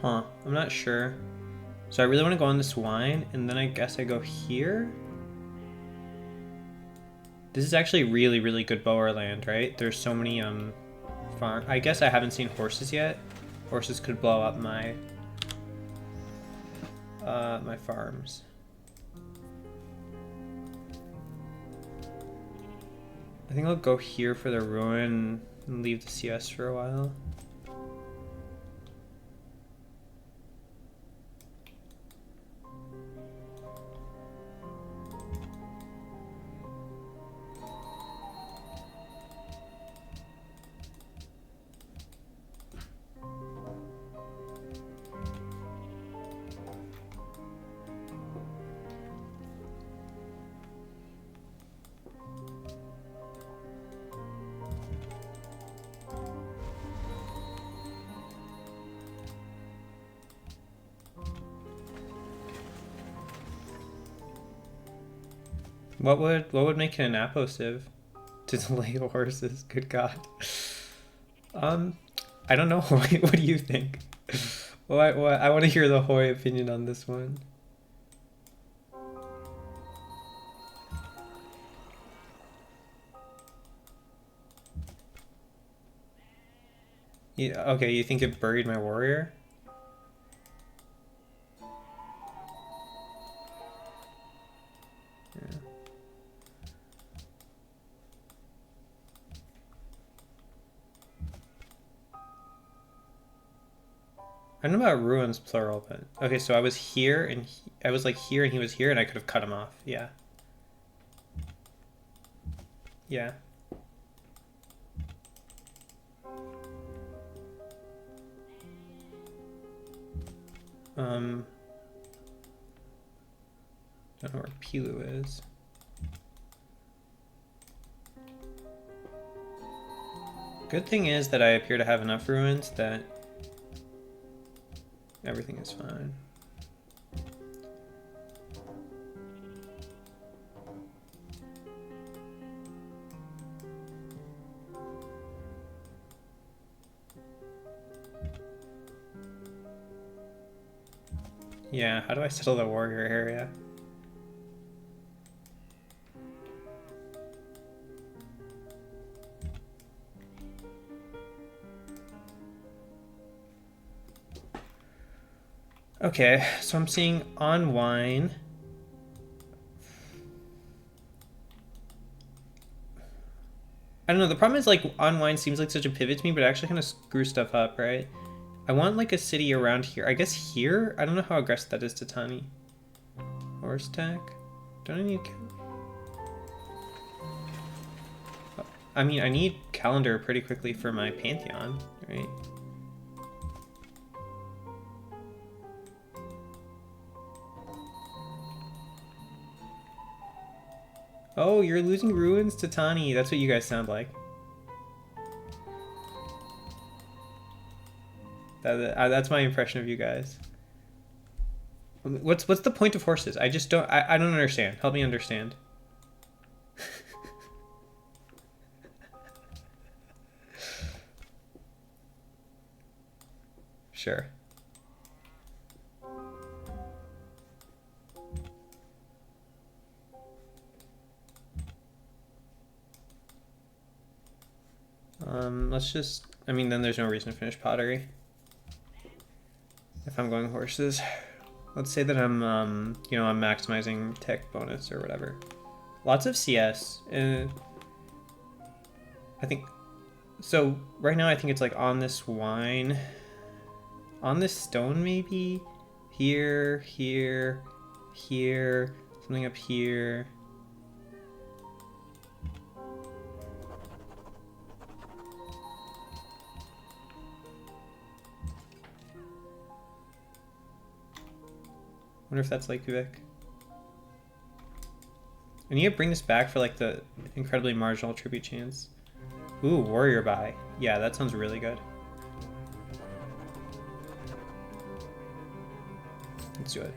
Huh, I'm not sure. So I really want to go on this wine, and then I guess I go here? This is actually really, really good Boer land, right? There's so many, farm. I guess I haven't seen horses yet. Horses could blow up my, my farms. I think I'll go here for the ruin and leave the CS for a while. What would make it an apposive to delay horses? Good God. I don't know. What do you think? I want to hear the Hoy opinion on this one. Yeah, okay, you think it buried my warrior? Yeah. I don't know about ruins plural, but okay, so I was here and I was like here and he was here and I could have cut him off. Yeah. Yeah. Don't know where Pilu is. Good thing is that I appear to have enough ruins that everything is fine. Yeah, how do I settle the warrior area? Okay, so I'm seeing on wine. I don't know, the problem is like on wine seems like such a pivot to me, but it actually kind of screws stuff up, right? I want like a city around here. I guess here? I don't know how aggressive that is to Tani. Horse tack? Don't I need... I mean, I need calendar pretty quickly for my Pantheon, right? Oh, you're losing ruins to Tani. That's what you guys sound like. That's my impression of you guys. What's the point of horses? I just don't... I don't understand. Help me understand. Sure. Let's just... I mean, then there's no reason to finish pottery. If I'm going horses. Let's say that I'm, you know, I'm maximizing tech bonus or whatever. Lots of CS. I think... So, right now I think it's like on this wine. On this stone, maybe? Here, here, here. Something up here. Wonder if that's Lake Vivek. I need to bring this back for like the incredibly marginal tribute chance. Ooh, warrior buy. Yeah, that sounds really good. Let's do it.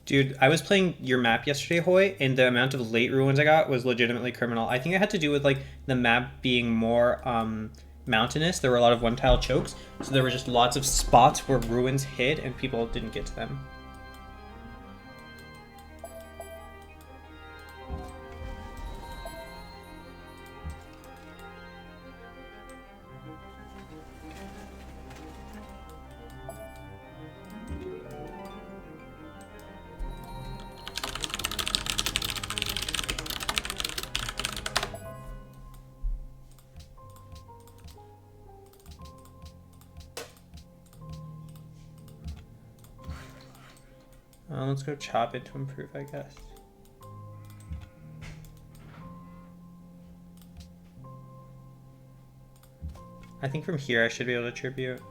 Dude, I was playing your map yesterday, Hoy, and the amount of late ruins I got was legitimately criminal. I think it had to do with like the map being more mountainous. There were a lot of one-tile chokes, so there were just lots of spots where ruins hid and people didn't get to them. Let's go chop it to improve, I guess. I think from here I should be able to tribute.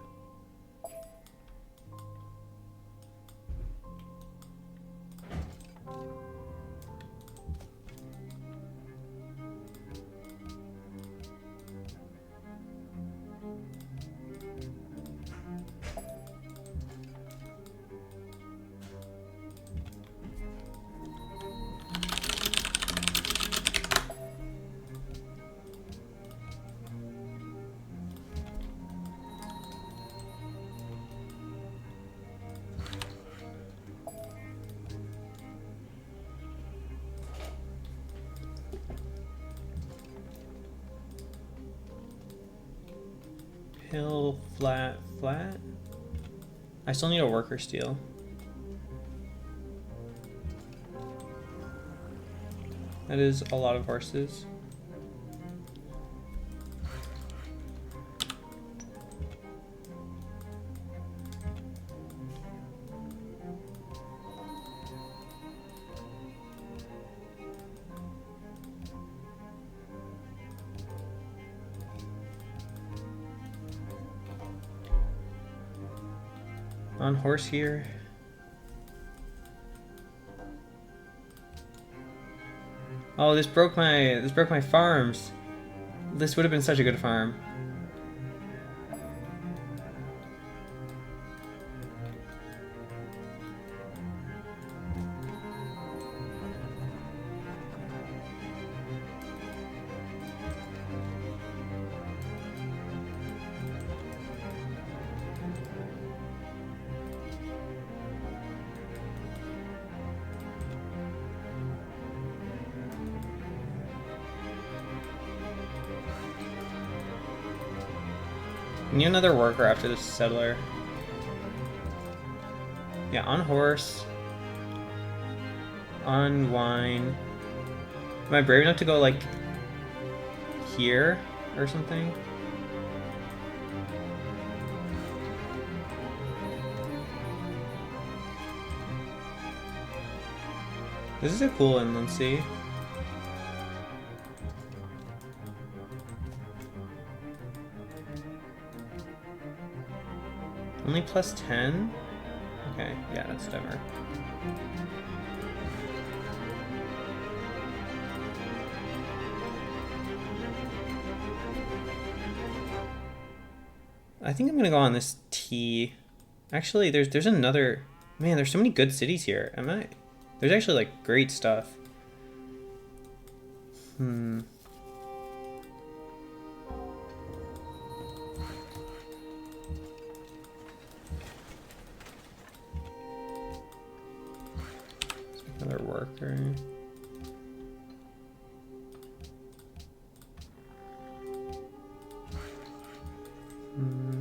Hill, flat, flat. I still need a worker steel. That is a lot of horses. On horse here. Oh, this broke my farms. This would have been such a good farm. Need another worker after this settler. Yeah, on horse. On wine. Am I brave enough to go like here or something? This is a cool inland sea. Only plus 10? Okay, yeah, that's dumber. I think I'm gonna go on this T. Actually, there's another... Man, there's so many good cities here. There's actually, like, great stuff. Another worker.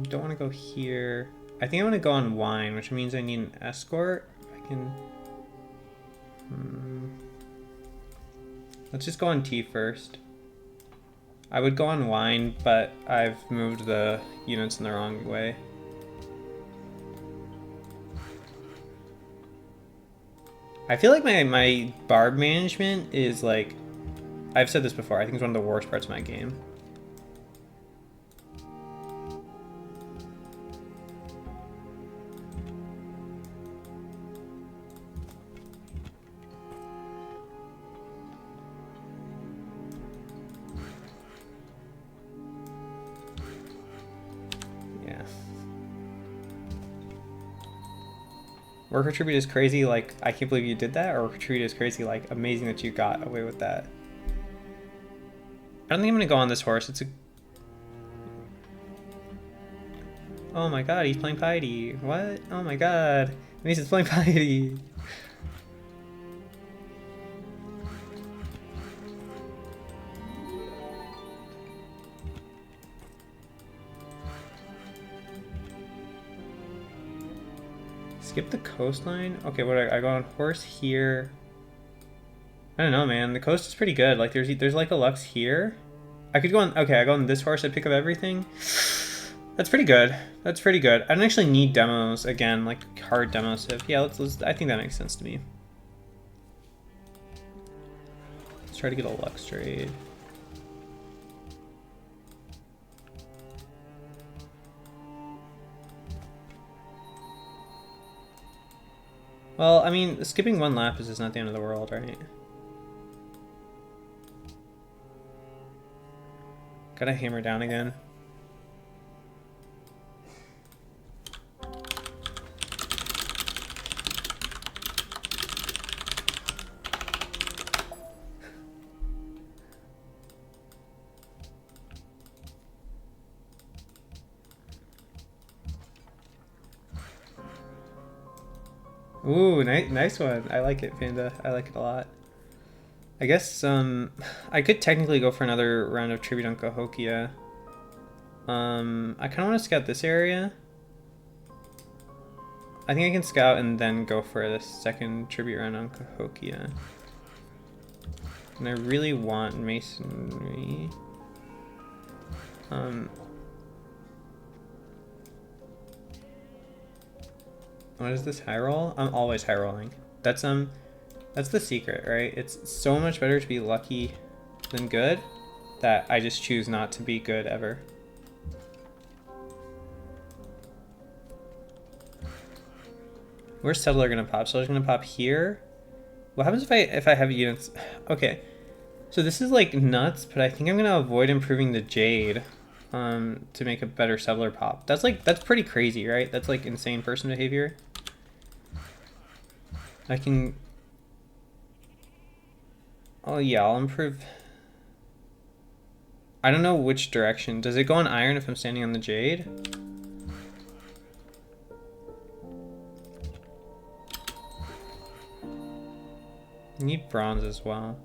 Don't want to go here. I think I want to go on wine, which means I need an escort. I can... Let's just go on tea first. I would go on wine, but I've moved the units in the wrong way. I feel like my barb management is like... I've said this before, I think it's one of the worst parts of my game. Worker tribute is crazy, like, I can't believe you did that, or worker tribute is crazy, like, amazing that you got away with that. I don't think I'm gonna go on this horse. It's a... Oh my god, he's playing piety. What? Oh my god. It means it's playing piety. Skip the coastline? Okay, what I go on horse here. I don't know, man. The coast is pretty good. Like, there's like a Lux here. I could go on... Okay, I go on this horse. I pick up everything. That's pretty good. That's pretty good. I don't actually need demos again, like hard demos. So yeah, let's. I think that makes sense to me. Let's try to get a Lux trade. Well, I mean, skipping one lap is just not the end of the world, right? Gotta hammer down again. Ooh, nice one. I like it, Panda. I like it a lot. I guess I could technically go for another round of tribute on Cahokia. I kind of want to scout this area. I think I can scout and then go for the second tribute round on Cahokia. And I really want masonry. What is this, high roll? I'm always high rolling. That's the secret, right? It's so much better to be lucky than good that I just choose not to be good ever. Where's Settler gonna pop? Settler's gonna pop here. What happens if I have units? Okay, so this is like nuts, but I think I'm gonna avoid improving the Jade to make a better Settler pop. That's pretty crazy, right? That's like insane person behavior. I can... Oh yeah, I'll improve... I don't know which direction. Does it go on iron if I'm standing on the Jade? I need bronze as well.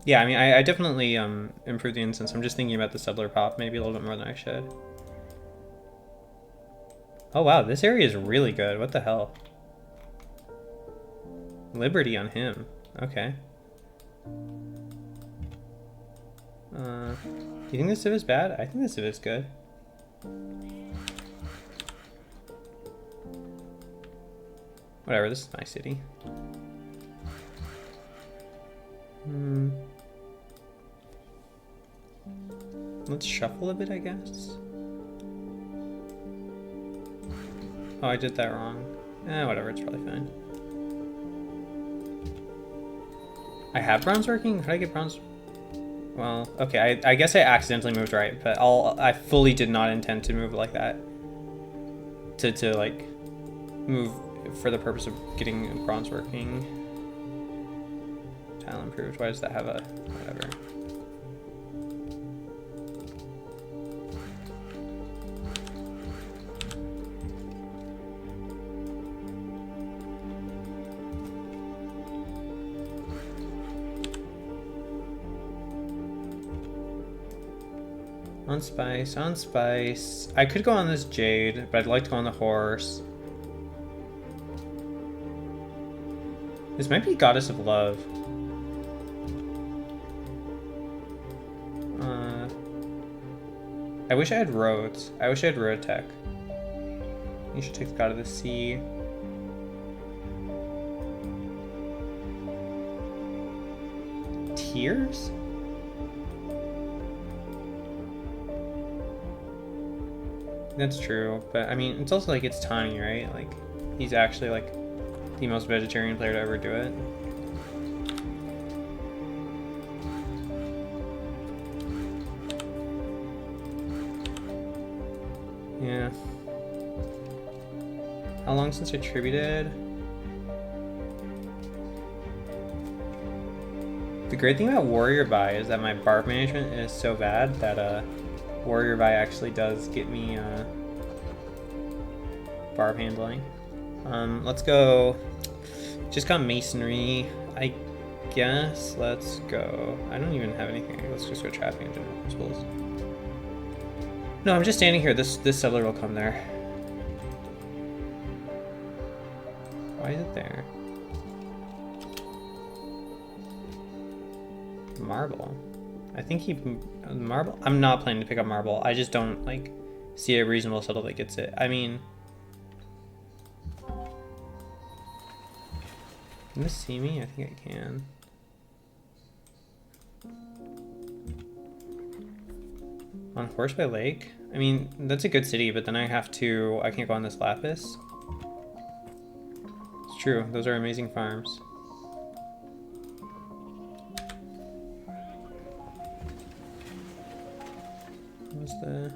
Yeah, I mean, I definitely improved the instance. I'm just thinking about the settler pop maybe a little bit more than I should. Oh wow, this area is really good. What the hell? Liberty on him. Okay. You think the Civ is bad? I think the Civ is good. Whatever, this is my city. Let's shuffle a bit, I guess. Oh, I did that wrong. Whatever, it's probably fine. I have bronze working? Could I get bronze? Well, okay, I guess I accidentally moved right, but I fully did not intend to move like that. To like, move for the purpose of getting bronze working. Tile improved. Why does that have a... whatever. On spice, on spice. I could go on this Jade, but I'd like to go on the horse. This might be Goddess of Love. I wish I had roads. I wish I had road tech. You should take the God of the Sea. Tears? That's true, but I mean, it's also like it's Tani, right? Like, he's actually like the most vegetarian player to ever do it. Yeah. How long since I tributed? The great thing about warrior buy is that my barb management is so bad that warrior buy actually does get me barb handling. Let's go. Just got masonry. I guess let's go. I don't even have anything. Let's just go trapping in general principles. No, I'm just standing here. This settler will come there. Why is it there? Marble. I think he marble. I'm not planning to pick up marble. I just don't like see a reasonable settle that gets it. I mean, can this see me? I think I can. On Horse by Lake? I mean, that's a good city, but then I can't go on this lapis. It's true, those are amazing farms. What's the...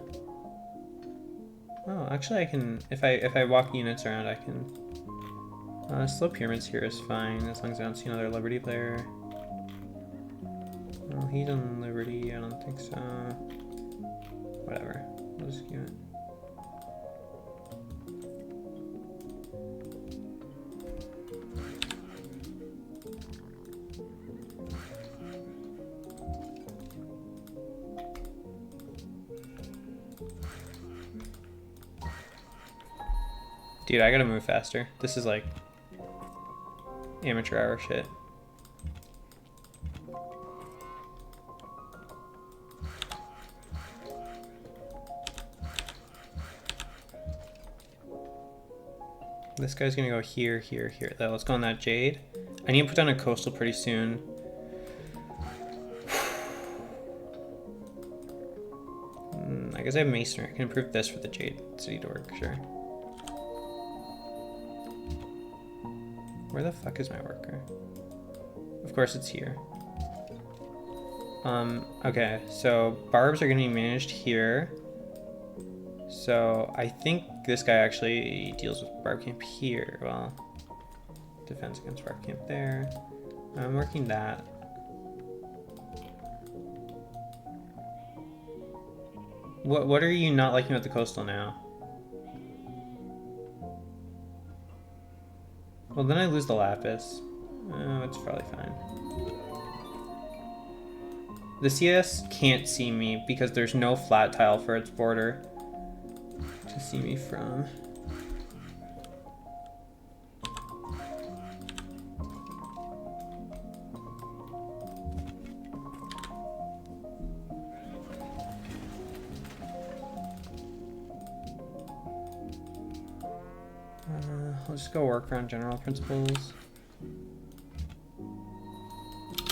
Oh, actually I can, if I walk units around, I can... slow pyramids here is fine, as long as I don't see another Liberty player. Oh, he's on Liberty, I don't think so. Whatever, I'll just give it. Dude, I gotta move faster. This is like amateur hour shit. This guy's gonna go here, here, here. Let's go on that jade. I need to put down a coastal pretty soon. I guess I have masonry. I can improve this for the jade city to work, sure. Where the fuck is my worker? Of course it's here. Okay, so barbs are gonna be managed here. So I think this guy actually deals with barb camp here. Well, defense against barb camp there. I'm working that. What are you not liking about the coastal now? Well, then I lose the lapis. Oh, it's probably fine. The CS can't see me because there's no flat tile for its border to see me from. I'll just go work around general principles.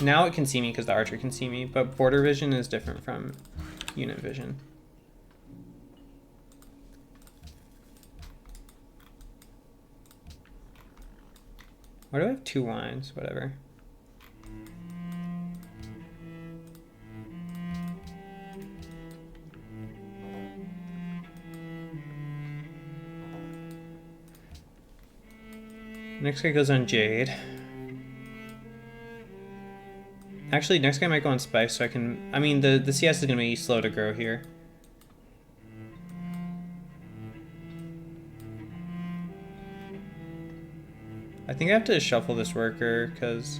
Now it can see me because the archer can see me, but border vision is different from unit vision. Why do I have 2 wines? Whatever. Next guy goes on Jade. Actually, next guy might go on Spice, so I can... I mean, the CS is going to be slow to grow here. I think I have to shuffle this worker, because...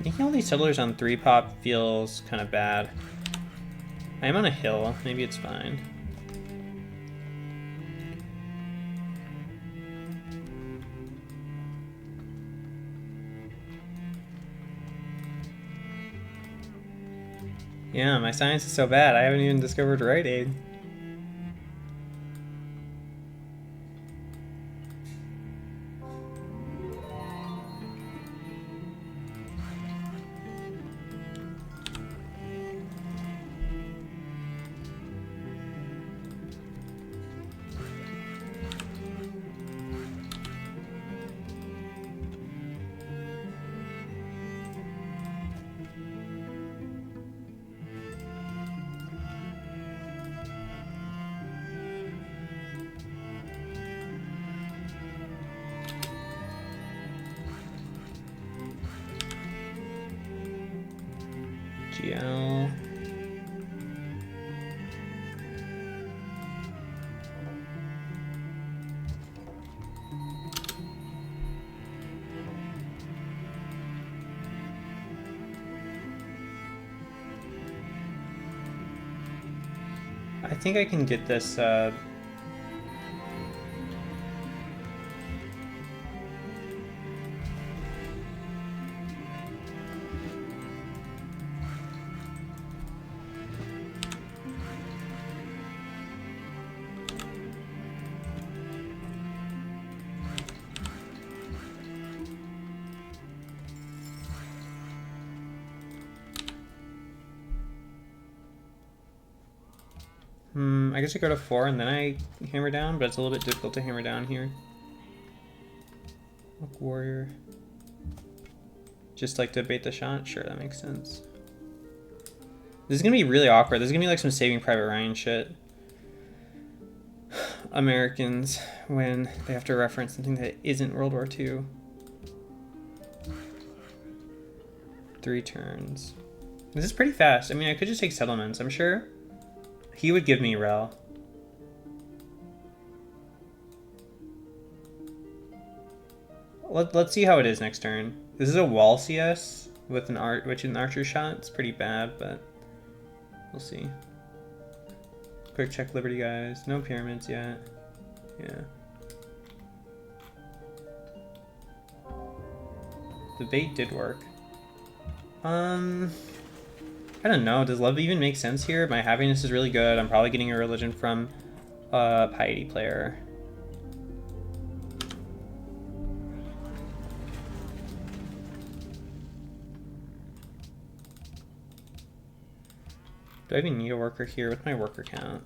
Making all these settlers on 3-pop feels kind of bad. I am on a hill. Maybe it's fine. Yeah, my science is so bad. I haven't even discovered Rite Aid. GL. I think I can get this I guess I go to 4 and then I hammer down, but it's a little bit difficult to hammer down here. Look, warrior. Just like to bait the shot? Sure, that makes sense. This is gonna be really awkward. This is gonna be like some Saving Private Ryan shit. Americans, when they have to reference something that isn't World War II. 3 turns. This is pretty fast. I mean, I could just take settlements, I'm sure. He would give me rel. Let's see how it is next turn. This is a wall CS with an archer shot. It's pretty bad, but we'll see. Quick check Liberty, guys. No pyramids yet. Yeah. The bait did work. I don't know. Does love even make sense here? My happiness is really good. I'm probably getting a religion from a piety player. Do I even need a worker here? What's my worker count?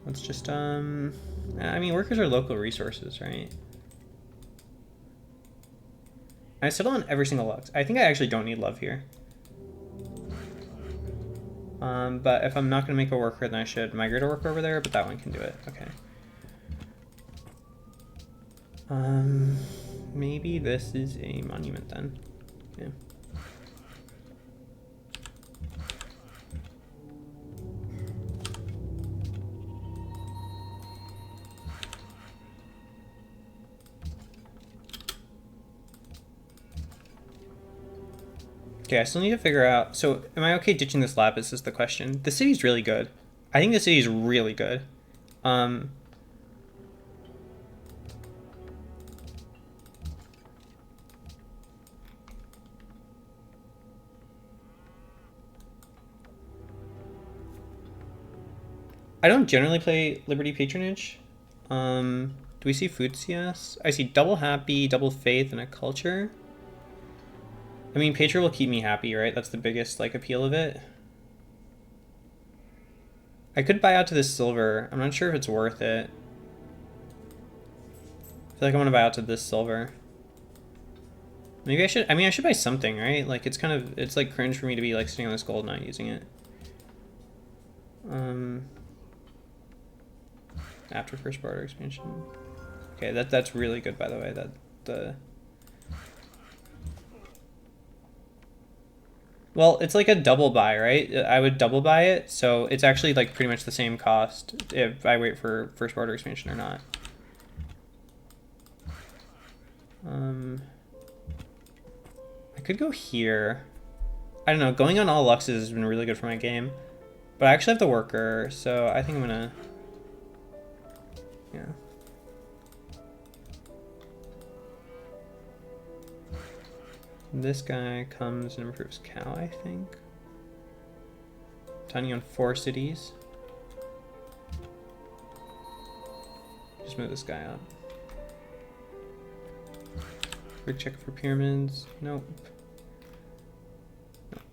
Let's just, I mean, workers are local resources, right? I settle on every single lux. I think I actually don't need love here. But if I'm not going to make a worker, then I should migrate a worker over there, but that one can do it. Okay. Maybe this is a monument then. Yeah. Okay, I still need to figure out. So, am I okay ditching this lapis is the question. The city's really good. I think the city's really good. I don't generally play Liberty Patronage. Do we see food CS? I see double happy, double faith, and a culture. I mean, Patron will keep me happy, right? That's the biggest, like, appeal of it. I could buy out to this silver. I'm not sure if it's worth it. I feel like I want to buy out to this silver. Maybe I should, I mean, I should buy something, right? Like, it's kind of, it's like cringe for me to be, like, sitting on this gold, not using it. After first border expansion. Okay, that's really good, by the way. Well, it's like a double buy, right? I would double buy it, so it's actually like pretty much the same cost if I wait for first border expansion or not. I could go here. I don't know, going on all luxes has been really good for my game. But I actually have the worker, so I think I'm gonna... Yeah. This guy comes and improves cow, I think. Tiny on 4 cities. Just move this guy up. Quick check for pyramids. Nope. Nope.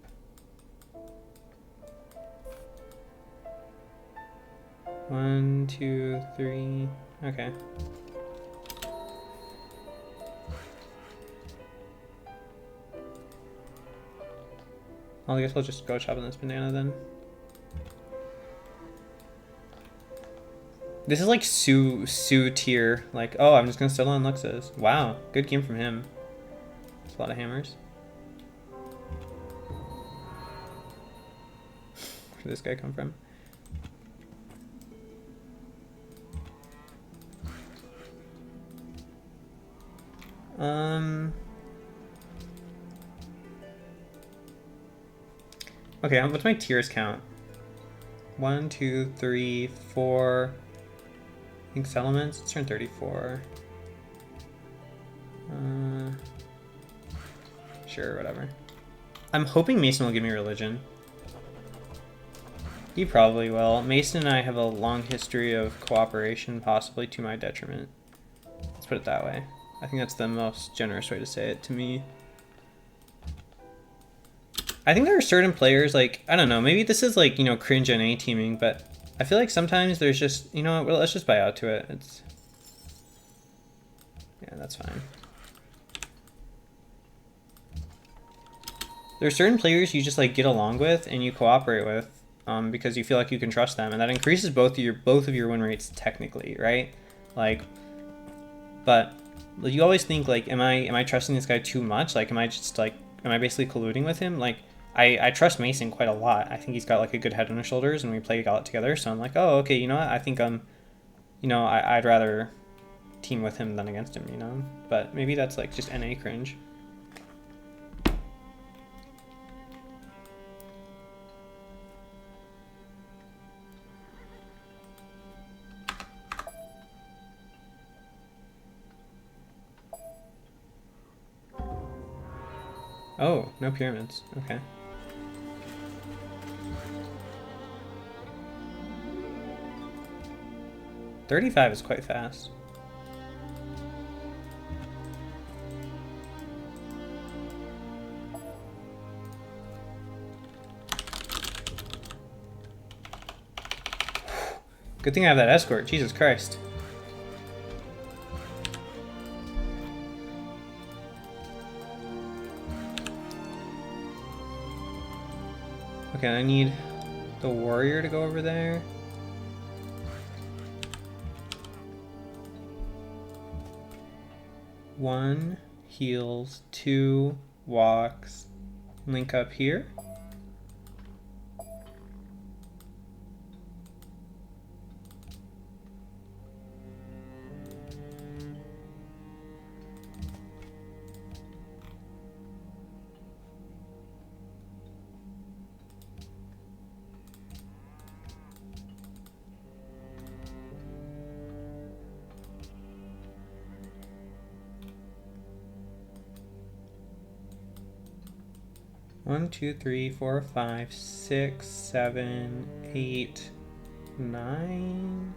1, 2, 3. Okay. Well, I guess I'll just go chopping this banana then. This is like Sue tier. Like, oh, I'm just gonna settle on Luxes. Wow, good game from him. That's a lot of hammers. Where did this guy come from? Okay, what's my tiers count? 1, 2, 3, 4. I think settlements. Let's turn 34. Sure, whatever. I'm hoping Mason will give me religion. He probably will. Mason and I have a long history of cooperation, possibly to my detriment. Let's put it that way. I think that's the most generous way to say it to me. I think there are certain players, like, I don't know, maybe this is like, you know, cringe NA teaming, but I feel like sometimes there's just, you know, well, let's just buy out to it. It's, yeah, that's fine. There's certain players you just like get along with and you cooperate with because you feel like you can trust them, and that increases both of your win rates technically, right? Like, but you always think like, am I trusting this guy too much? Like, am I basically colluding with him? Like, I trust Mason quite a lot. I think he's got like a good head on his shoulders, and we play Gauntlet together. So I'm like, oh, okay, you know what? I think you know, I'd rather team with him than against him, you know. But maybe that's like just NA cringe. Oh, no pyramids. Okay. $35 is quite fast. Good thing I have that escort. Jesus Christ. Okay, I need the warrior to go over there. One heals, 2 walks, link up here. One, 2, 3, 4, 5, 6, 7, 8, 9.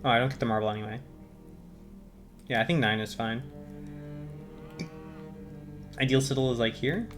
Oh, I don't get the marble anyway. Yeah, I think 9 is fine. Ideal Citadel is like here.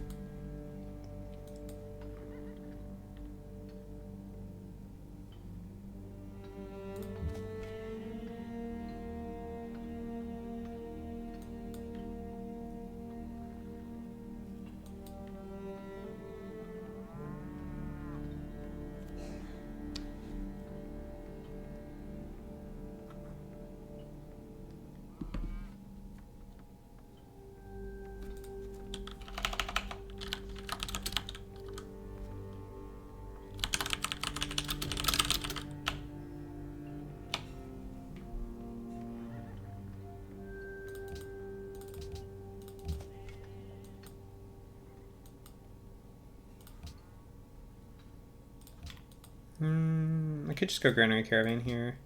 I could just go Granary Caravan here.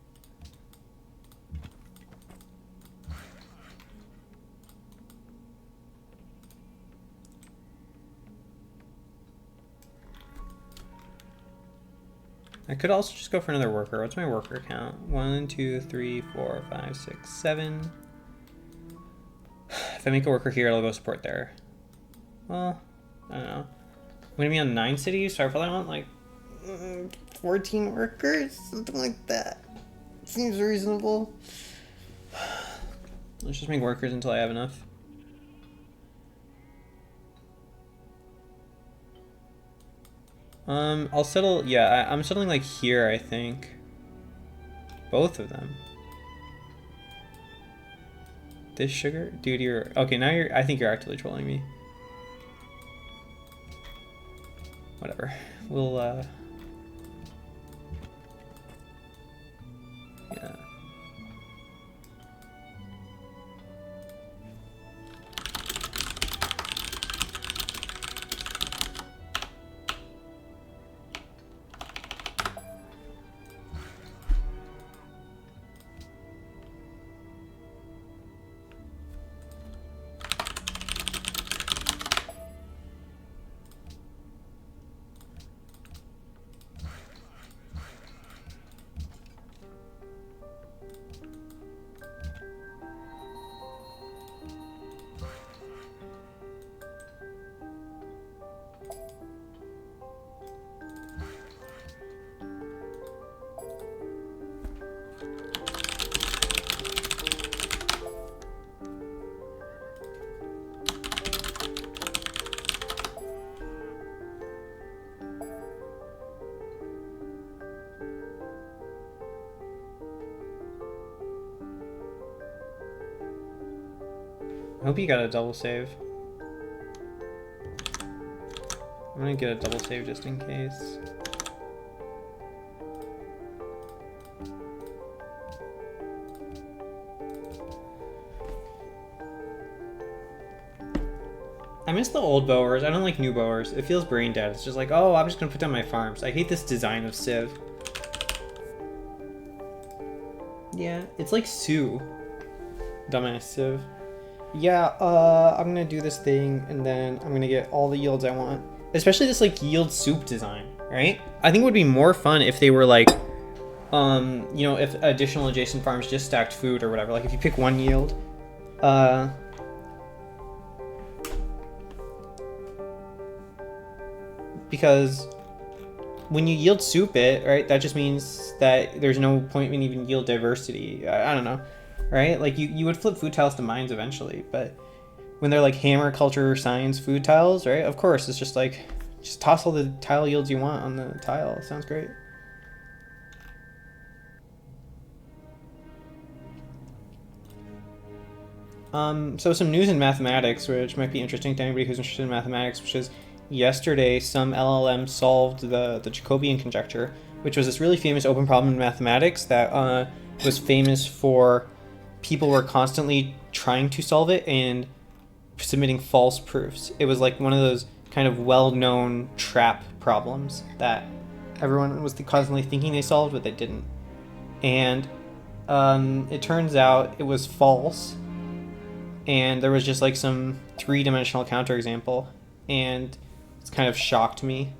I could also just go for another worker. What's my worker count? 1, 2, 3, 4, 5, 6, 7. If I make a worker here, it'll go support there. Well, I don't know. I'm gonna be on 9 cities, so I probably want like 14 workers, something like that. Seems reasonable. Let's just make workers until I have enough. I'll settle, yeah, I'm settling like here, I think. Both of them. This sugar? Dude, you're, okay, now I think you're actively trolling me. Whatever. We'll, yeah. I hope you got a double save. I'm gonna get a double save just in case. I miss the old Boers. I don't like new Boers. It feels brain dead. It's just like, oh, I'm just gonna put down my farms. I hate this design of Civ. Yeah, it's like Sue. Dumbass Civ. Yeah, I'm gonna do this thing, and then I'm gonna get all the yields I want. Especially this, like, yield soup design, right? I think it would be more fun if they were, like, you know, if additional adjacent farms just stacked food or whatever. Like, if you pick one yield, because when you yield soup it, right, that just means that there's no point in even yield diversity. I don't know, right? Like, you would flip food tiles to mines eventually, but when they're like hammer, culture, science, food tiles, right, of course, it's just like, just toss all the tile yields you want on the tile. Sounds great. So some news in mathematics, which might be interesting to anybody who's interested in mathematics, which is yesterday some LLM solved the Jacobian conjecture, which was this really famous open problem in mathematics that was famous for people were constantly trying to solve it and submitting false proofs. It was like one of those kind of well-known trap problems that everyone was constantly thinking they solved, but they didn't. And it turns out it was false, and there was just like some three-dimensional counterexample, and it's kind of shocked me.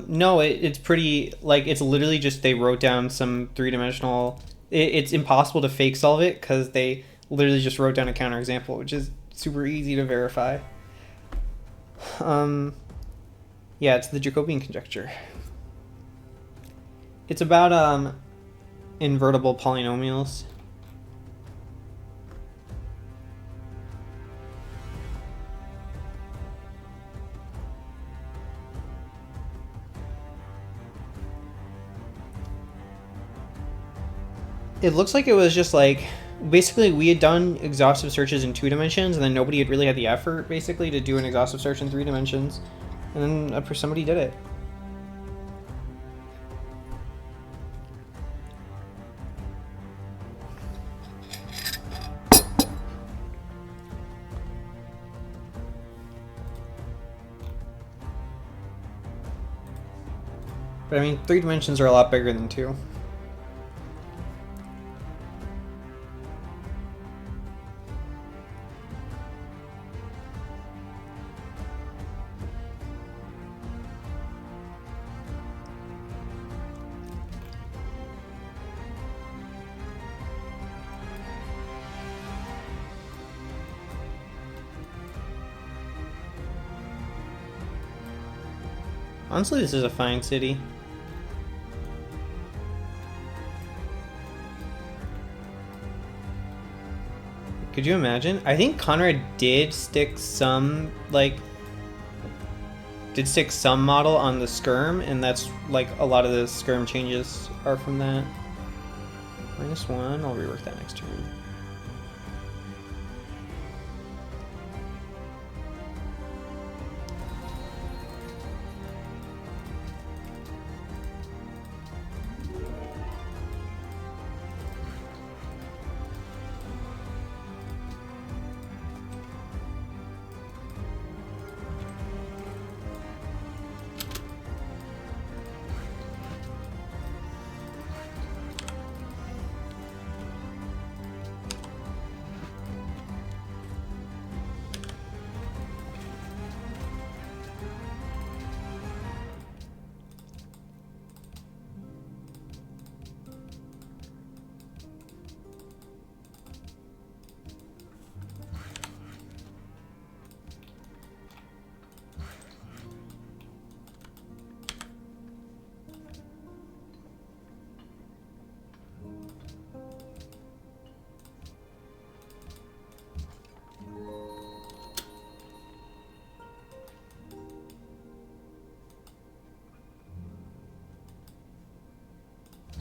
No, it's pretty, like, it's literally just they wrote down some three-dimensional, it's impossible to fake solve it because they literally just wrote down a counterexample, which is super easy to verify. Yeah, it's the Jacobian conjecture. It's about, invertible polynomials. It looks like it was just like, basically we had done exhaustive searches in 2 dimensions, and then nobody had really had the effort, basically, to do an exhaustive search in 3 dimensions. And then somebody did it. But I mean, 3 dimensions are a lot bigger than 2. Honestly, this is a fine city. Could you imagine? I think Conrad did stick some, model on the skirm, and that's, like, a lot of the skirm changes are from that. -1, I'll rework that next turn.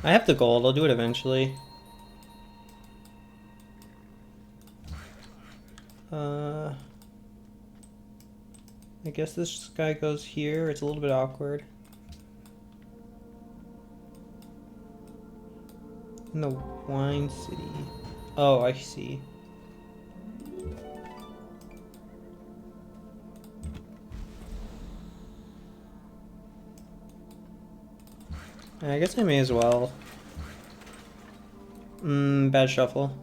I have the gold, I'll do it eventually. I guess this guy goes here. It's a little bit awkward. In the wine city. Oh, I see. I guess I may as well. Bad shuffle.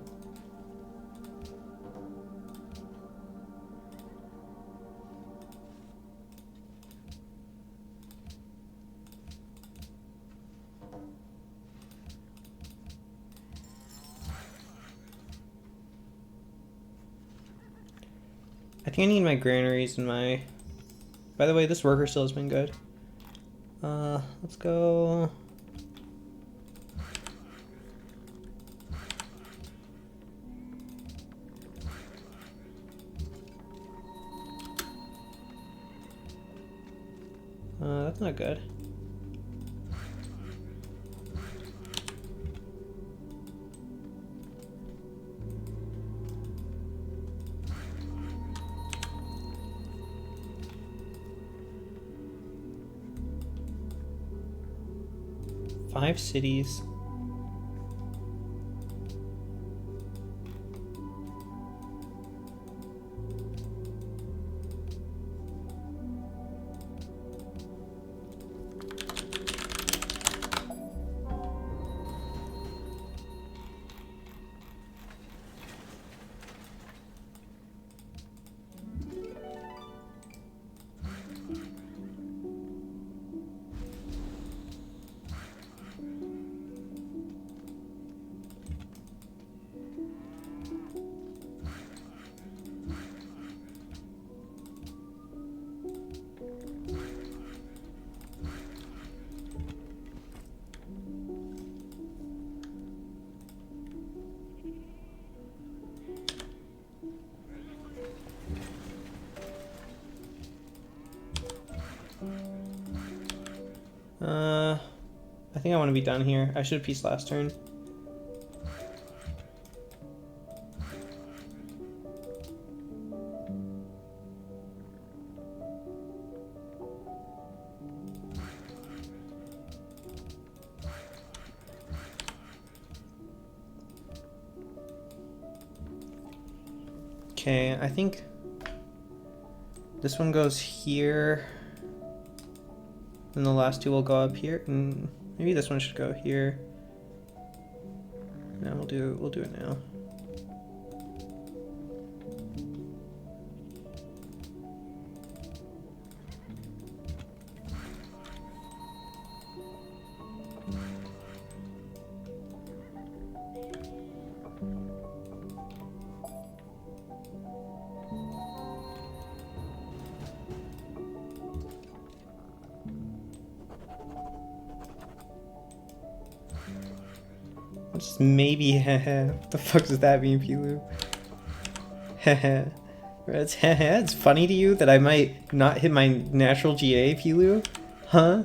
I think I need my granaries and my... By the way, this worker still has been good. Let's go... that's not good. Five cities. I think I want to be done here. I should have peaced last turn. Okay, I think this one goes here. And the last two will go up here, and maybe this one should go here. No, we'll do it now. Just maybe, what the fuck does that mean, Pilu? It's funny to you that I might not hit my natural GA, Pilu? Huh?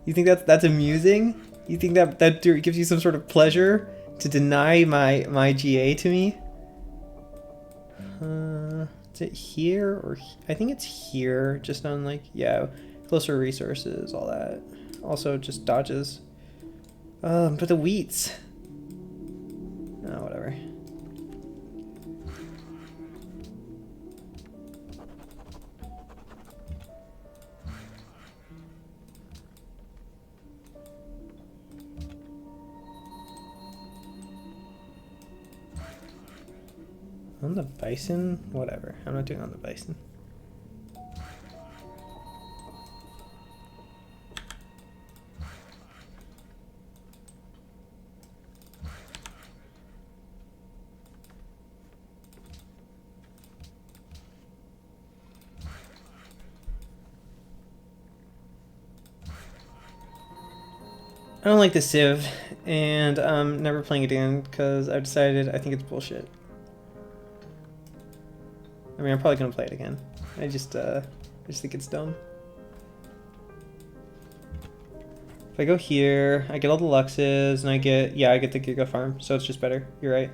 You think that's amusing? You think that gives you some sort of pleasure to deny my GA to me? Is it here or I think it's here, just on like, yeah, closer resources, all that. Also just dodges. But the wheats. Oh, whatever. On the bison? Whatever. I'm not doing on the bison. I don't like the Civ, and I'm never playing it again because I've decided I think it's bullshit. I mean, I'm probably gonna play it again. I just think it's dumb. If I go here, I get all the Luxes, and I get the Giga Farm, so it's just better. You're right.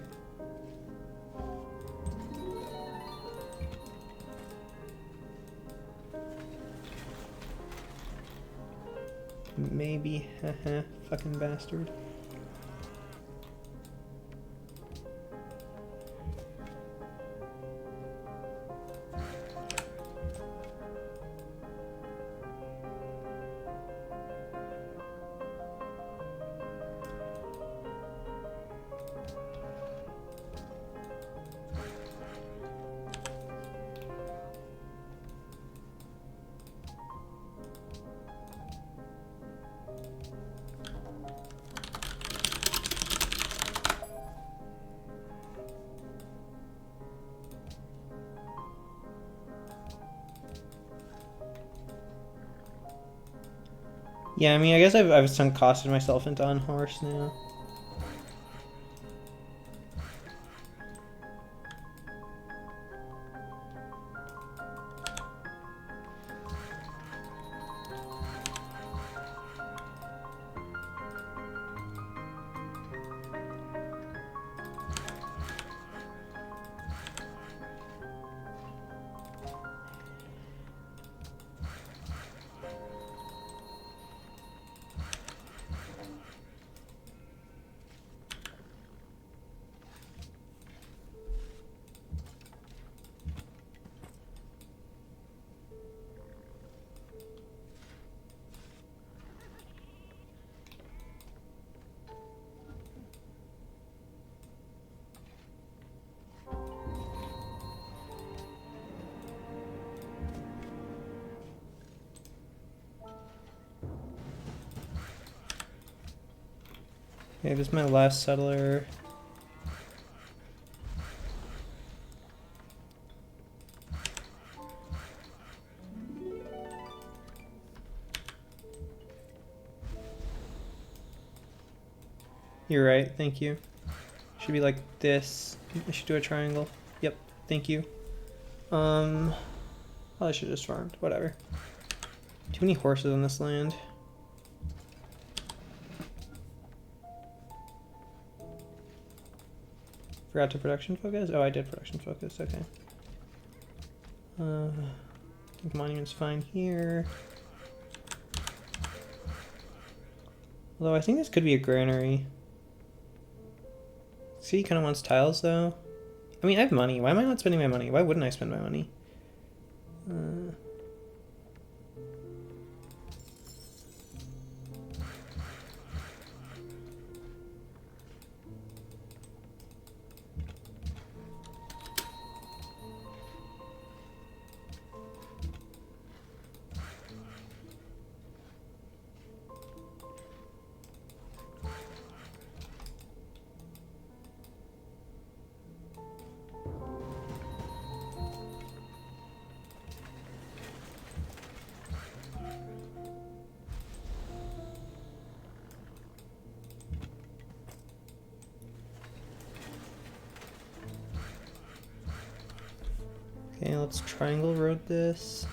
Maybe, haha, fucking bastard. Yeah, I mean, I guess I've sunk costed myself into unhorse now. Okay, this is my last settler. You're right, thank you. Should be like this. I should do a triangle. Yep, thank you. Well, I should just farmed, whatever. Too many horses on this land. Forgot to production focus? Oh, I did production focus, okay. I think monument's fine here. Although I think this could be a granary. See, he kind of wants tiles though. I mean, I have money. Why am I not spending my money? Why wouldn't I spend my money? else Triangle wrote this.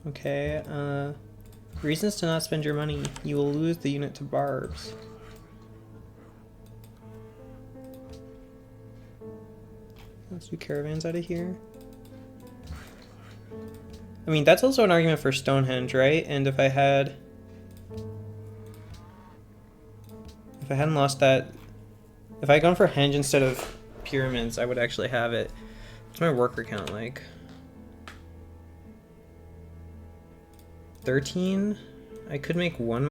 Okay, reasons to not spend your money. You will lose the unit to barbs. Let's do caravans out of here. I mean, that's also an argument for Stonehenge, right? And if I hadn't lost that, if I had gone for henge instead of pyramids, I would actually have it. What's my worker count like? 13? I could make one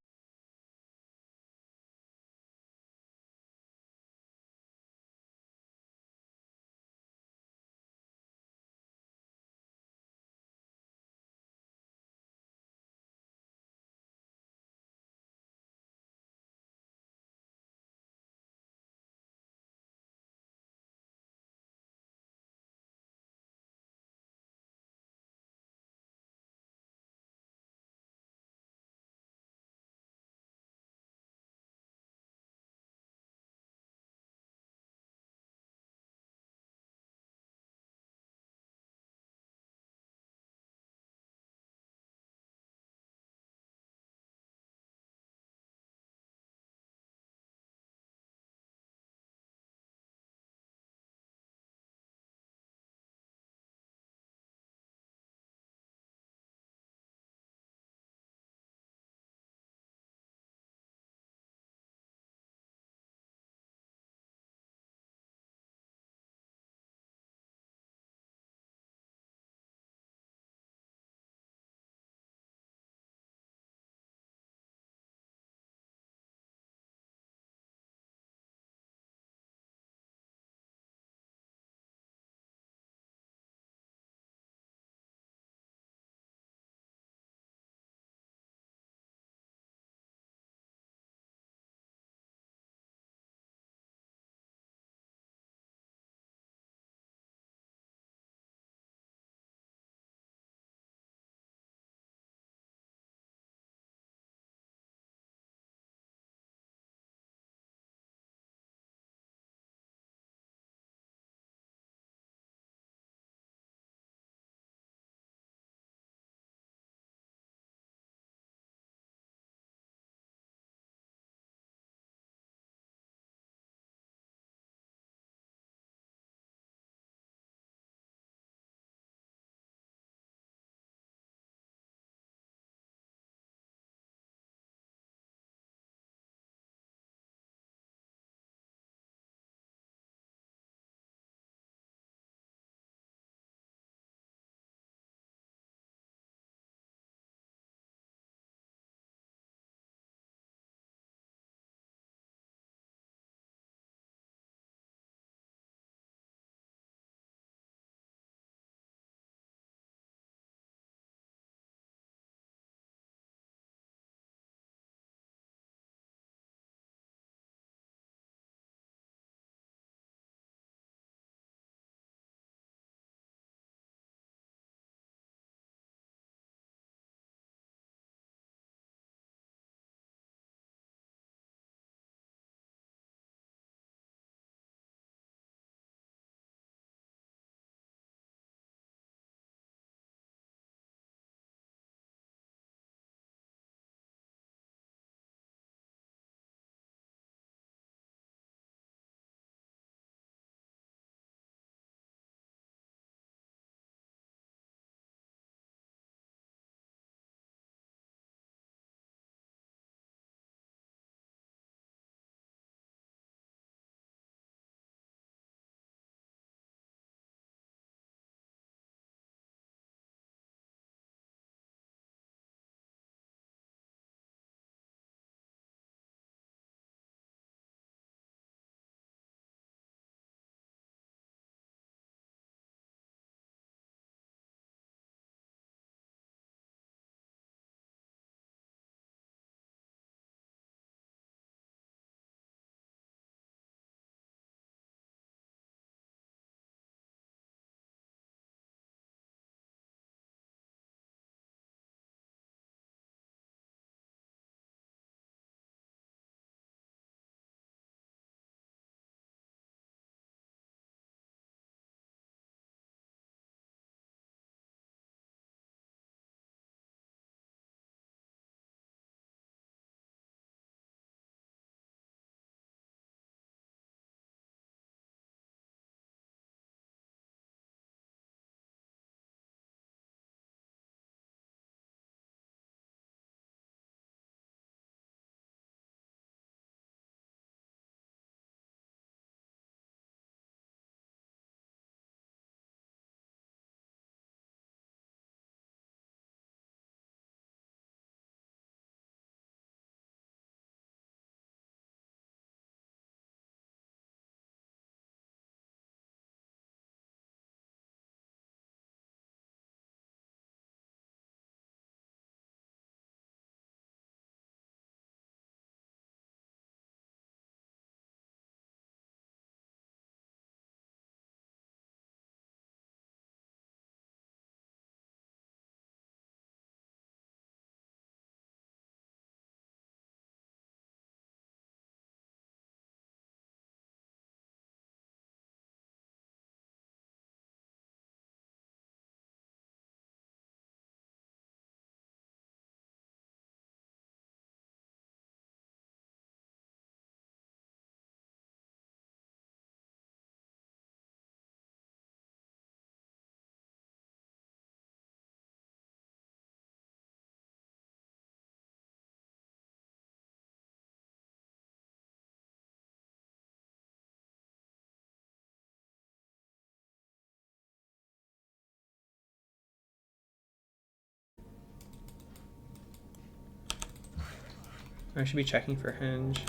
I should be checking for henge.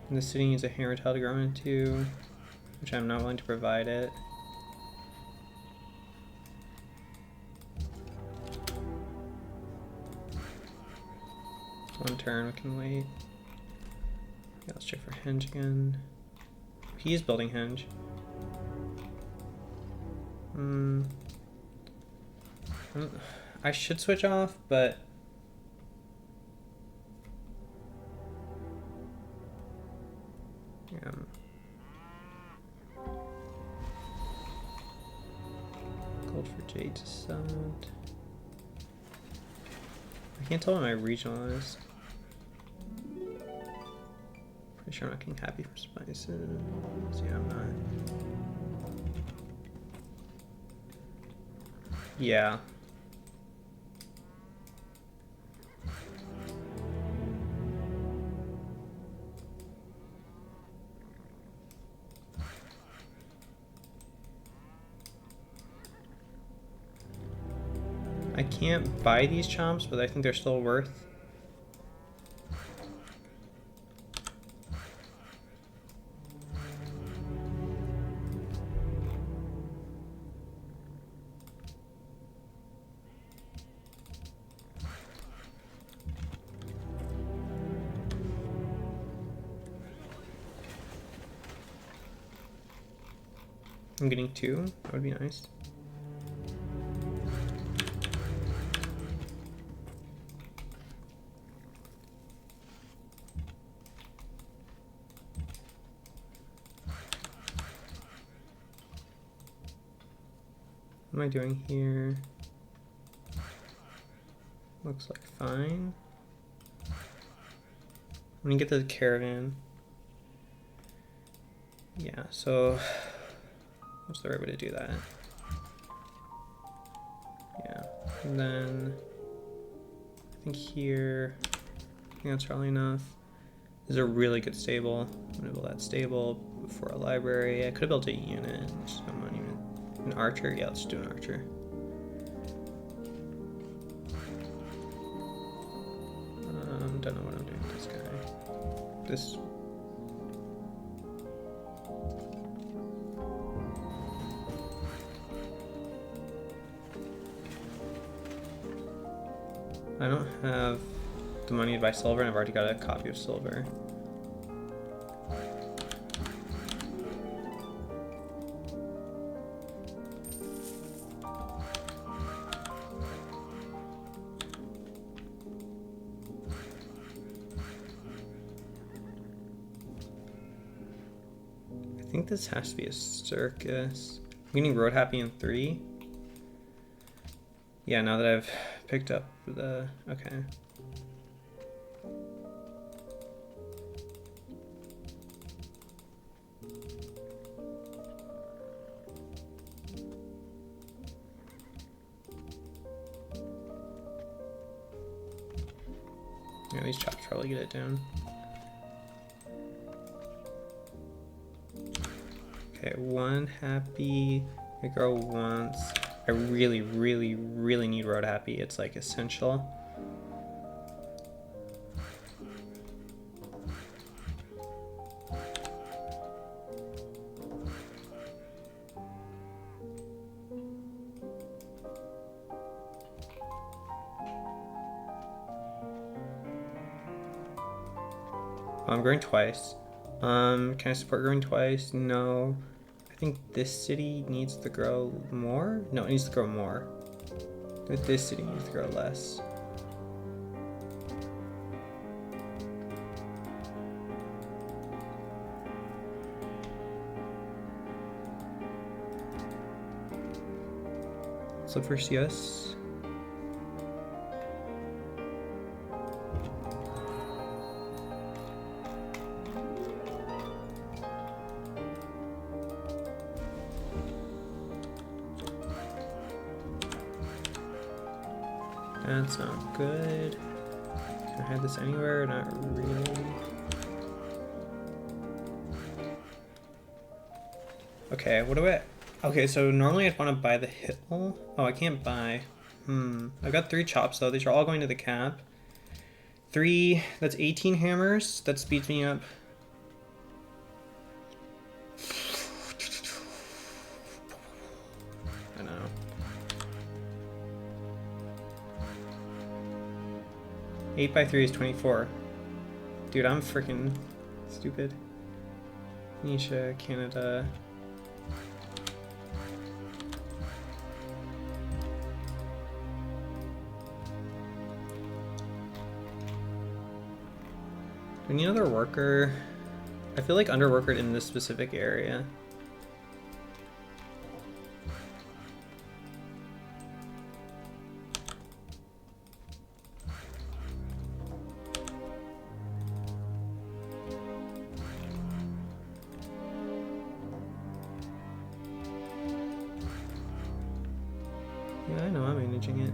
And the city needs a hammer tile to grow into, which I'm not willing to provide it. One turn, we can wait. Yeah, let's check for henge again. He is building henge. I should switch off, but yeah. Gold for Jade to send. I can't tell what my regional is. Pretty sure I'm not getting happy from spices. Yeah, I'm not. Yeah. I can't buy these chomps, but I think they're still worth. I'm getting 2. That would be nice. What am I doing here? Looks like fine. I'm gonna get the caravan. Yeah, so what's the right way to do that? Yeah, and then I think here, I think that's probably enough. This is a really good stable. I'm gonna build that stable for a library. I could have built a unit, just no money. An archer? Yeah, let's do an archer. Don't know what I'm doing with this guy. This. I don't have the money to buy silver, and I've already got a copy of silver. I think this has to be a circus. I'm getting road happy in 3. Yeah, now that I've picked up the, okay. Yeah, these chops probably get it down. Okay, 1 happy. My girl wants. I really, really, really need road happy. It's like essential. I'm growing twice. Can I support growing twice? No. I think this city needs to grow more? No, it needs to grow more. But this city needs to grow less. Let's look for CS. That's not good. Can I hide this anywhere? Not really. Okay, what do I... Okay, so normally I'd want to buy the hill. Oh, I can't buy. I've got 3 chops though. These are all going to the cap. 3, that's 18 hammers. That speeds me up. I don't know. 8 by 3 is 24. Dude, I'm freaking stupid. Nisha, Canada. Do we need another worker? I feel like underworkered in this specific area. Yeah, I know I'm managing it.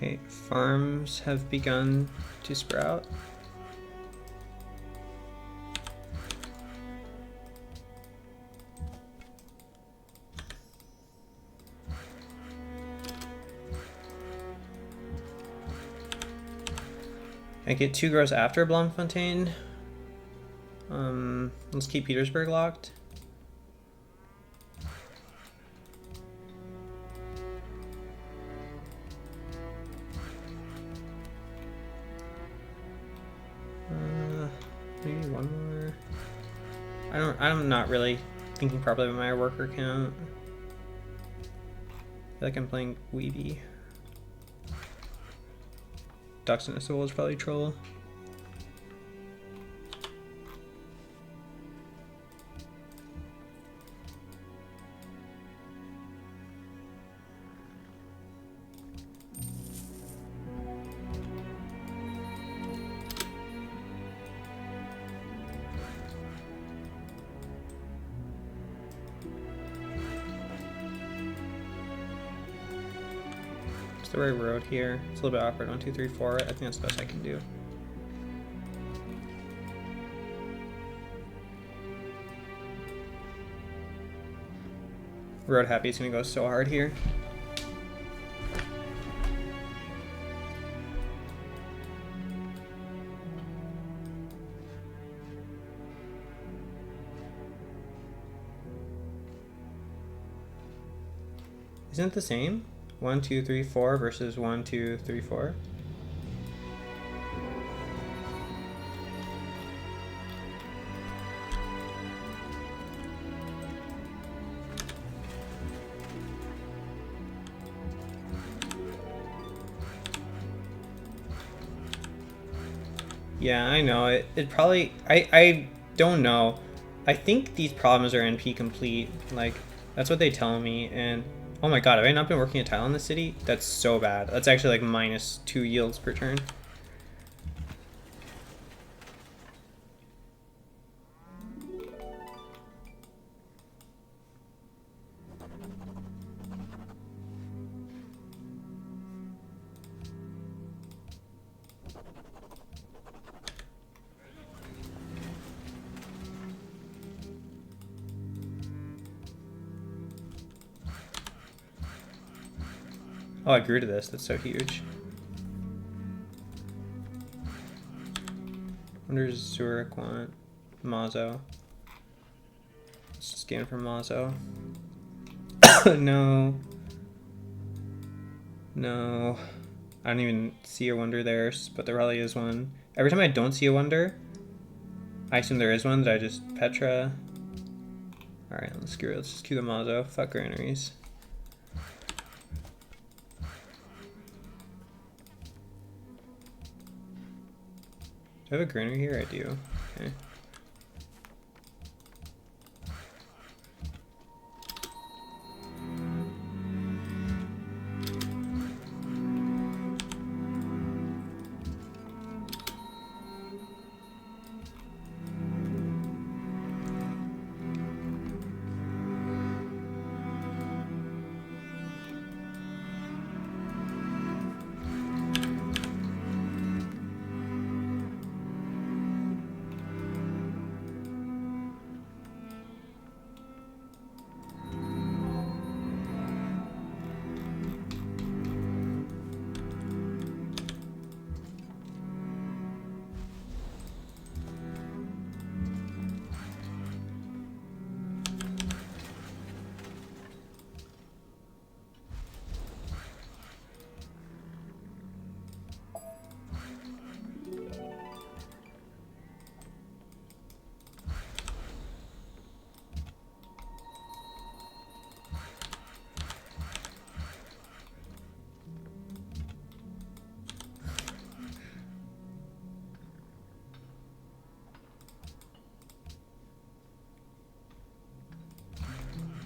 Alright, farms have begun to sprout. I get 2 grows after Bloemfontein. Let's keep Petersburg locked. Maybe one more. I'm not really thinking properly about my worker count. I feel like I'm playing Weeby. Ducks in a Soul is probably troll. The right road here. It's a little bit awkward. 1, 2, 3, 4. I think that's the best I can do. Road happy is gonna go so hard here. Isn't it the same? 1, 2, 3, 4 versus 1, 2, 3, 4. Yeah, I know. It probably... I don't know. I think these problems are NP complete. Like, that's what they tell me, and... Oh my god, have I not been working a tile in the city? That's so bad. That's actually like -2 yields per turn. Oh, I grew to this. That's so huge. What does Zurich want? Mazo. Let's just scan for Mazo. No. No. I don't even see a wonder there, but there probably is one. Every time I don't see a wonder, I assume there is one that I just Petra. Alright, let's screw it. Let's just queue the Mazo. Fuck granaries. Do I have a granary here? I do. Okay.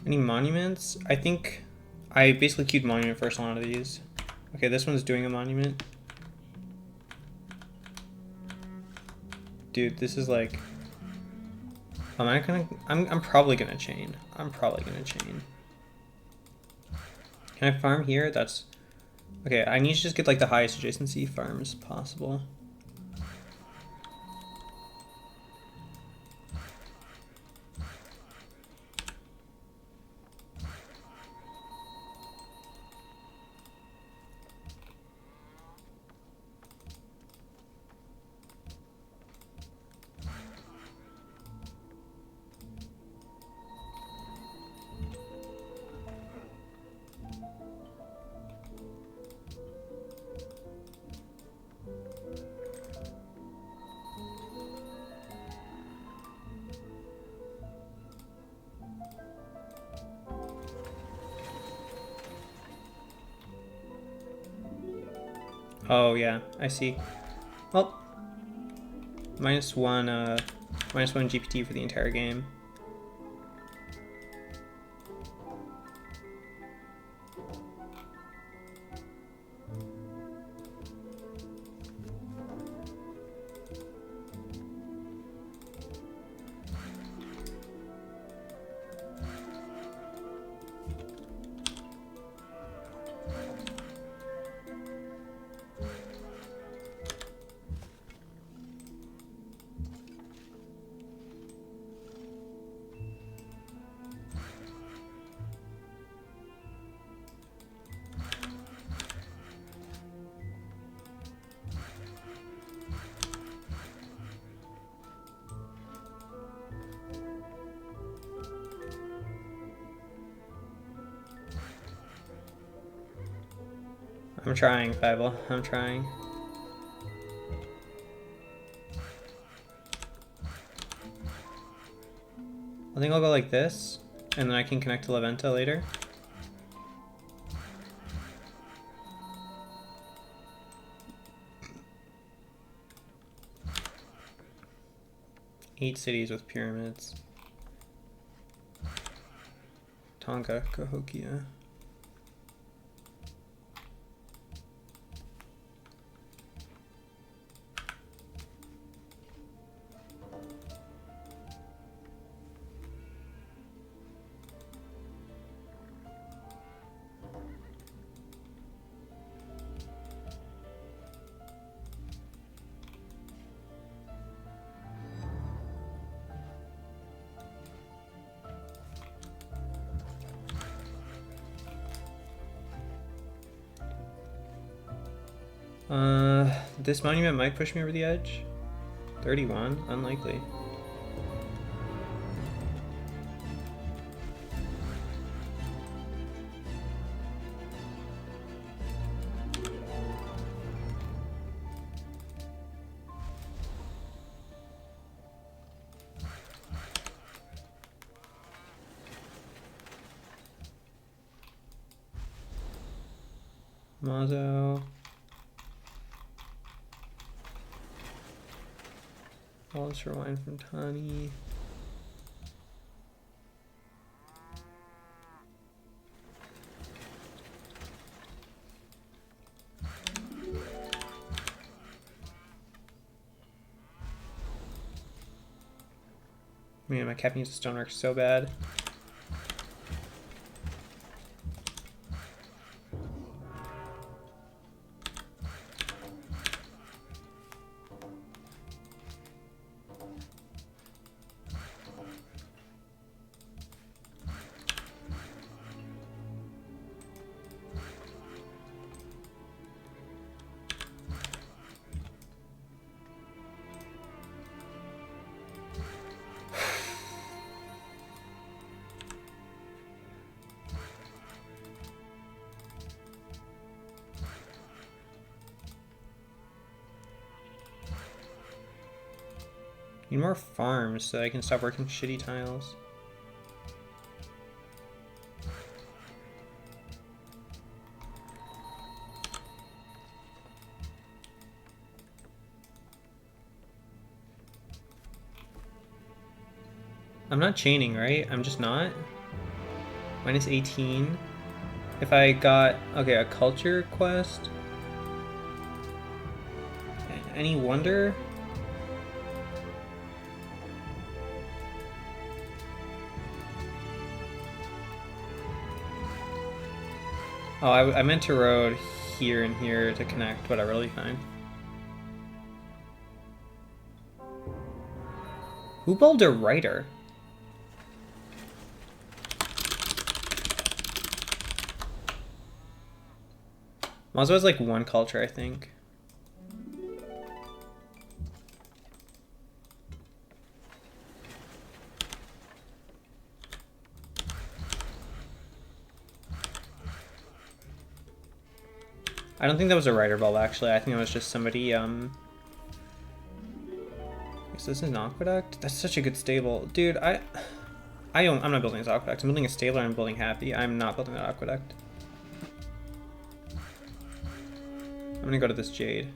Any monuments? I think I basically queued monument first on a lot of these. Okay, this one's doing a monument. Dude, this is like... Am I gonna... I'm probably gonna chain. I'm probably gonna chain. Can I farm here? That's... Okay, I need to just get like the highest adjacency farms possible. Oh yeah, I see. Well, minus one GPT for the entire game. I'm trying, Bible. I'm trying. I think I'll go like this, and then I can connect to Leventa later. Eight cities with pyramids. Tonga, Cahokia. This monument might push me over the edge. 31? Unlikely. Mazo. Walls for wine from Tani. Man, my cap needs a stonework so bad. Need more farms so I can stop working shitty tiles. I'm not chaining, right? I'm just not. Minus 18. If I got, okay, a culture quest. Any wonder? Oh, I meant to road here and here to connect. Whatever, really fine. Who bowled a writer? Mazo has like one culture, I think. I don't think that was a writer bulb, actually. I think it was just somebody, Is this an aqueduct? That's such a good stable. Dude, I'm not building this aqueduct. I'm building a stable and I'm building happy. I'm not building that aqueduct. I'm gonna go to this jade.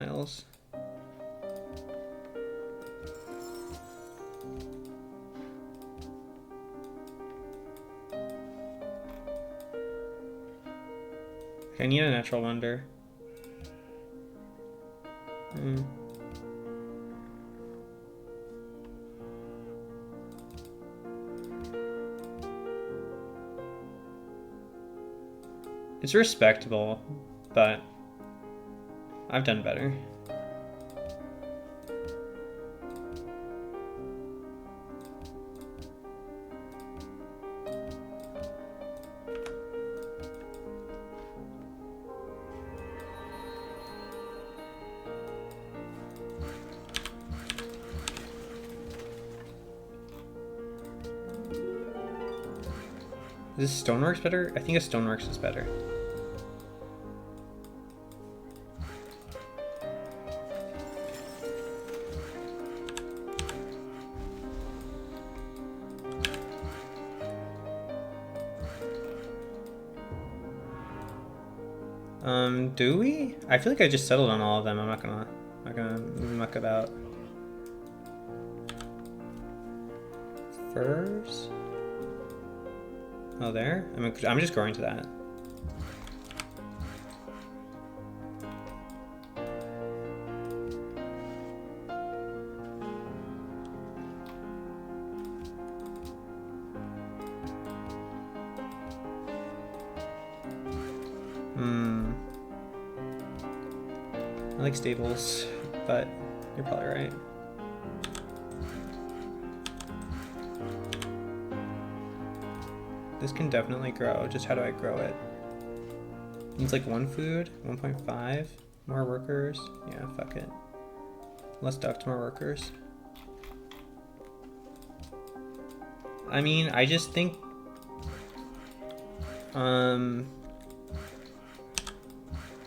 miles. I need a natural wonder. It's respectable, but I've done better. Is Stoneworks better? I think a Stoneworks is better. Do we? I feel like I just settled on all of them. I'm not gonna muck about. Furs? Oh, there? I'm just growing to that. I like stables, but you're probably right. This can definitely grow. Just how do I grow it? Needs like 1 food, 1.5, more workers. Yeah, fuck it. Less ducks, more workers. I mean, I just think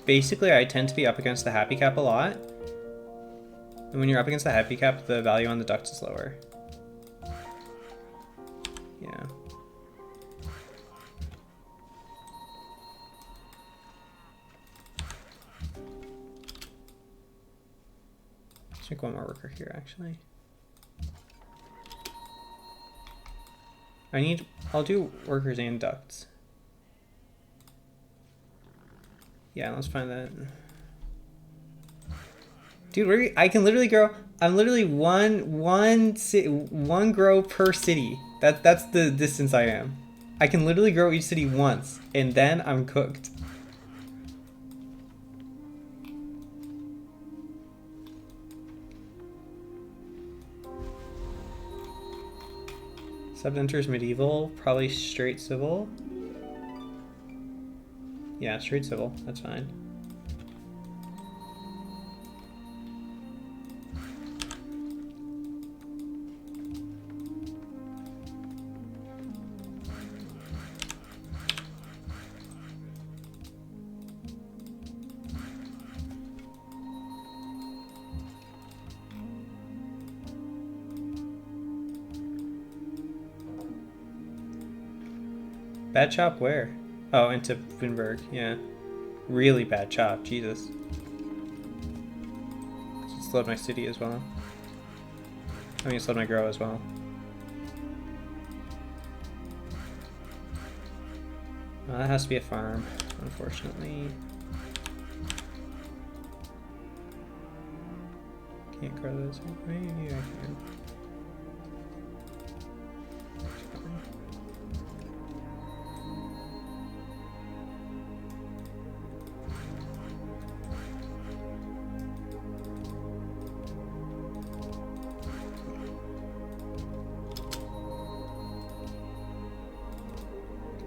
basically I tend to be up against the happy cap a lot. And when you're up against the happy cap, the value on the ducts is lower. Yeah. Let's make 1 more worker here, actually. I'll do workers and ducts. Yeah, let's find that. Dude, I can literally grow. I'm literally one grow per city. That's the distance I am. I can literally grow each city once, and then I'm cooked. Sub enters medieval, probably straight civil. Yeah, straight civil, that's fine. Bad chop where? Oh, into Vinberg, yeah. Really bad chop, Jesus. It slowed my city as well. I mean, it slowed my grow as well. That has to be a farm, unfortunately. Can't grow those. Maybe I can.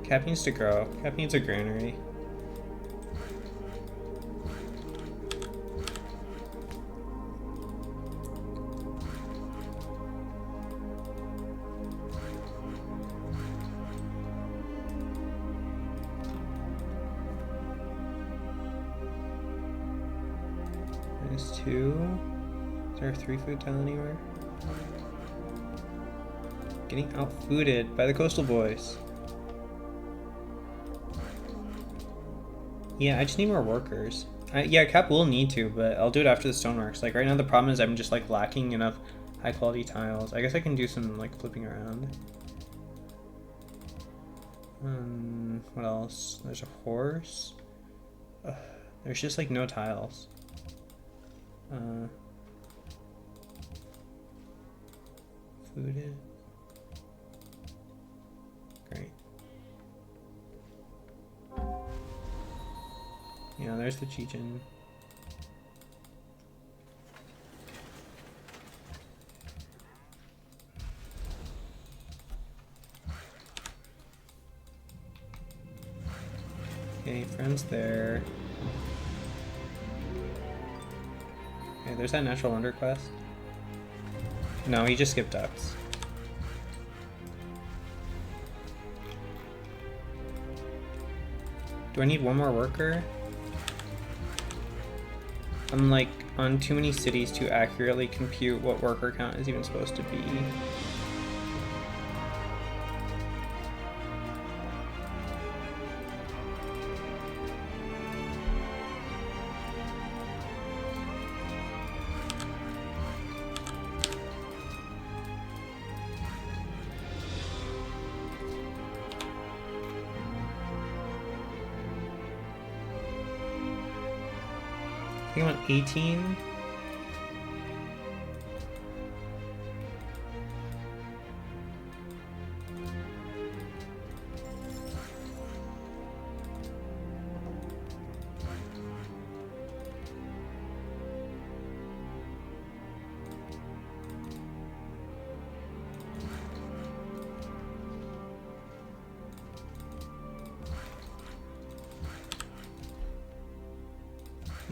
Cap needs to grow. Cap needs a granary. -2. Is there a 3 food tile anywhere? Getting outfooded by the coastal boys. Yeah, I just need more workers. Yeah, Cap will need to, but I'll do it after the stoneworks. Like right now the problem is I'm just like lacking enough high quality tiles. I guess I can do some like flipping around. What else? There's a horse. Ugh, there's just like no tiles. Food. Great. Yeah, there's the Chechen. Okay, friends there. Okay, there's that natural wonder quest. No, he just skipped ducks. Do I need one more worker? I'm like on too many cities to accurately compute what worker count is even supposed to be. I think I'm on 18.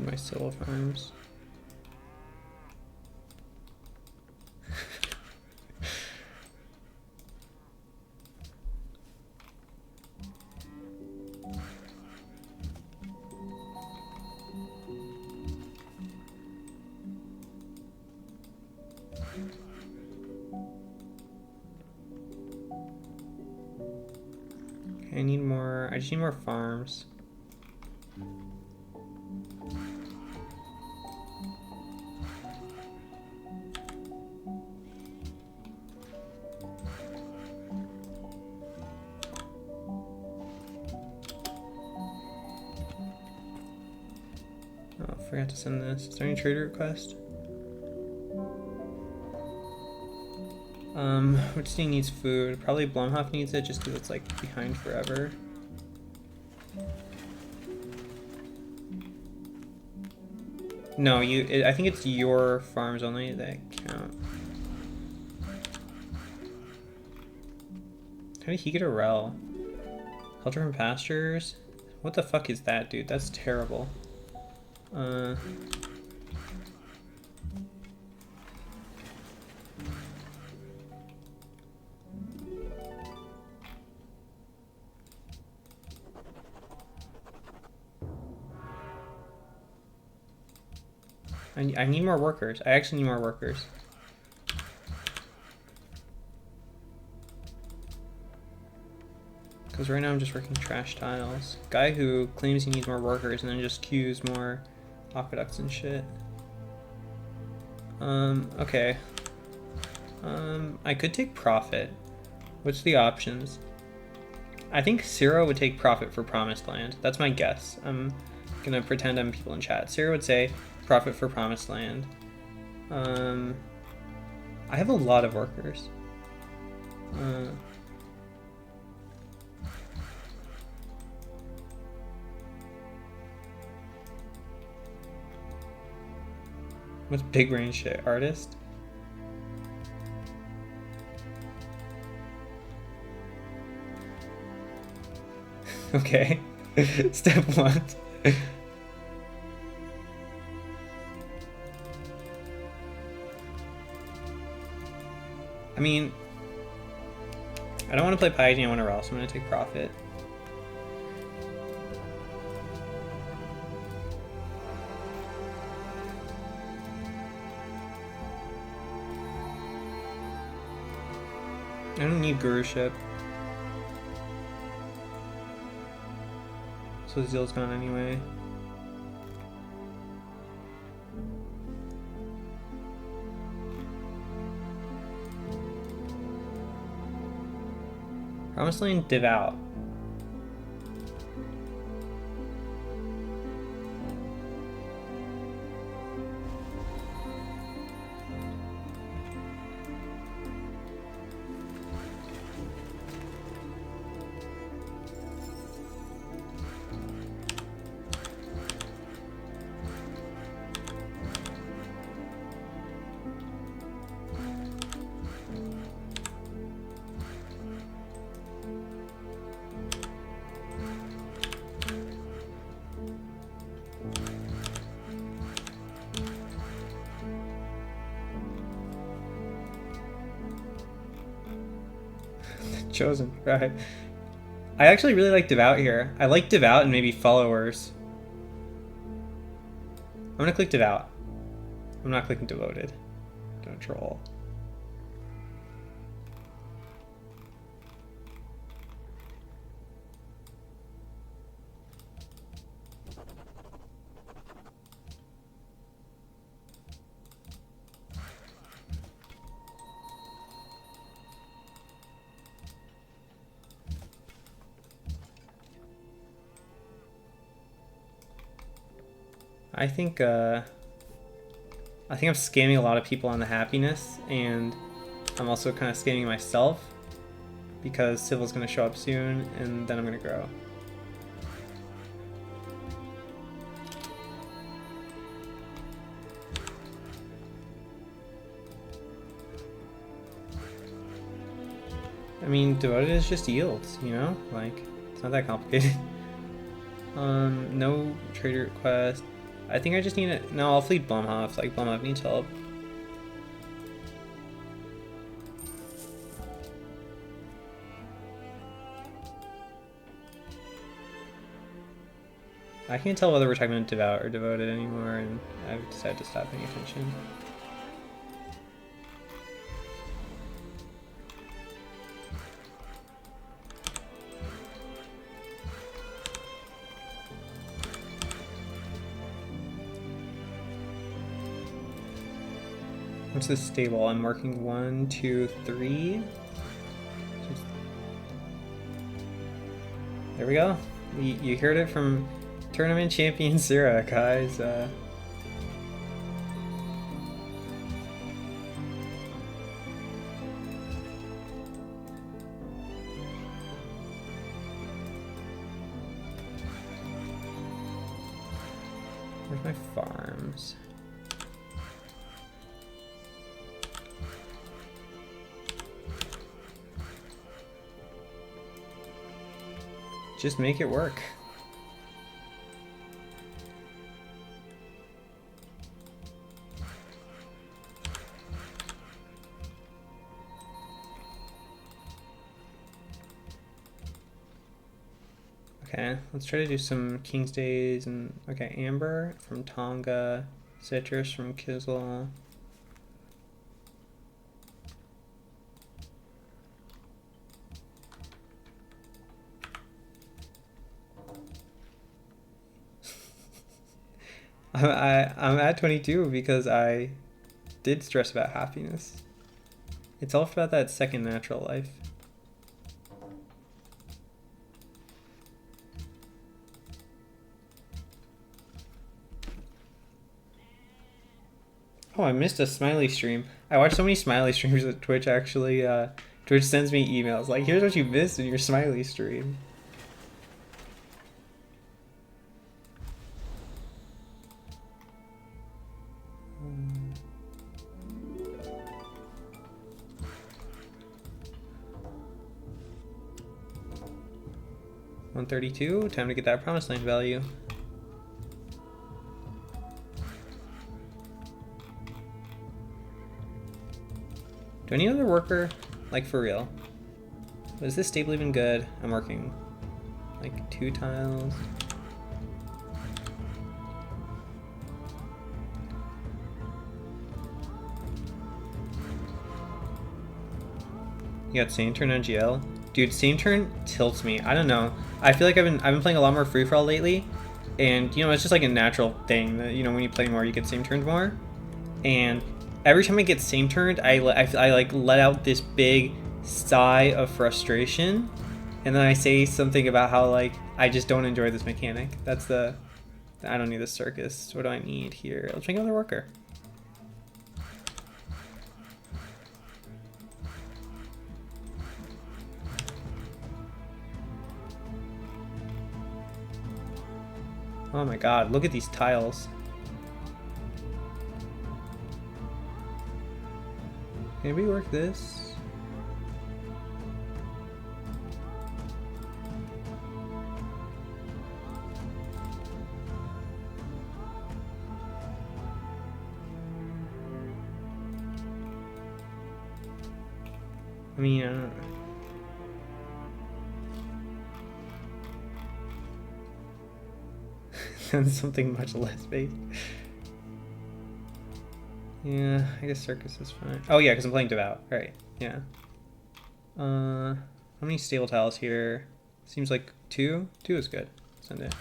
My solo farms. Okay, I need more. I just need more farms. Oh, forgot to send this. Is there any trader request? Which thing needs food? Probably Blumhoff needs it just because it's like behind forever. No, I think it's your farms only that count. How did he get a rel? Shelter from pastures? What the fuck is that, dude? That's terrible. I need more workers. I actually need more workers. Because right now I'm just working trash tiles. Guy who claims he needs more workers and then just queues more aqueducts and shit. Okay. I could take profit. What's the options? I think Cirra would take profit for Promised Land. That's my guess. I'm gonna pretend I'm people in chat. Cirra would say profit for Promised Land. I have a lot of workers. What's big range shit? Artist? Okay. Step 1. I mean, I don't want to play Pioneer, I want to rel, so I'm going to take profit. I don't need Guruship. So Zeal's gone anyway. Promised Land devout. Chosen, right. I actually really like devout here. I like devout and maybe followers. I'm gonna click devout. I'm not clicking devoted. Don't troll. I think I'm scamming a lot of people on the happiness, and I'm also kind of scamming myself because civil's gonna show up soon, and then I'm gonna grow. I mean, devoted is just yields, you know? Like, it's not that complicated. No trader request. I think I just need it. No, I'll fleet Blumhoff. Like, Blumhoff needs help. I can't tell whether we're talking about devout or devoted anymore, and I've decided to stop paying attention. What's this stable? I'm marking 1, 2, 3. There we go. You heard it from tournament champion Cirra, guys. Where's my farms? Just make it work. Okay, let's try to do some King's Days and okay, Amber from Tonga, Citrus from Kizzle. I'm at 22 because I did stress about happiness. It's all about that second natural life. Oh, I missed a Smiley stream. I watch so many Smiley streams at Twitch, actually. Twitch sends me emails like, here's what you missed in your Smiley stream. $132, time to get that Promised Land value. Do I need another worker? Like, for real? Is this stable even good? I'm working like 2 tiles. You got same turn on GL? Dude, same turn tilts me. I don't know. I feel like I've been playing a lot more free for all lately, and you know, it's just like a natural thing that, you know, when you play more you get same turned more. And every time I get same turned, I like let out this big sigh of frustration, And then I say something about how like I just don't enjoy this mechanic. That's the I don't need this circus. What do I need here? Let's make another worker. Oh my god, look at these tiles. Can we work this? I mean, I don't know. Something much less base. Yeah, I guess circus is fine. Oh yeah, because I'm playing devout. Right. Yeah. How many stable tiles here? Seems like 2. 2 is good. Send it.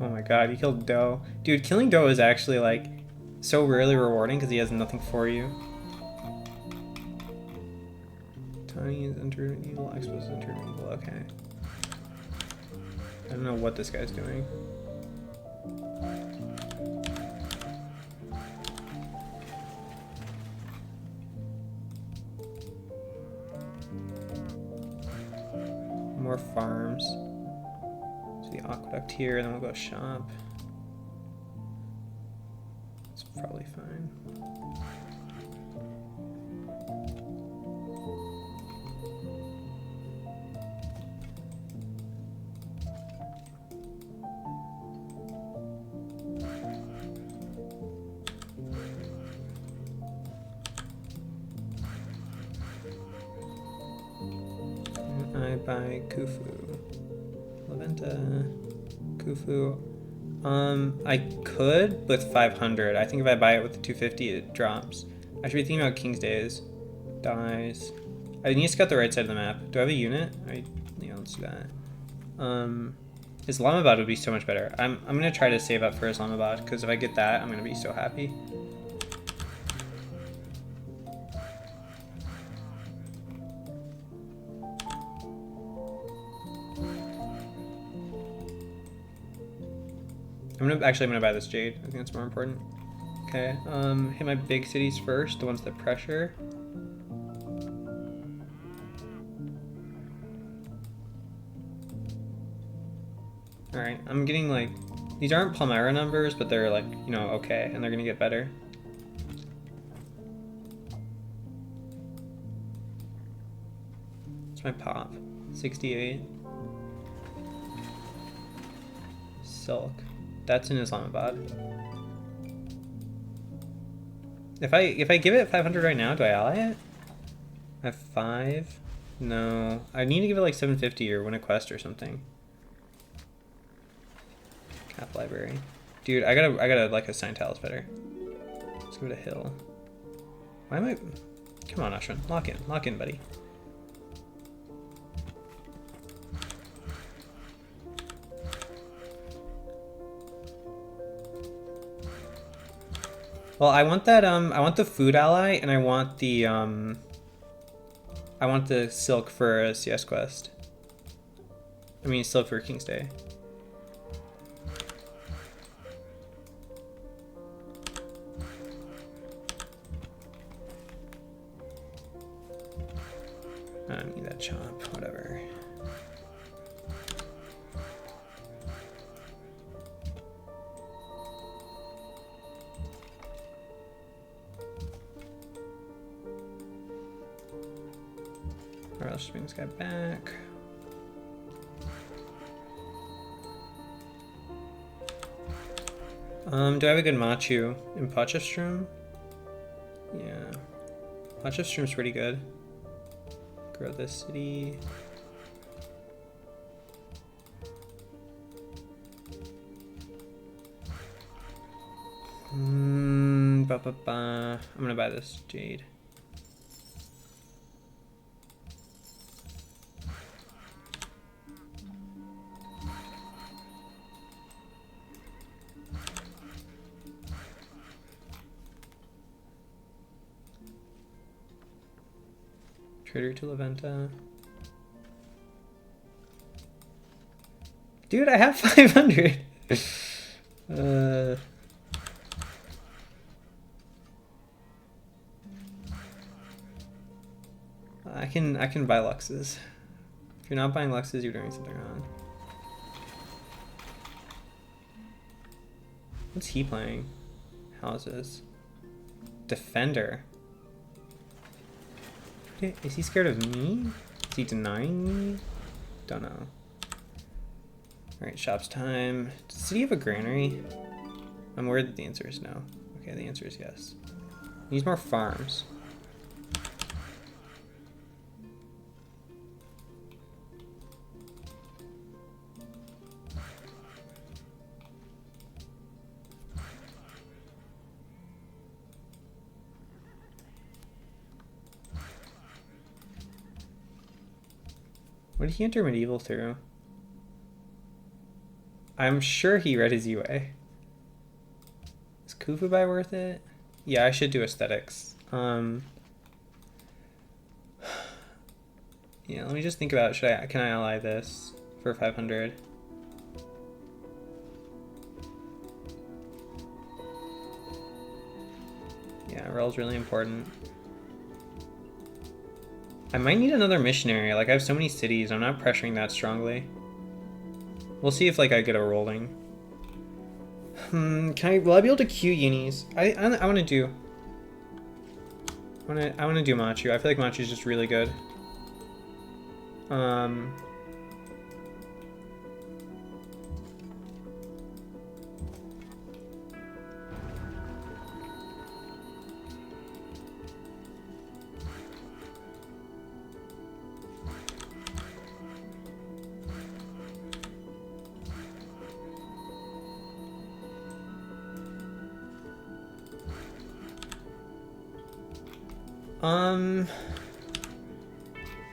Oh my god, he killed Doe. Dude, killing Doe is actually like so rarely rewarding because he has nothing for you. Tiny is entered evil, Expos is entered evil, okay. I don't know what this guy's doing. More farms. The aqueduct here, and then we'll go shop. It's probably fine. I buy Kufu. Laventa, Kufu. I could with 500. I think if I buy it with the 250, it drops. I should be thinking about King's Days. Dies. I need to scout the right side of the map. Do I have a unit? Yeah, let's do that. Islamabad would be so much better. I'm gonna try to save up for Islamabad because if I get that, I'm gonna be so happy. I'm gonna buy this jade. I think that's more important. Okay, hit my big cities first, the ones that pressure. Alright, I'm getting like, these aren't Palmyra numbers, but they're like, you know, okay, and they're gonna get better. What's my pop? 68. Silk. That's in Islamabad. If I give it 500 right now, do I ally it? I have 5? No. I need to give it like 750 or win a quest or something. Cap library. Dude, I gotta like assign tiles better. Let's go to hill. Why am I... Come on, Ashwin. Lock in, buddy. Well, I want that, I want the food ally, and I want the silk for a CS quest. I mean, silk for King's Day. I don't need that chop, whatever. Alright, let's just bring this guy back. Do I have a good Machu in Potchefstroom? Yeah. Potchefstroom's pretty good. Grow this city. I'm gonna buy this jade. Trader to Leventa. Dude, I have 500. I can buy Luxes. If you're not buying Luxes, you're doing something wrong. What's he playing? Houses. Defender. Is he scared of me? Is he denying me? Don't know. Alright, shops time. Does he have a granary? I'm worried that the answer is no. Okay, the answer is yes. Needs more farms. What did he enter medieval through? I'm sure he read his UA. Is Kufubai worth it? Yeah, I should do aesthetics. Yeah, let me just think about it. Can I ally this for 500? Yeah, Rel's really important. I might need another missionary. Like, I have so many cities. I'm not pressuring that strongly. We'll see if, like, I get a rolling. Will I be able to queue unis? I want to do... I want to do Machu. I feel like Machu is just really good.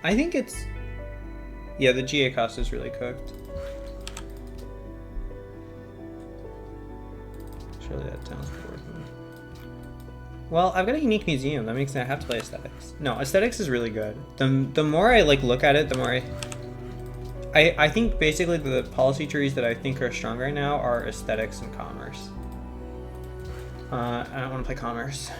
I think it's... Yeah, the GA cost is really cooked. Surely that town's working. Well, I've got a unique museum. That makes me have to play aesthetics. No, aesthetics is really good. The more I like look at it, the more I think basically the policy trees that I think are strong right now are aesthetics and commerce. I don't want to play commerce.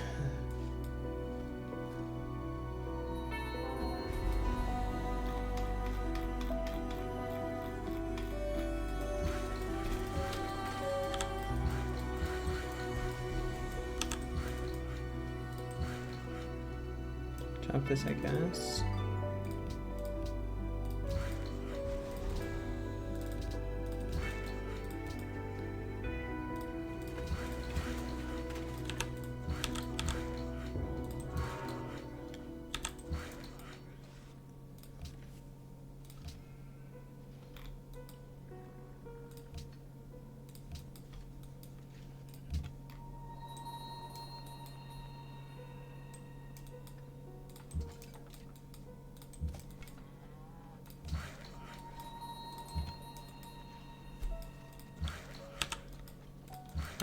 Chop this, I guess.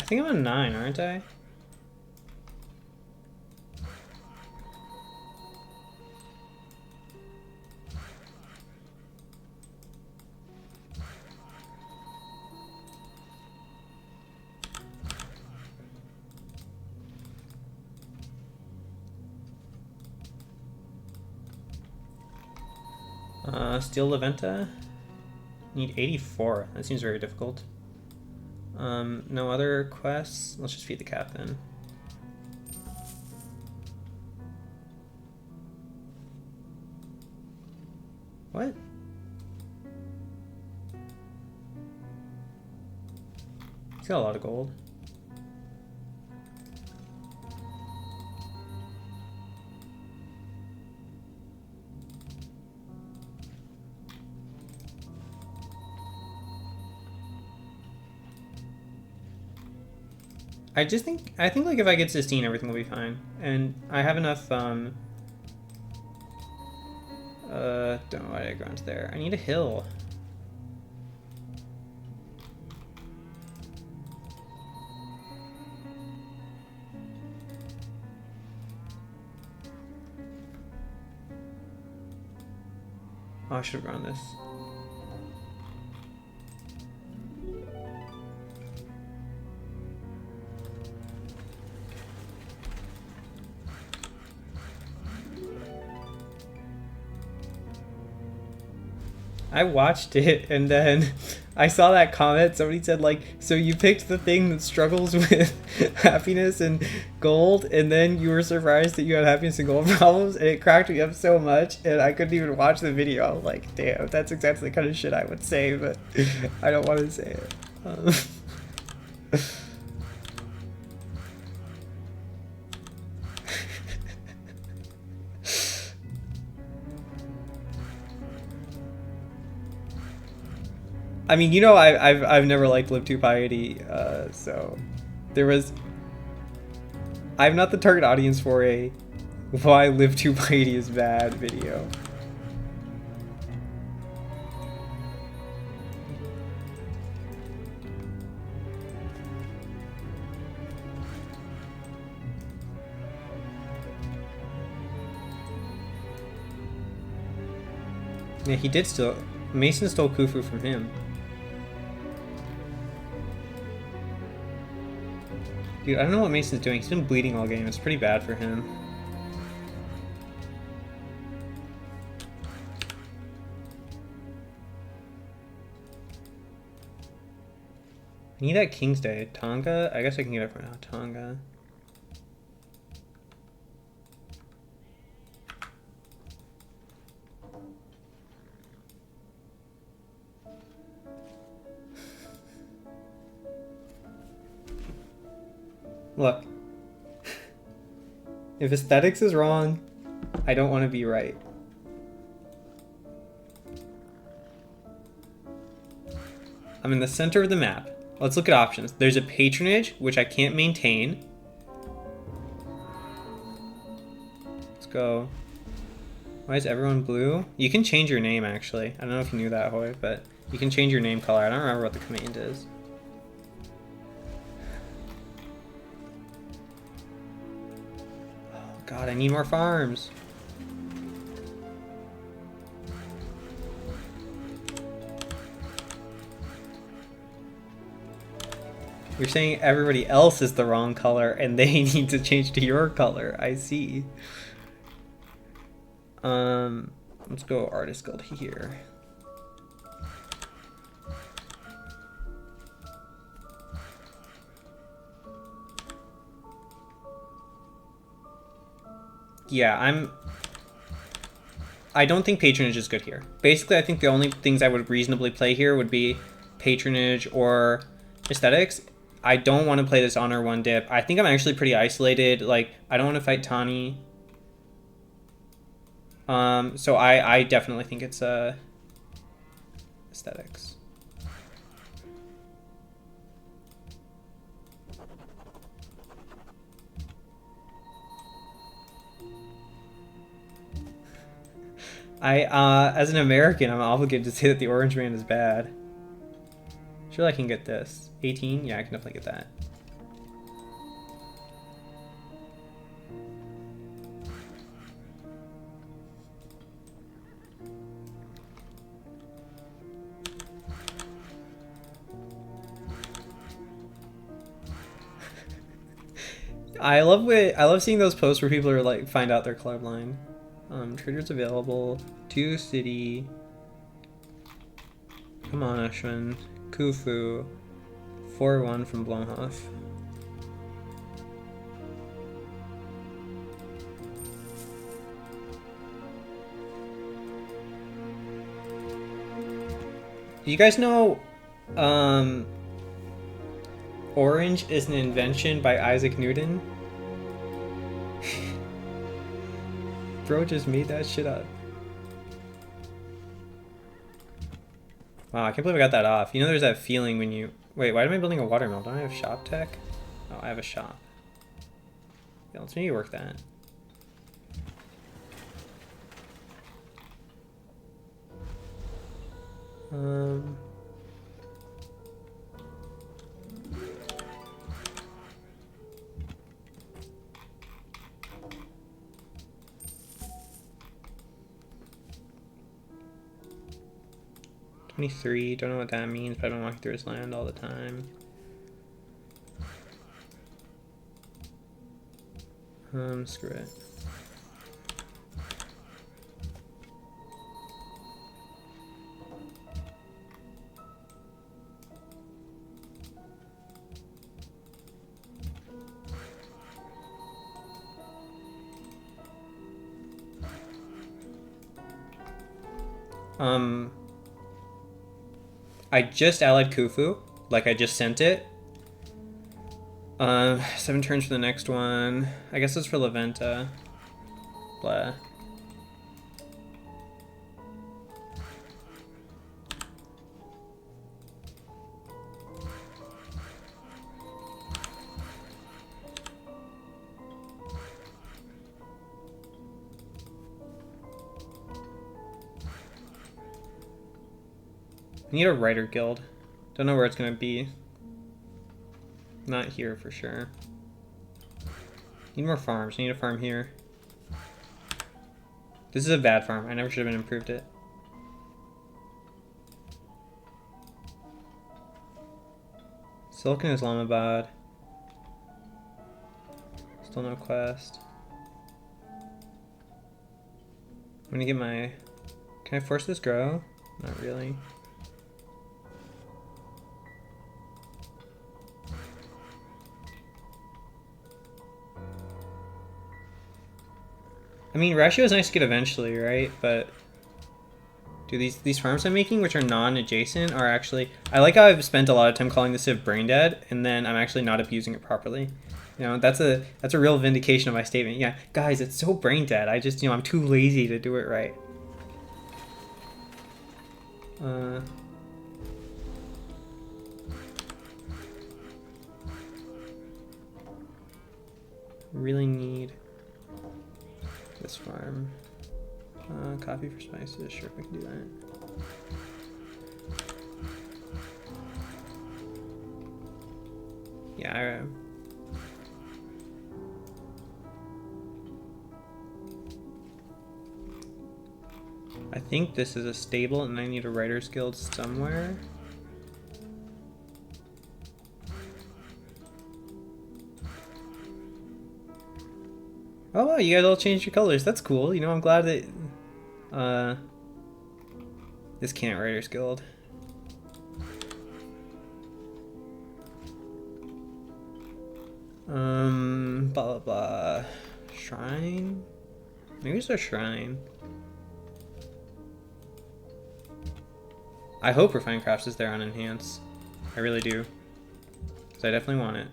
I think I'm on 9, aren't I? Steal Leventa. Need 84. That seems very difficult. No other quests. Let's just feed the captain. What? He's got a lot of gold. I think like if I get Sistine, everything will be fine. And I have enough, don't know why did I go into there. I need a hill. Oh, I should have run this. I watched it and then I saw that comment. Somebody said like, so you picked the thing that struggles with happiness and gold, and then you were surprised that you had happiness and gold problems, and it cracked me up so much, and I couldn't even watch the video. Like, damn, that's exactly the kind of shit I would say, but I don't want to say it. I mean, you know, I've never liked Live 2 Piety, so there was. I'm not the target audience for a why Live 2 Piety is bad video. Yeah, he did steal. Mason stole Khufu from him. Dude, I don't know what Mason's doing. He's been bleeding all game. It's pretty bad for him. I need that King's Day. Tonga? I guess I can get it for now. Tonga. Look. If aesthetics is wrong, I don't want to be right. I'm in the center of the map. Let's look at options. There's a patronage, which I can't maintain. Let's go. Why is everyone blue? You can change your name, actually. I don't know if you knew that, Hoy, but you can change your name color. I don't remember what the command is. Oh, God, I need more farms. You're saying everybody else is the wrong color and they need to change to your color. I see. Let's go Artist Guild here. Yeah, I don't think Patronage is good here. Basically, I think the only things I would reasonably play here would be Patronage or Aesthetics. I don't want to play this Honor 1 dip. I think I'm actually pretty isolated. Like, I don't want to fight Tani. So I definitely think it's Aesthetics. As an American, I'm obligated to say that the Orange Man is bad. Sure, I can get this. 18? Yeah, I can definitely get that. I love seeing those posts where people are like find out they're colorblind. Traders available. 2 city. Come on, Ashwin. Khufu. 4-1 from Blomhoff. Do you guys know orange is an invention by Isaac Newton? Bro just made that shit up. Wow, I can't believe I got that off. You know there's that feeling when you... Wait, why am I building a watermill? Don't I have shop tech? Oh, I have a shop. Yeah, let's maybe work that. 23, don't know what that means, but I've been walking through his land all the time. Screw it. I just allied Khufu, like I just sent it. 7 turns for the next one. I guess it's for Leventa. Blah. I need a writer guild. Don't know where it's gonna be. Not here for sure. Need more farms. I need a farm here. This is a bad farm. I never should have improved it. Silicon Islamabad. Still no quest. I'm gonna get my... Can I force this grow? Not really. I mean, ratio is nice to get eventually, right? But dude, these farms I'm making, which are non-adjacent, are actually... I like how I've spent a lot of time calling this civ brain dead, and then I'm actually not abusing it properly. You know, that's a real vindication of my statement. Yeah, guys, it's so brain dead. I just, you know, I'm too lazy to do it right. Really need this farm. Coffee for spices. Sure, we can do that. Yeah, I think this is a stable and I need a writer's guild somewhere. Oh wow, you guys all changed your colors. That's cool. You know, I'm glad that this can't writer's guild. Blah blah blah. Shrine? Maybe it's a shrine. I hope Refined Crafts is there on Enhance. I really do. Because I definitely want it.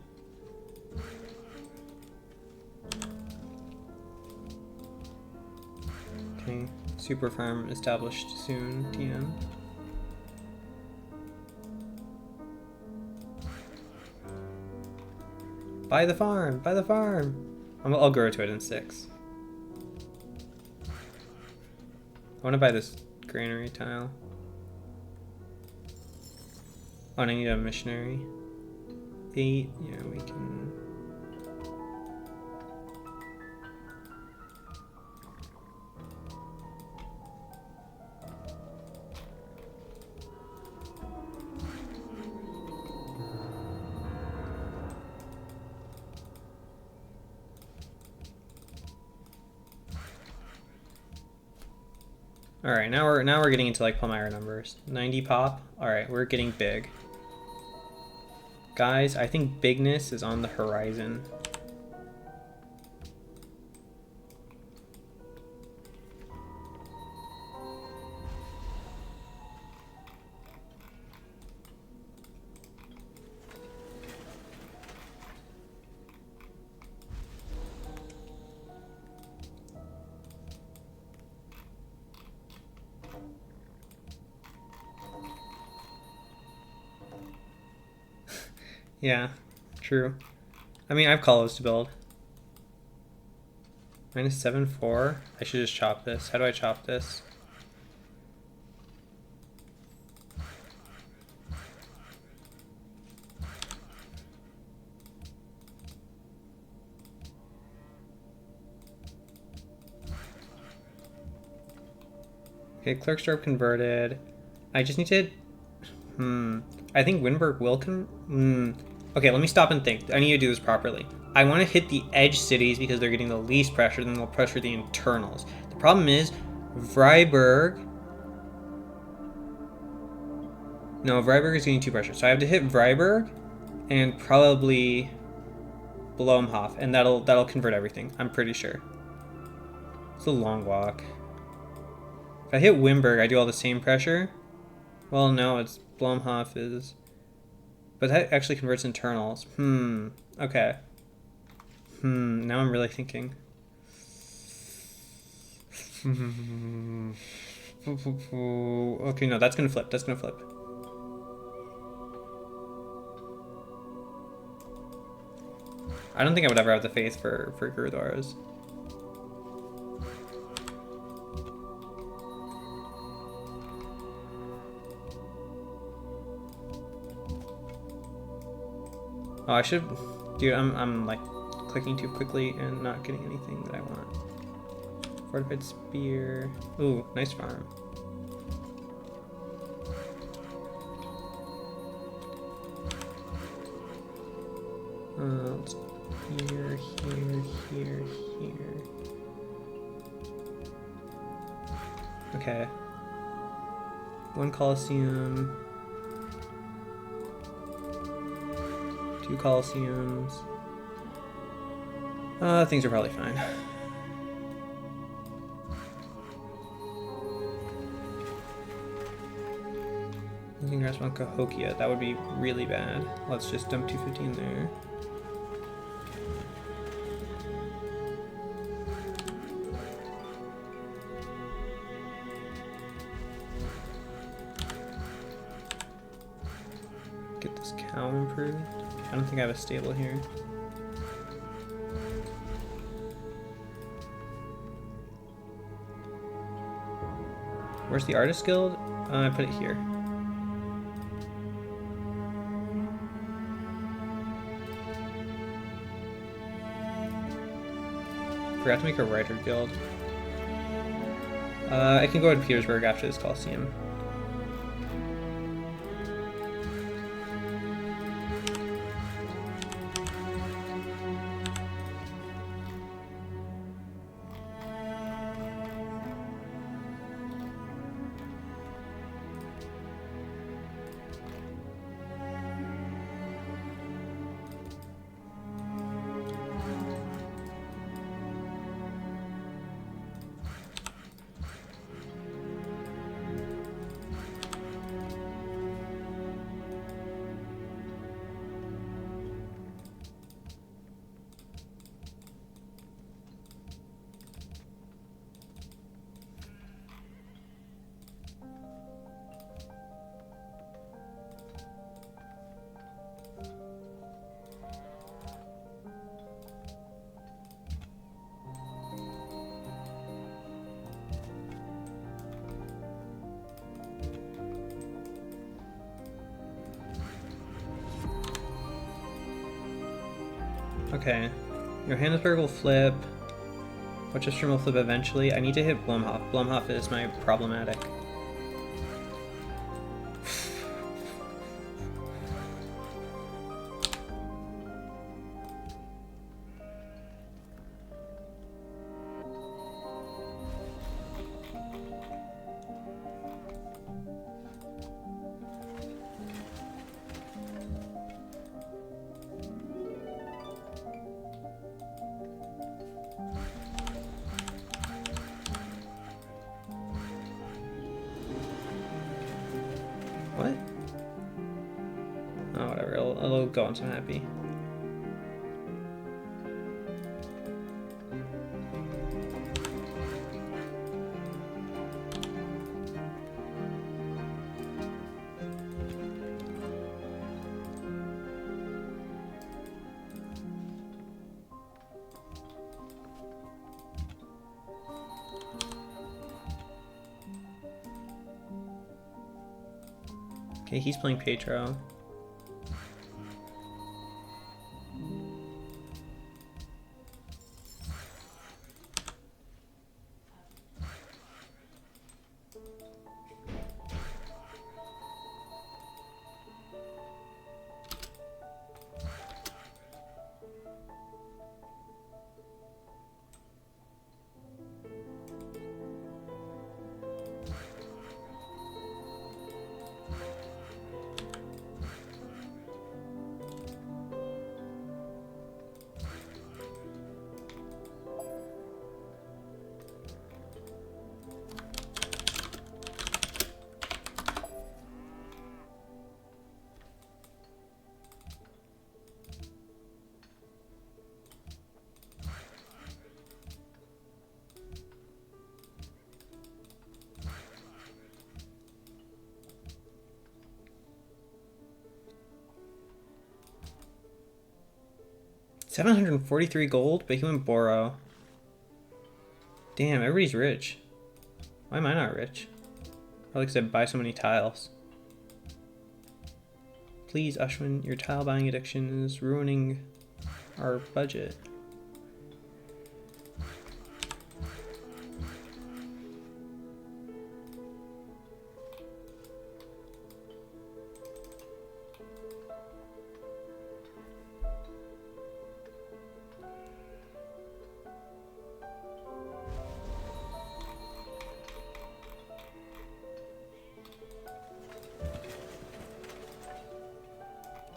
Okay. Super farm established soon, TM. Buy the farm! Buy the farm! I'll grow to it in 6. I want to buy this granary tile. Oh, and I need a missionary. 8, yeah, we can... Alright, now we're getting into like Palmyra numbers. 90 pop. Alright, we're getting big. Guys, I think bigness is on the horizon. Yeah, true. I mean, I have colors to build. -7.4. I should just chop this. How do I chop this? Okay, Clerkstorp converted. I just need to... I think Windberg will Okay, let me stop and think. I need to do this properly. I want to hit the edge cities because they're getting the least pressure, then they'll pressure the internals. The problem is, Vryburg... No, Vryburg is getting too pressure. So I have to hit Vryburg and probably Blomhof, and that'll convert everything, I'm pretty sure. It's a long walk. If I hit Wimberg, I do all the same pressure. Well, no, it's Blomhof is... But that actually converts internals. Okay. Now I'm really thinking. Okay, no, that's gonna flip. That's gonna flip. I don't think I would ever have the faith for Gurdwaras. Oh, I should... Dude, I'm like clicking too quickly and not getting anything that I want. Fortified spear. Ooh, nice farm. Here, here, here, here. Okay. One Colosseum. 2 Colosseums. Things are probably fine. Losing grasp on Cahokia, that would be really bad. Let's just dump 250 in there. Get this cow improved. I don't think I have a stable here. Where's the Artist Guild? I put it here. Forgot to make a Writer Guild. I can go to Petersburg after this Coliseum. Okay, Johannesburg will flip. Rochester will flip eventually. I need to hit Blomhof. Blomhof is my problematic. What? Oh, whatever. It'll go once I'm happy. Okay, he's playing Petro. 743 gold, but he went Boro. Damn, everybody's rich. Why am I not rich? I like to buy so many tiles. Please, Ashwin, your tile buying addiction is ruining our budget.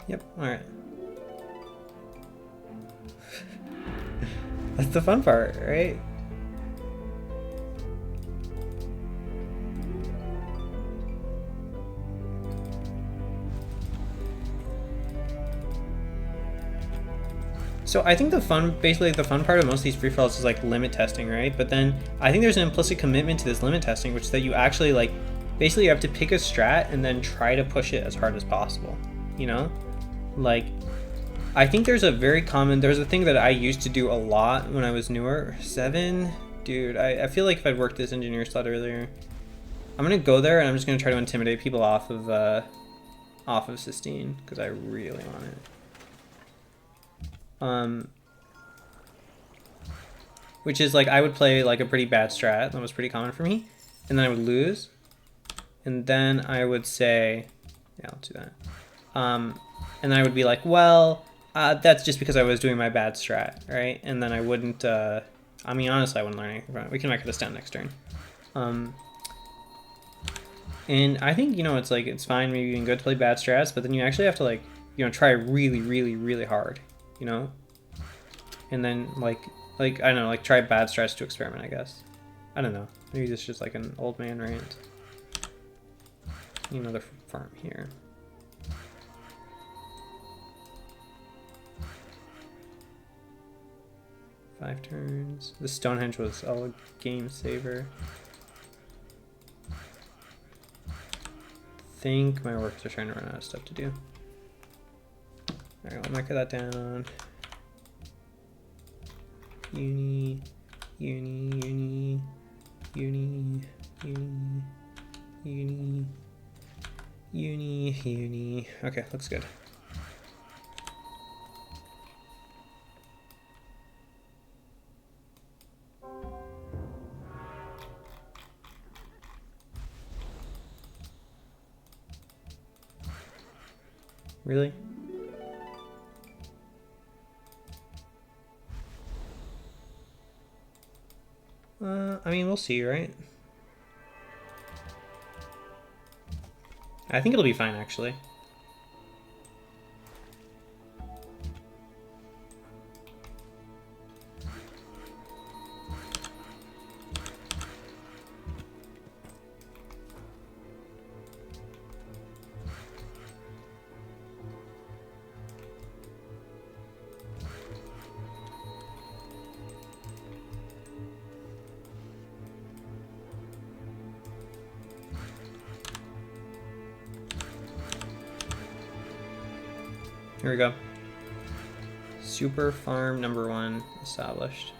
Yep, alright. That's the fun part, right? So I think basically the fun part of most of these free-for-alls is like limit testing, right? But then I think there's an implicit commitment to this limit testing, which is that you actually like, basically you have to pick a strat and then try to push it as hard as possible, you know? Like, I think there's a thing that I used to do a lot when I was newer. 7? Dude, I feel like if I'd worked this engineer slot earlier. I'm gonna go there and I'm just gonna try to intimidate people off of Sistine, because I really want it. Which is like, I would play like a pretty bad strat, that was pretty common for me, and then I would lose, and then I would say, yeah, I'll do that. And then I would be like, well, that's just because I was doing my bad strat, right? And then I wouldn't, I mean, honestly, I wouldn't learn anything from it. We can make this down next turn. And I think, you know, it's like, it's fine, maybe you can go to play bad strats, but then you actually have to like, you know, try really, really, really hard, you know? And then like, I don't know, like try bad strats to experiment, I guess. I don't know. Maybe this is just like an old man rant. Another farm here. Five turns. The Stonehenge was a game saver. I think my workers are trying to run out of stuff to do. Alright, we'll mark that down. Uni. Okay, looks good. Really? I mean, we'll see, right? I think it'll be fine, actually. Here we go. Super farm number 1 established.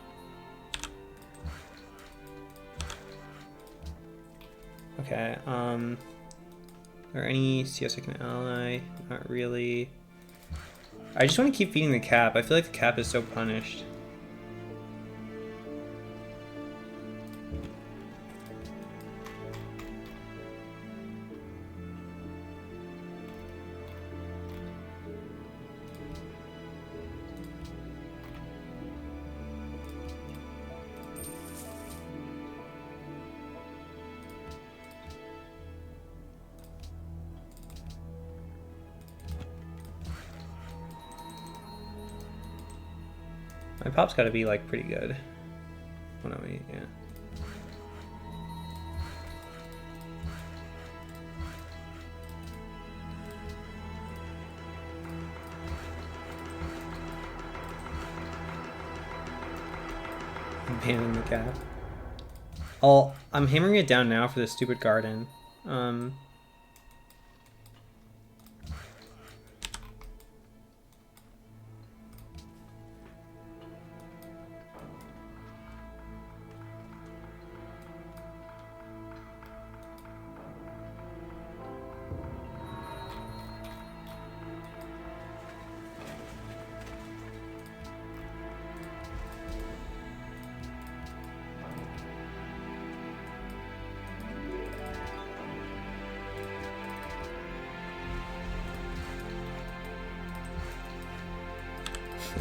Okay, are there any CS I can ally? Not really. I just want to keep feeding the cap. I feel like the cap is so punished. My pop's got to be like pretty good. 108, yeah. Abandon the cap. I'm hammering it down now for this stupid garden.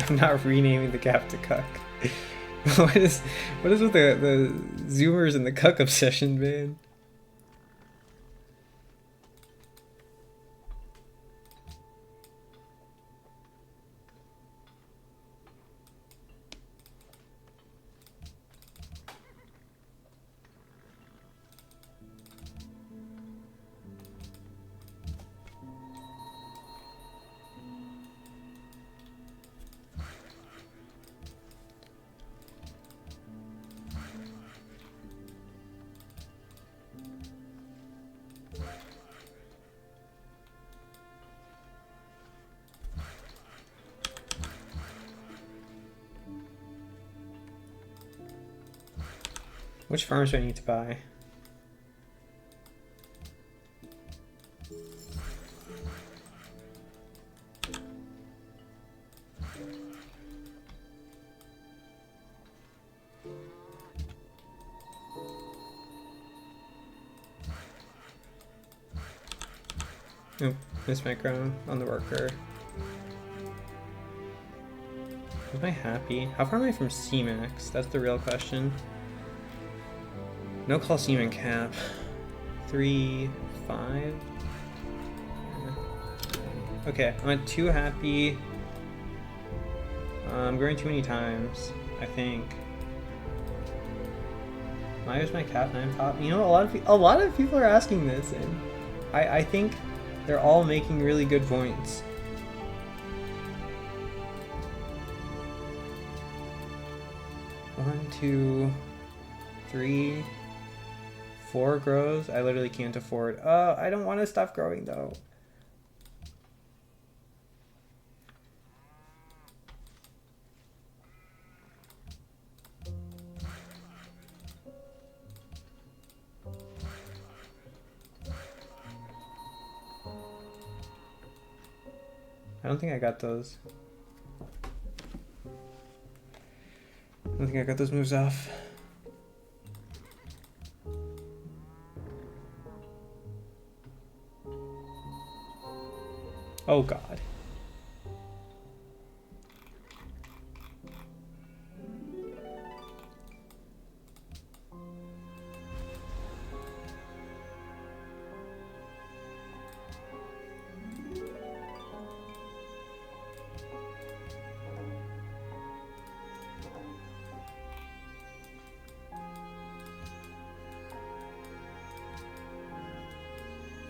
I'm not renaming the gap to cuck. what is with the zoomers and the cuck obsession, man? Which farms do I need to buy? Oh, this micro on the worker. Am I happy? How far am I from C-max? That's the real question. No Coliseum cap. 3, 5. Okay, I'm at 2 happy. I'm going too many times, I think. Why is my cat 9 pop? You know, a lot of people are asking this, and I think they're all making really good points. One, 2, 3, 4 grows. I literally can't afford. I don't want to stop growing though. I don't think I got those. I don't think I got those moves off. Oh god.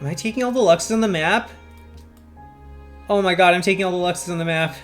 Am I taking all the Luxes on the map? Oh my god, I'm taking all the Luxes on the map.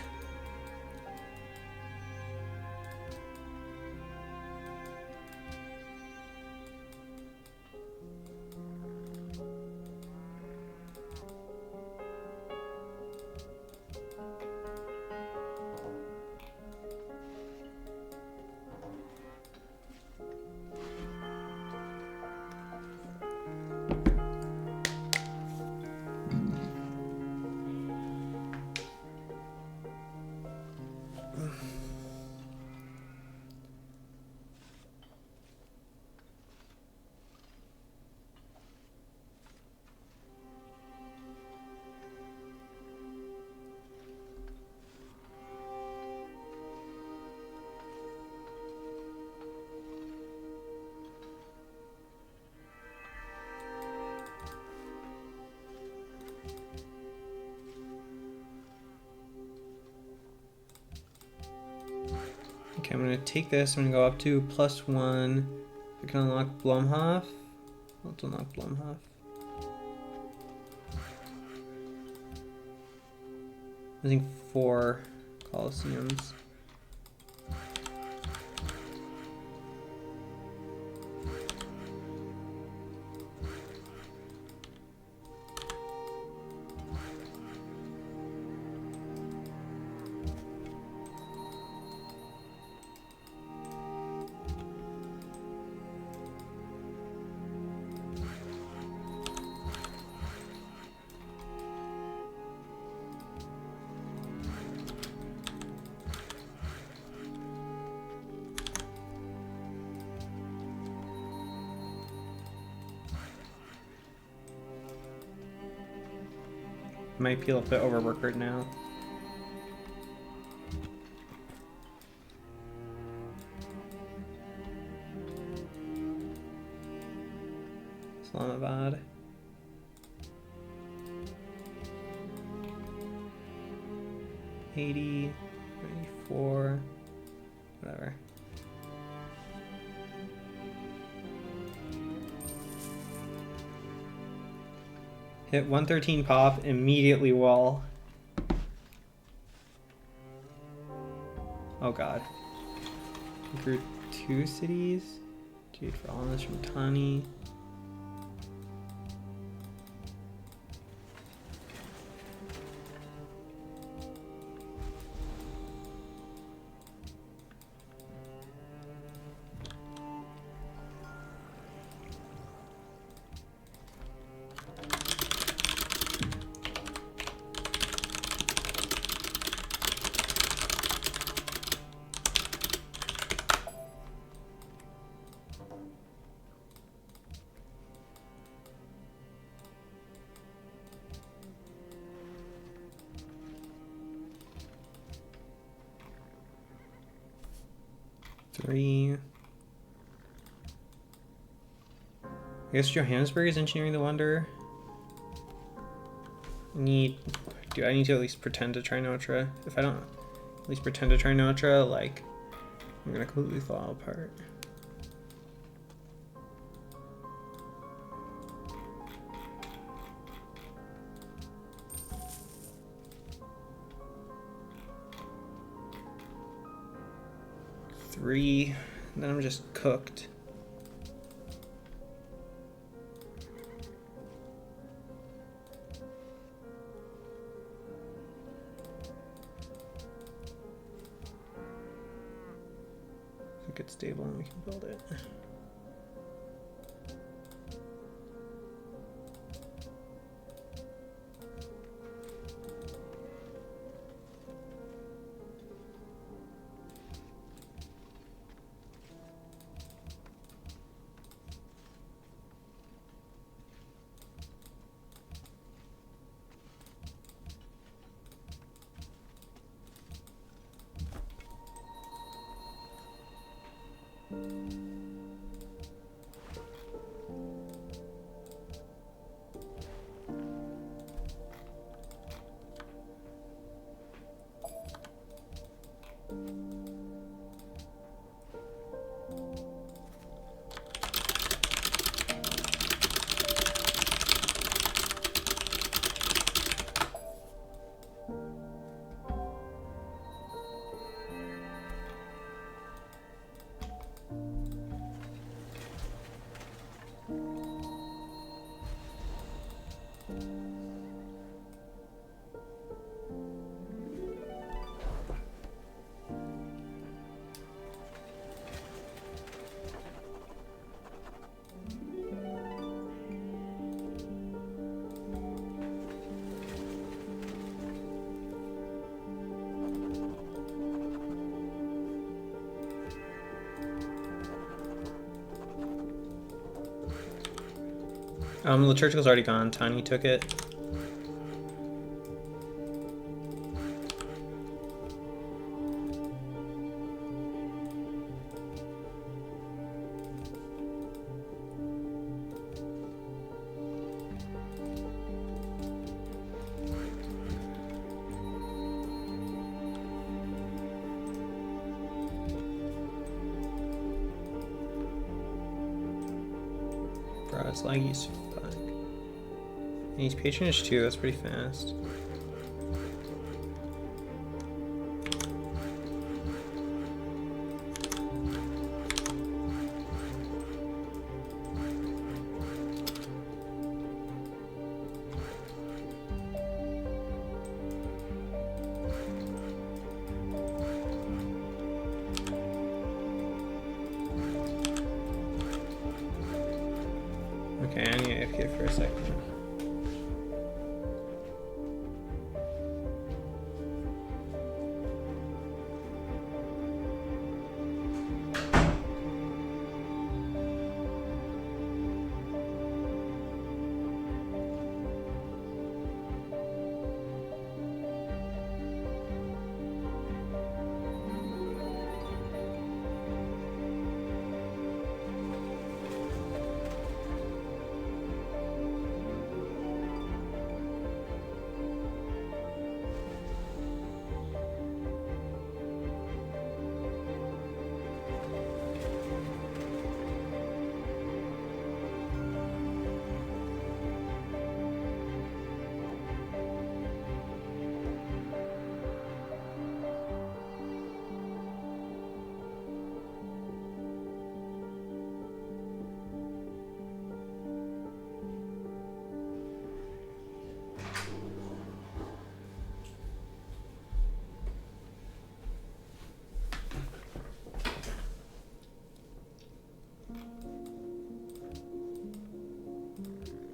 Okay, I'm gonna take this, I'm gonna go up to +1. I can unlock Blumhoff. Let's unlock Blumhoff. I think 4 Colosseums. Might feel a bit overworked now. Islamabad. $80, $94, whatever. Hit 113 pop, immediately wall. Oh god. Grew 2 cities. Dude, for all this from Tani. I guess Johannesburg is engineering the wonder. I need to at least pretend to try Notra. If I don't at least pretend to try Notra, like, I'm gonna completely fall apart. Three, then I'm just cooked. It gets stable and we can build it. Liturgical's already gone. Tiny took it. Bro, it's laggy as fuck. And he's patronage too, that's pretty fast. Okay, I need to AFK for a second.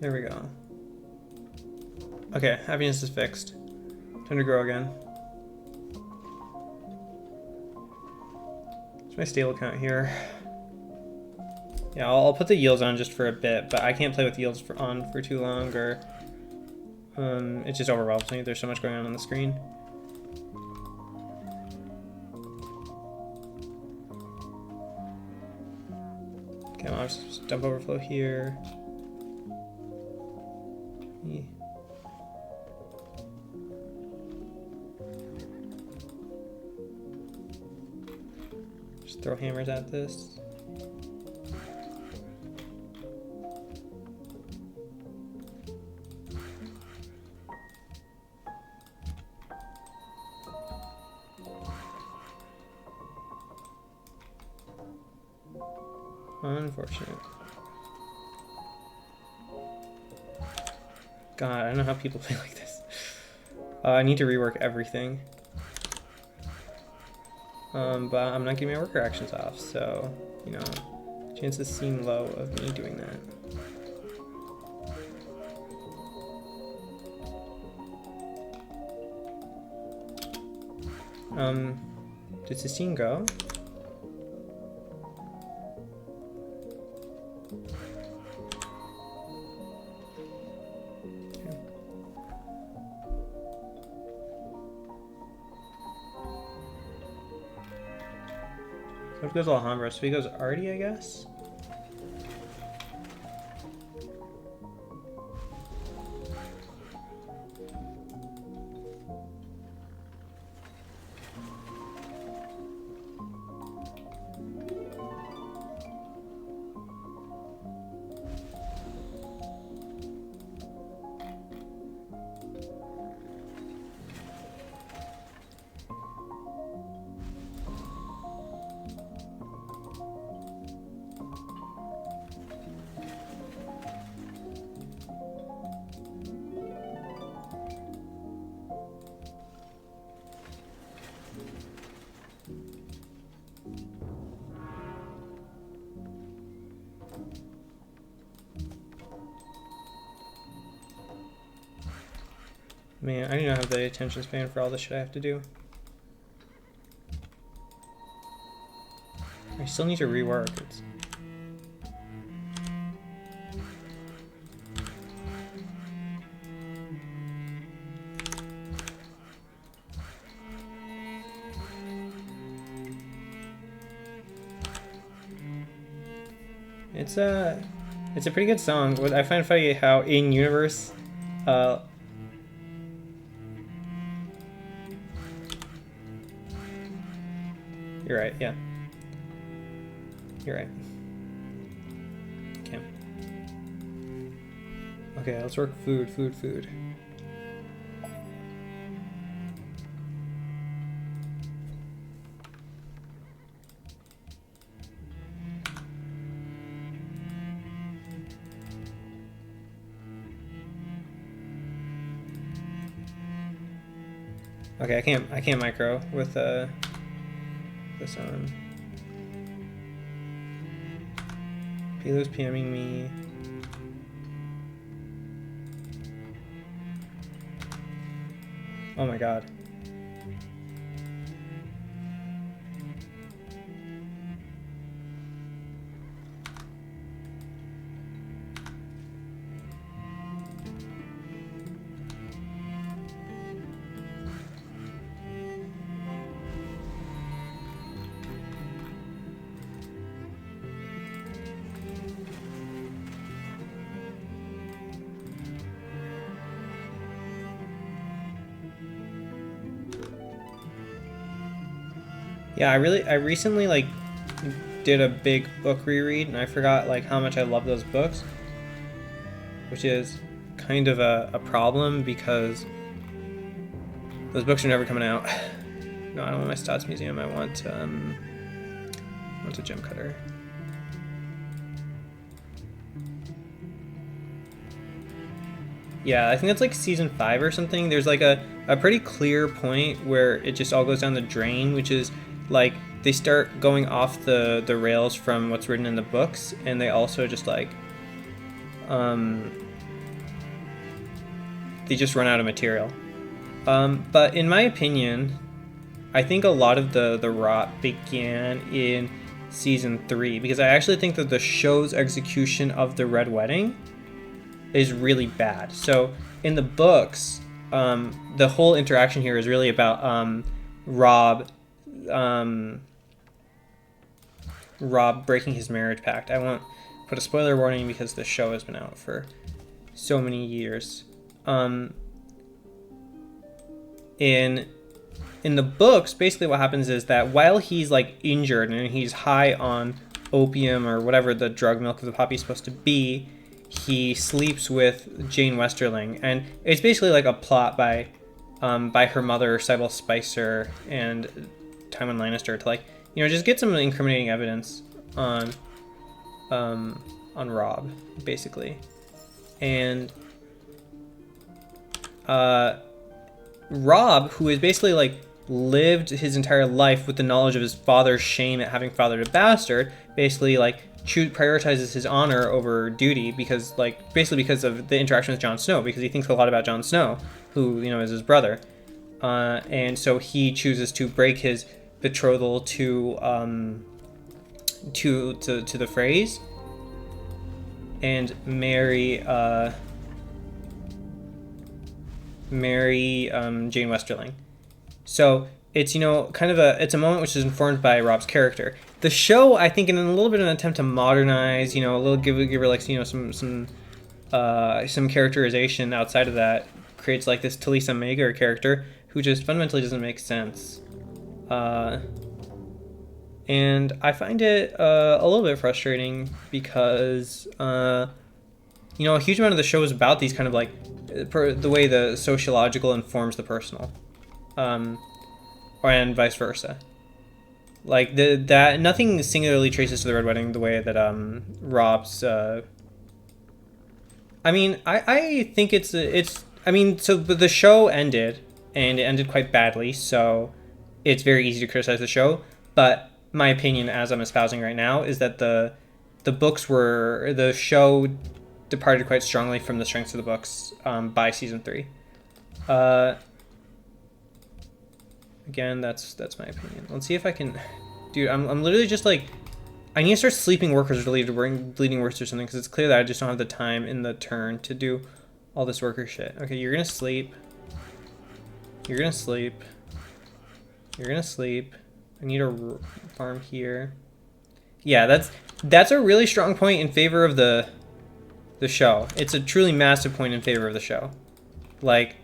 There we go. Okay, happiness is fixed. Time to grow again. What's my stable count here? Yeah, I'll put the yields on just for a bit, but I can't play with yields on for too long, or it just overwhelms me. There's so much going on the screen. Okay, I'll just dump overflow here. Yeah. Just throw hammers at this. Unfortunate. God, I don't know how people play like this. I need to rework everything. But I'm not getting my worker actions off, so, you know, chances seem low of me doing that. Did Sistine go? So if it goes Alhambra, so he goes Artie, I guess? Man, I do not have the attention span for all the shit I have to do. I still need to rework. It's a pretty good song. What I find funny how in universe, you're right, yeah. You're right. Okay. Okay, let's work food. Okay, I can't micro with this on. Pilo's PMing me. Oh my god. Yeah, I recently like did a big book reread and I forgot like how much I love those books, which is kind of a problem because those books are never coming out. No, I don't want my stats museum. I want a gem cutter. Yeah, I think that's like season 5 or something. There's like a pretty clear point where it just all goes down the drain, which is like they start going off the rails from what's written in the books, and they also just like they just run out of material. But in my opinion, I think a lot of the rot began in season 3, because I actually think that the show's execution of the Red Wedding is really bad. So in the books, the whole interaction here is really about Rob breaking his marriage pact. I won't put a spoiler warning because the show has been out for so many years. In the books, basically what happens is that while he's like injured and he's high on opium or whatever the drug milk of the poppy is supposed to be, he sleeps with Jane Westerling, and it's basically like a plot by her mother, Sybil Spicer, and Tywin Lannister to, like, you know, just get some incriminating evidence on Rob, basically. And Rob, who is basically like lived his entire life with the knowledge of his father's shame at having fathered a bastard, basically like prioritizes his honor over duty, because like basically because of the interaction with Jon Snow, because he thinks a lot about Jon Snow, who, you know, is his brother, and so he chooses to break his betrothal to the Freys and marry Jane Westerling. So it's, you know, kind of it's a moment which is informed by Rob's character. The show, I think, in a little bit of an attempt to modernize, you know, a little give her like, you know, some characterization outside of that, creates like this Talisa Mager character who just fundamentally doesn't make sense. And I find it a little bit frustrating because, you know, a huge amount of the show is about these kind of like the way the sociological informs the personal, and vice versa. Like that nothing singularly traces to the Red Wedding the way that Rob's. I mean, I think it's I mean, so the show ended, and it ended quite badly, so it's very easy to criticize the show. But my opinion, as I'm espousing right now, is that the show departed quite strongly from the strengths of the books by season 3. Again, that's my opinion. Let's see if I can, dude. I'm literally just like, I need to start sleeping workers related to bleeding workers or something, because it's clear that I just don't have the time in the turn to do all this worker shit. Okay, you're gonna sleep. You're gonna sleep. You're gonna sleep. I need a farm here. Yeah, that's a really strong point in favor of the show. It's a truly massive point in favor of the show. Like,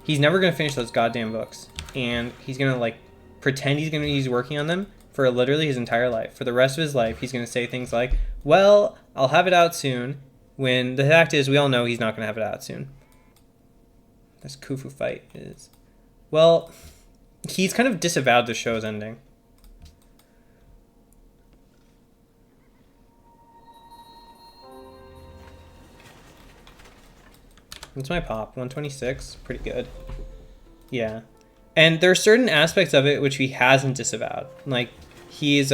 he's never gonna finish those goddamn books, and he's gonna like pretend he's working on them for literally his entire life. For the rest of his life, he's gonna say things like, "Well, I'll have it out soon," when the fact is, we all know he's not gonna have it out soon. This Khufu fight is, well, he's kind of disavowed the show's ending. What's my pop? 126? Pretty good. Yeah. And there are certain aspects of it which he hasn't disavowed. Like, he's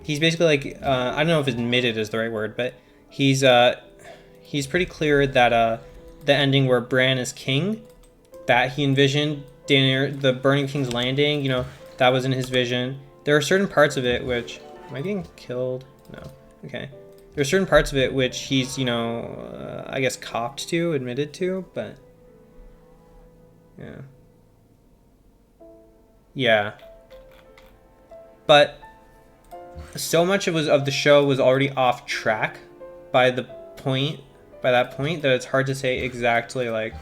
basically like, I don't know if admitted is the right word, but he's pretty clear that the ending where Bran is king, that he envisioned, the Burning King's Landing, you know, that was in his vision. There are certain parts of it which, am I getting killed? No. Okay. There are certain parts of it which he's, you know, I guess copped to, admitted to, but yeah. Yeah. But so much of the show was already off track by that point that it's hard to say exactly like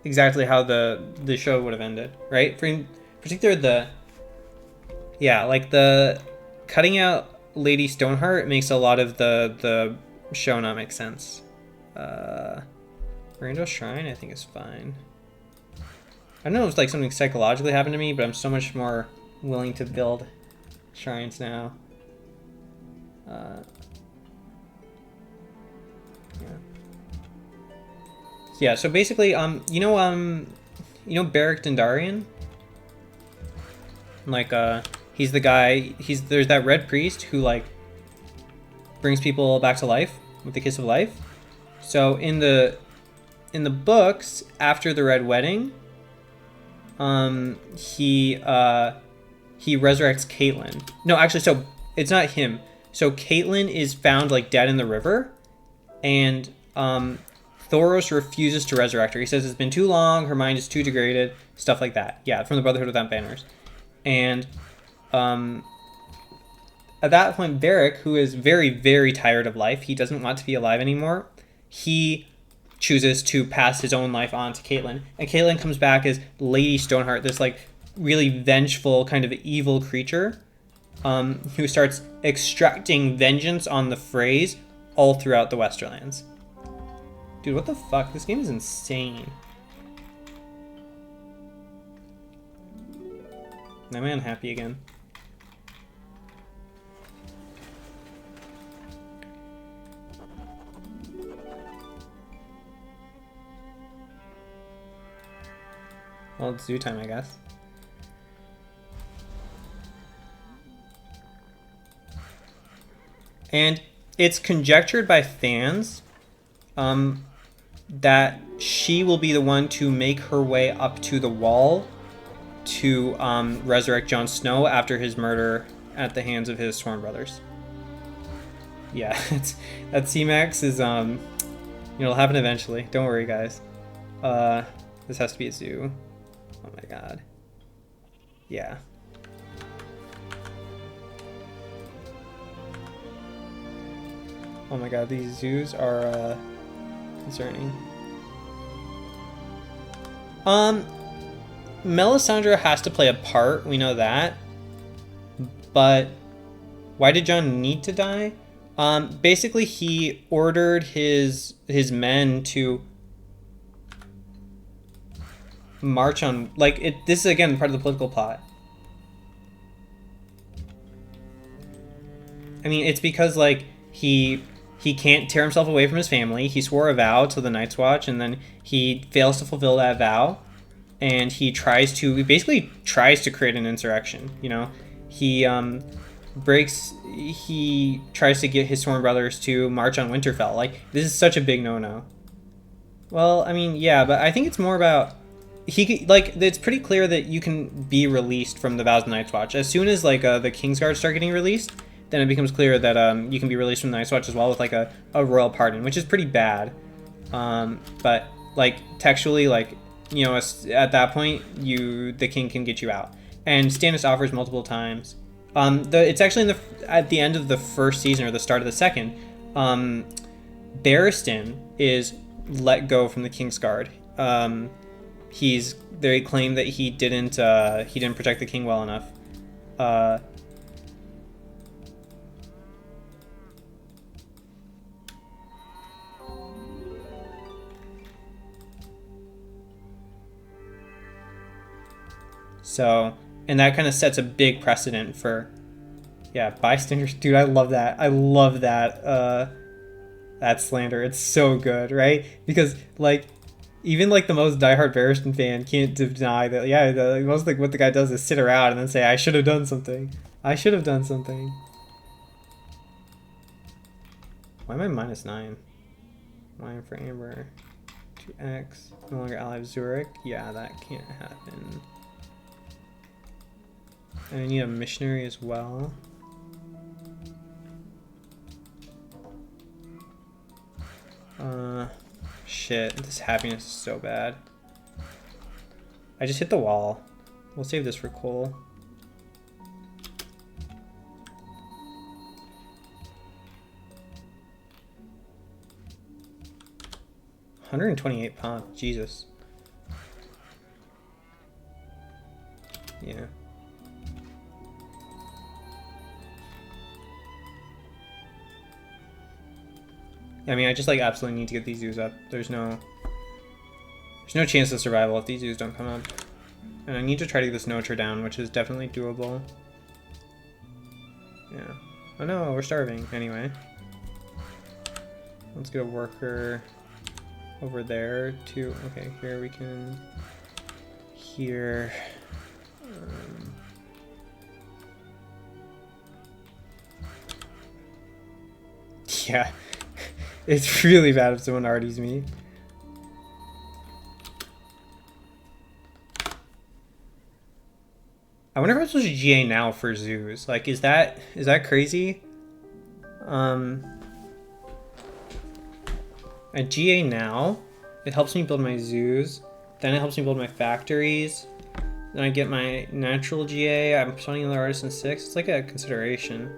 exactly how the show would have ended, right? For particular the cutting out Lady Stoneheart makes a lot of the show not make sense. Randall Shrine I think is fine. I don't know if it's like something psychologically happened to me, but I'm so much more willing to build shrines now. Yeah, so basically, you know Beric Dondarrion? Like, he's the guy, there's that red priest who, like, brings people back to life. with the kiss of life. So in the books, after the Red Wedding, he resurrects Caitlyn. No, actually, so it's not him. So Caitlyn is found like dead in the river, and Thoros refuses to resurrect her. He says it's been too long, her mind is too degraded, stuff like that. Yeah, from the Brotherhood Without Banners. And at that point, Varric, who is very, very tired of life, he doesn't want to be alive anymore, he chooses to pass his own life on to Caitlyn. And Caitlyn comes back as Lady Stoneheart, this like really vengeful kind of evil creature who starts extracting vengeance on the Freys all throughout the Westerlands. Dude, what the fuck? This game is insane. Am I unhappy again? Well, it's zoo time, I guess. And it's conjectured by fans that she will be the one to make her way up to the wall to resurrect Jon Snow after his murder at the hands of his sworn brothers. Yeah, that C-Max is, it'll happen eventually. Don't worry, guys. This has to be a zoo. Oh my god. Yeah. Oh my god, these zoos are concerning. Melisandre has to play a part, we know that. But why did Jon need to die? Basically he ordered his men to march on, like, this is again part of the political plot. I mean, it's because like he can't tear himself away from his family. He swore a vow to the Night's Watch, and then he fails to fulfill that vow, and he basically tries to create an insurrection. You know, he tries to get his sworn brothers to march on Winterfell. Like, this is such a big no-no. Well, I mean, yeah, but I think it's more about it's pretty clear that you can be released from the vows of the Night's Watch as soon as like the Kingsguard start getting released. Then it becomes clear that you can be released from the Night's Watch as well with like a royal pardon, which is pretty bad. But like textually, like, you know, at that point, the king can get you out. And Stannis offers multiple times. It's actually at the end of the first season or the start of the second. Barristan is let go from the Kingsguard. They claim that he didn't protect the king well enough. So, and that kind of sets a big precedent for, yeah, bystanders. Dude, I love that. I love that, that slander. It's so good, right? Because, like, even, like, the most diehard Barristan fan can't deny that, yeah, most, like, what the guy does is sit around and then say, I should have done something. I should have done something. Why am I -9? Line for Amber. 2x. No longer ally of Zurich. Yeah, that can't happen. And I need a missionary as well. Shit, this happiness is so bad. I just hit the wall. We'll save this for Cole. £128, Jesus. Yeah. I mean, I just like absolutely need to get these zoos up. There's no chance of survival if these zoos don't come up. And I need to try to get this Notre down, which is definitely doable. Yeah. Oh no, we're starving. Anyway. Let's get a worker over there too. Okay, here we can... Here... Yeah. It's really bad if someone RDs me. I wonder if I'm supposed to GA now for zoos. Like, is that crazy? I GA now. It helps me build my zoos. Then it helps me build my factories. Then I get my natural GA. I'm spawning another artist in 6. It's like a consideration.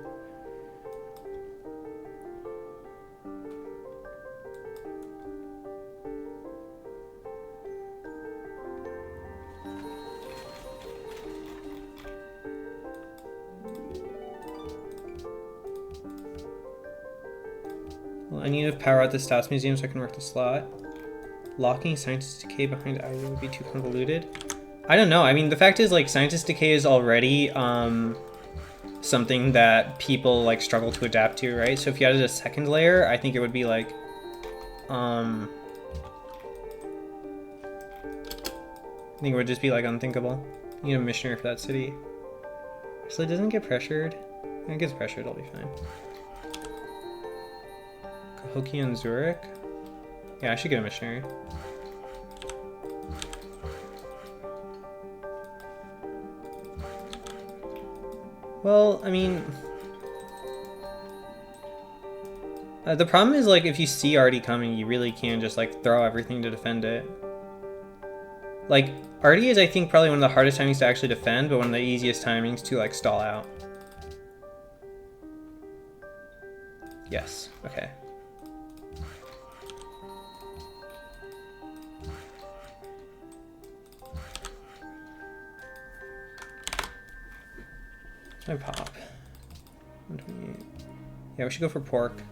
Well, I need to power out the stats museum so I can work the slot. Locking scientist decay behind either would be too convoluted. I don't know. I mean, the fact is, like, scientist decay is already something that people like struggle to adapt to, right? So if you added a second layer, I think it would be like I think it would just be like unthinkable. You need a missionary for that city. So it doesn't get pressured. When it gets pressured, it'll be fine. Cahokia and Zurich. Yeah, I should get a missionary. Well, I mean, the problem is, like, if you see Artie coming, you really can just, like, throw everything to defend it. Like, Artie is, I think, probably one of the hardest timings to actually defend, but one of the easiest timings to, like, stall out. Yes, okay. My pop. 128. Yeah, we should go for pork.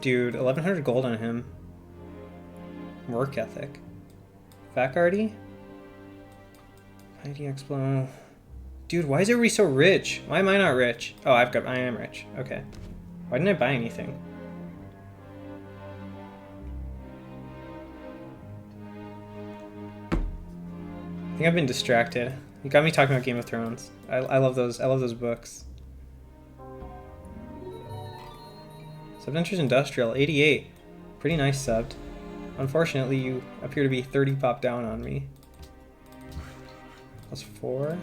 Dude, 1100 gold on him. Work ethic. Vacardi? ID Explo. Dude, why is everybody so rich? Why am I not rich? Oh, I am rich. Okay. Why didn't I buy anything? I think I've been distracted. You got me talking about Game of Thrones. I love those. I love those books. Subventures Industrial 88. Pretty nice subbed. Unfortunately, you appear to be 30 pop down on me. Plus 4.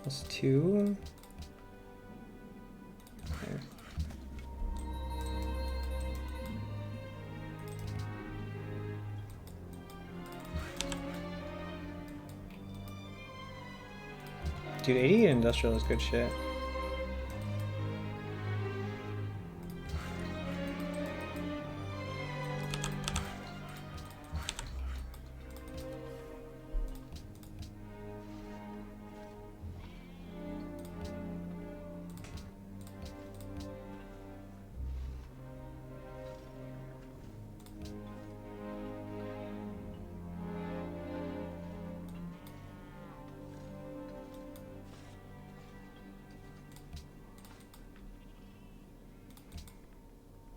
Plus 2. Okay. Dude, 88 industrial is good shit.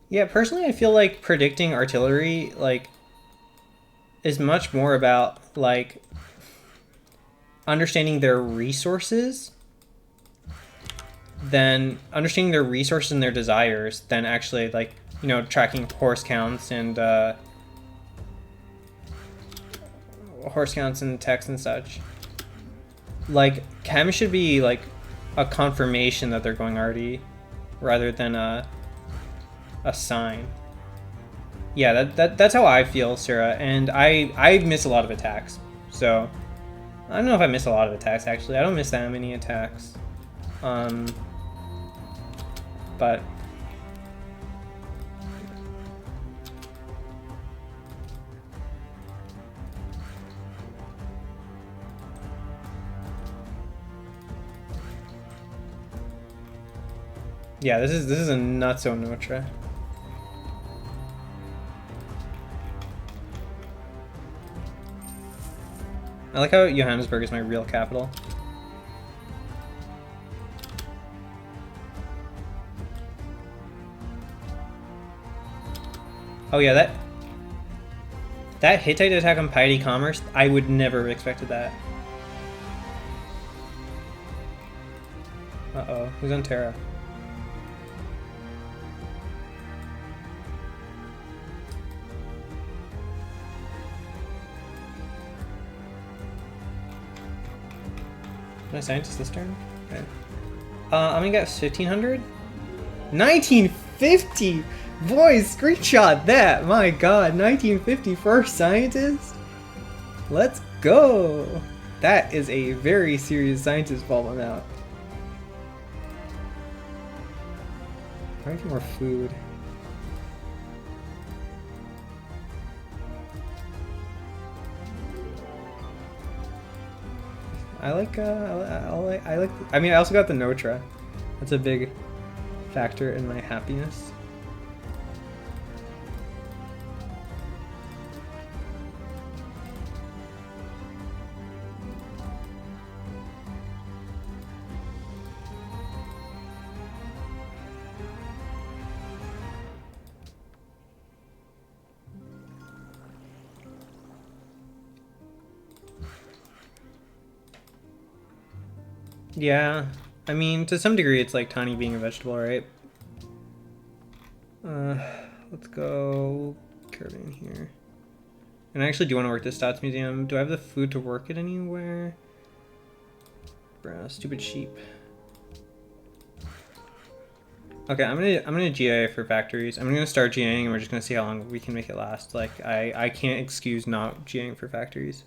Yeah, personally, I feel like predicting artillery, like, is much more about, like, understanding their resources than understanding their resources and their desires than actually, like, you know, tracking horse counts and text and such. Like, chem should be, like, a confirmation that they're going RD rather than a sign. Yeah, that's how I feel, Cirra, and I miss a lot of attacks. So I don't know if I miss a lot of attacks, actually. I don't miss that many attacks. But yeah, this is a nutso Notra. I like how Johannesburg is my real capital. Oh yeah, That Hittite attack on Piety Commerce, I would never have expected that. Uh-oh, who's on Terra? Can I scientist this turn? Okay. I'm gonna get 1500? 1950! Boys, screenshot that! My god, 1950 first scientist? Let's go! That is a very serious scientist fault amount. I need more food. I like, I mean, I also got the Notra. That's a big factor in my happiness. Yeah, I mean, to some degree, it's like Tani being a vegetable, right? Let's go caravan here. And I actually do want to work this stats museum. Do I have the food to work it anywhere? Bruh, stupid sheep. Okay, I'm gonna GA for factories. I'm gonna start GAing and we're just gonna see how long we can make it last. Like, I can't excuse not GAing for factories.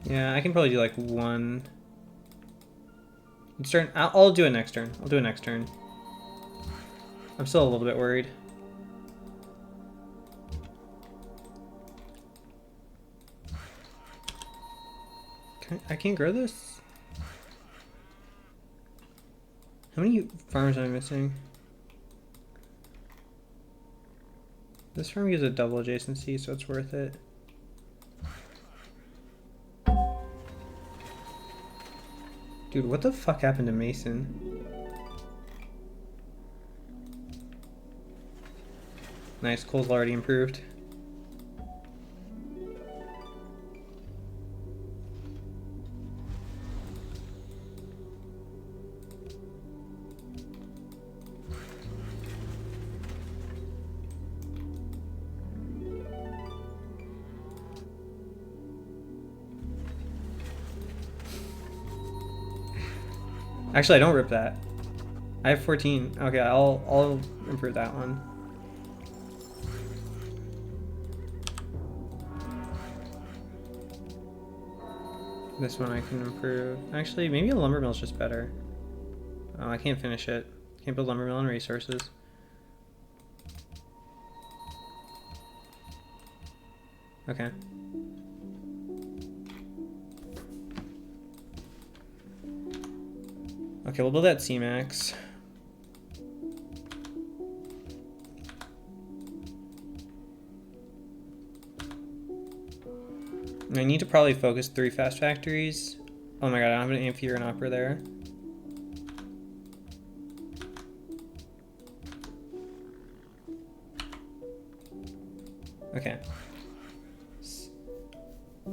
Yeah, I can probably do like one. Turn. I'll do it next turn. I'll do it next turn. I'm still a little bit worried. I can't grow this? How many farms am I missing? This farm gives a double adjacency, so it's worth it. Dude, what the fuck happened to Mason? Nice, coal's already improved. Actually, I don't rip that. I have 14. Okay, I'll improve that one. This one I can improve. Actually, maybe a lumber mill is just better. Oh, I can't finish it. Can't build lumber mill and resources. Okay. Okay, we'll build that C-Max. I need to probably focus 3 fast factories. Oh my god, I don't have an amphi or an opera there. Okay.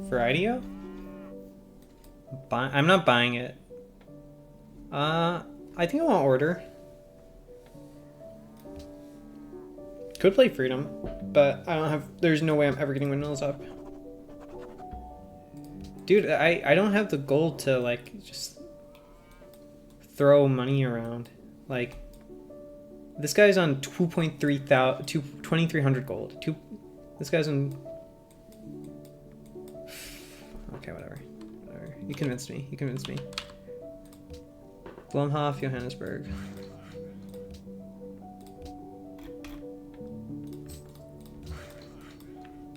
For IDEO? I'm not buying it. I think I want order. Could play freedom, but I don't have, there's no way I'm ever getting windmills up. Dude, I don't have the gold to like just throw money around. Like, this guy's on 2,300 gold. This guy's on. Okay, whatever. You convinced me. You convinced me. Blumhoff, Johannesburg.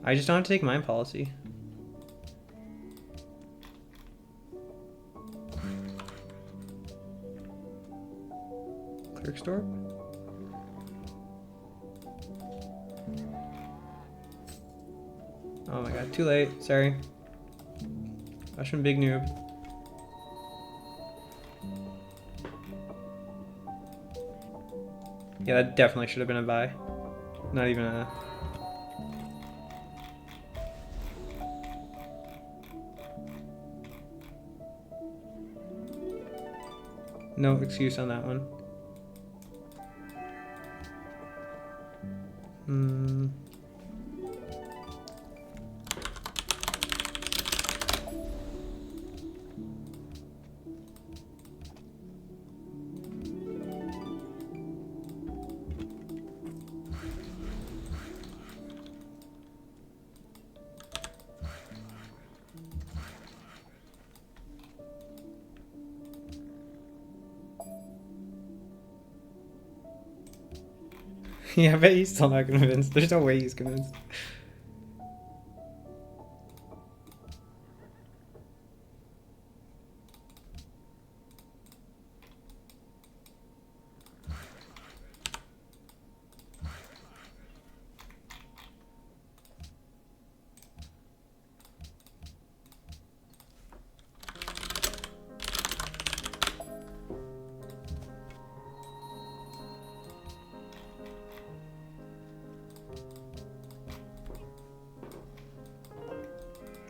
I just don't have to take mine policy. Brick store? Oh my god, too late. Sorry. Russian big noob. Yeah, that definitely should have been a buy. Not even a... No excuse on that one. Yeah, I bet he's still not convinced. There's no way he's convinced.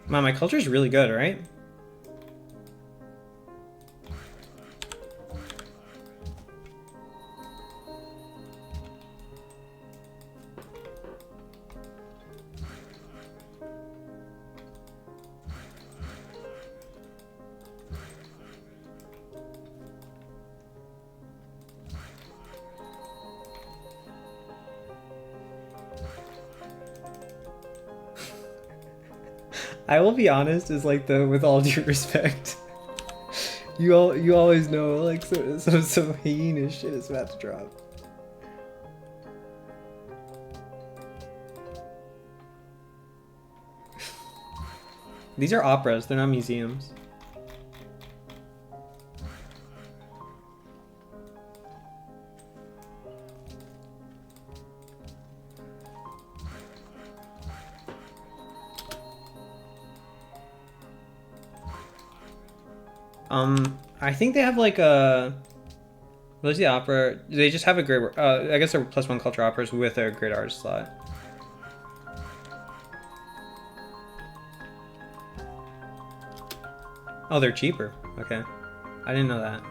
Wow, my culture's really good, right? I will be honest, is like the with all due respect. You always know like some heinous shit is about to drop. These are operas, they're not museums. I think they have like a... What's the opera? They just have a great... I guess they're +1 culture operas with a great artist slot. Oh, they're cheaper. Okay. I didn't know that.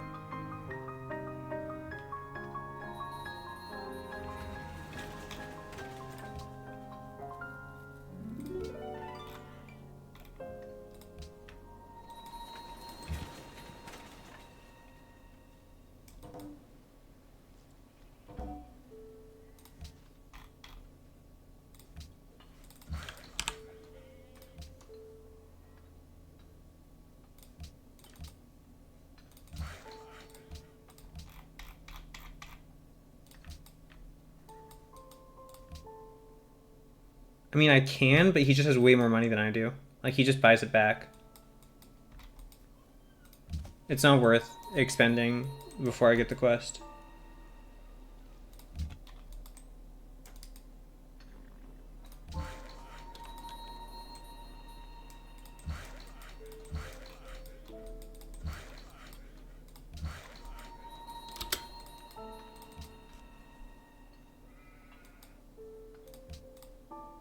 I mean, I can, but he just has way more money than I do. Like, he just buys it back. It's not worth expending before I get the quest.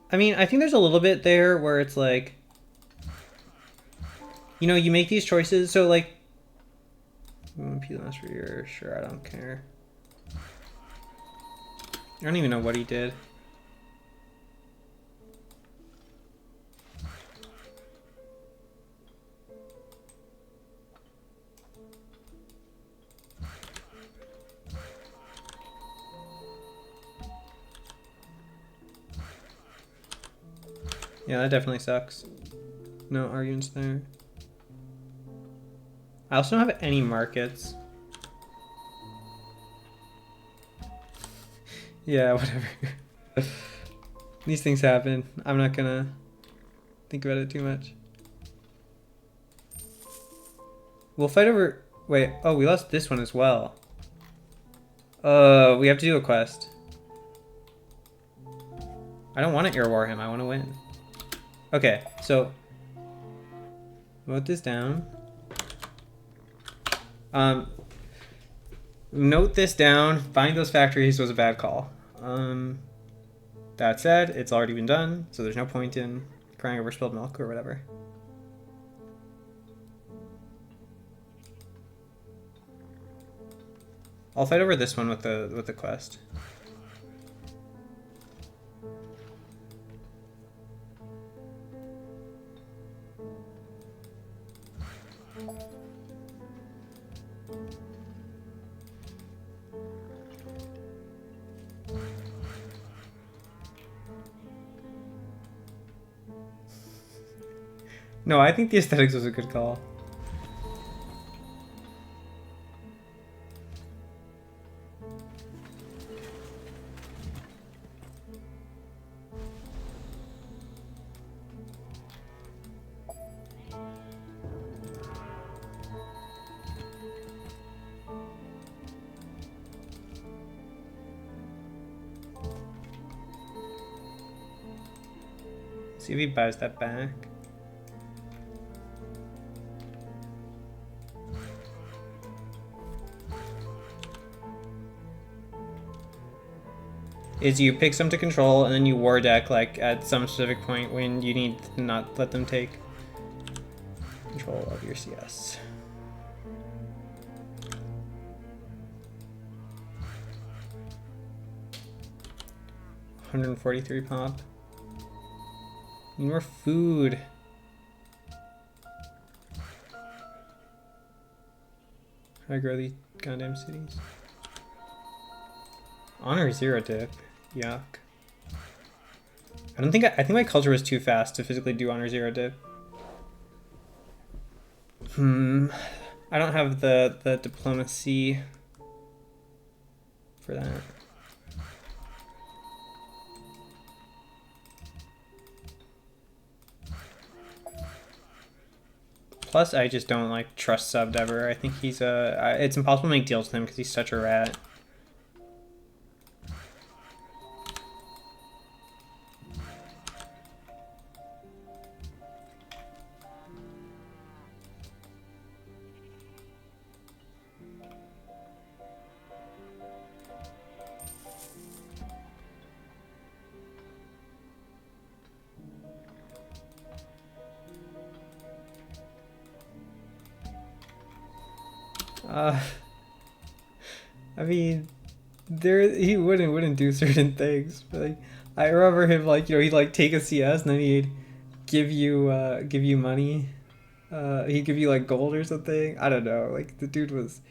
I mean, I think there's a little bit there where it's like, you know, you make these choices, so like, last for your sure, I don't care. I don't even know what he did. Yeah, that definitely sucks. No arguments there. I also don't have any markets. Yeah, whatever. These things happen. I'm not gonna think about it too much. We'll fight over... Wait, oh, we lost this one as well. We have to do a quest. I don't want to air war him. I want to win. Okay, so note this down. Note this down. Buying those factories was a bad call. That said, it's already been done, so there's no point in crying over spilled milk or whatever. I'll fight over this one with the quest. No, I think the aesthetics was a good call. See if he buys that back. Is you pick some to control and then you war deck like at some specific point when you need to not let them take control of your CS. $143 pop. Need more food. How do I grow these goddamn cities? Honor 0 dip. Yuck. I think my culture was too fast to physically do honor 0 dip. I don't have the diplomacy for that. Plus, I just don't like trust subbed ever. I think he's it's impossible to make deals with him because he's such a rat. I mean, he wouldn't do certain things, but like, I remember him like he'd like take a CS and then he'd give you money. He'd give you like gold or something. I don't know. Like the dude was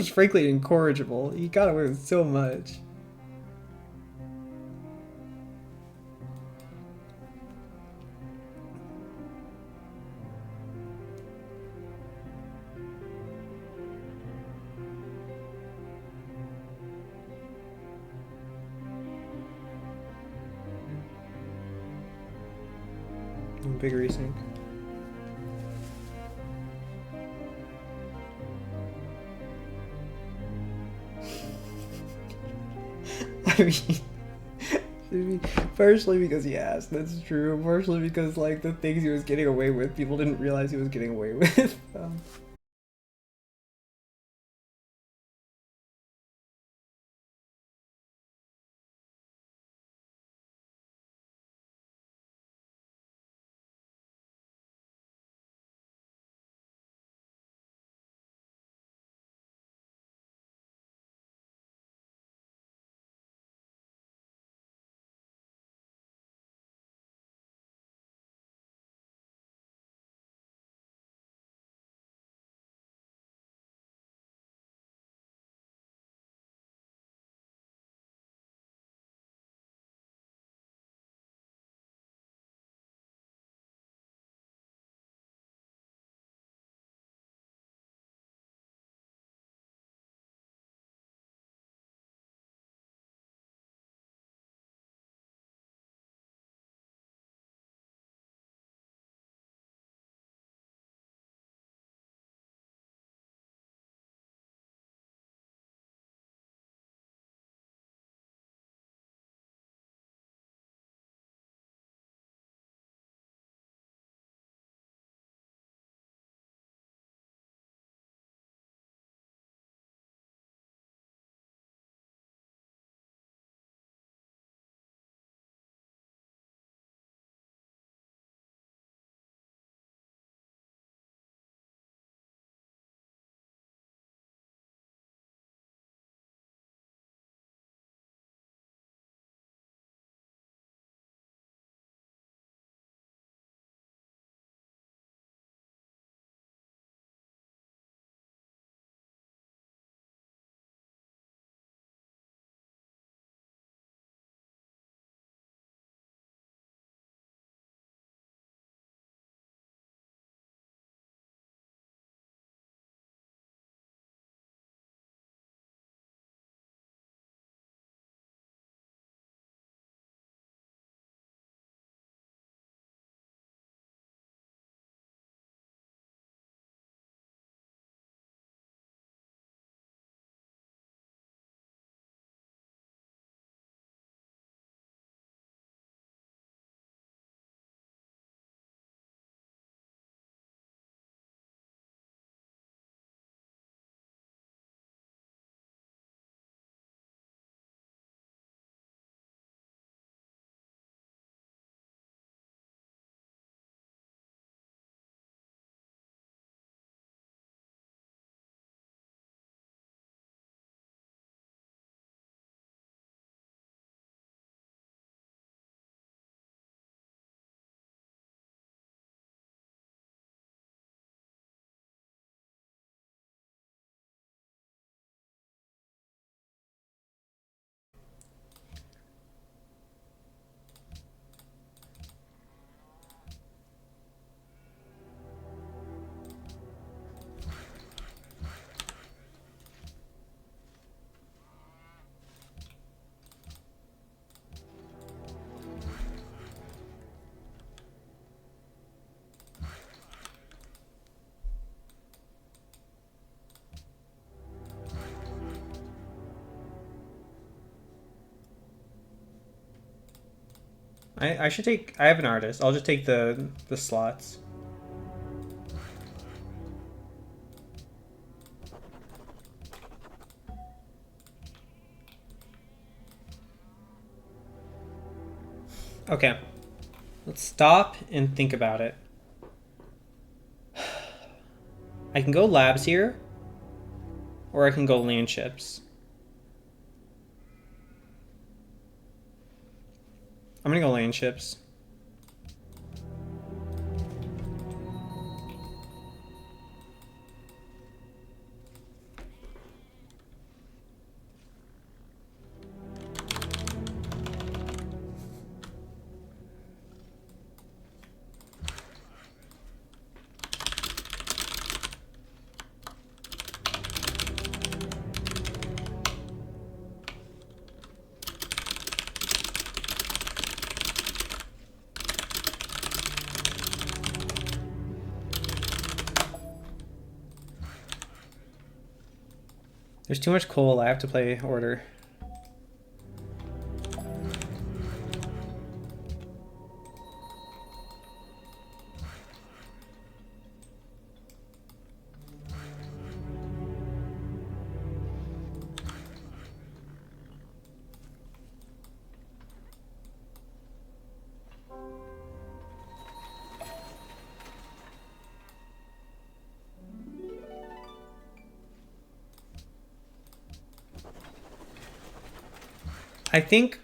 frankly incorrigible. He got away with so much. Big resync. I mean, partially because he asked, that's true. Partially because like the things he was getting away with, people didn't realize he was getting away with. I should take... I have an artist. I'll just take the slots. Okay. Let's stop and think about it. I can go labs here, or I can go land ships. I'm gonna go land ships. There's too much coal. I have to play order. I think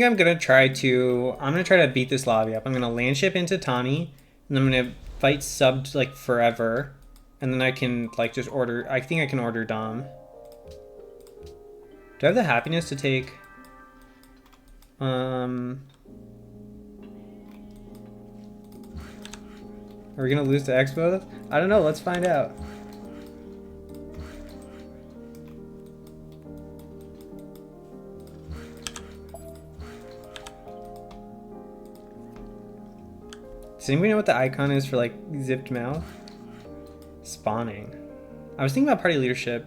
I'm gonna try to beat this lobby up. I'm gonna land ship into Tani, and I'm gonna fight subbed like forever, and then I can like just order. I think I can order Dom. Do I have the happiness to take? Are we gonna lose to Expo? I don't know. Let's find out. Does anybody know what the icon is for like zipped mouth? Spawning. I was thinking about party leadership.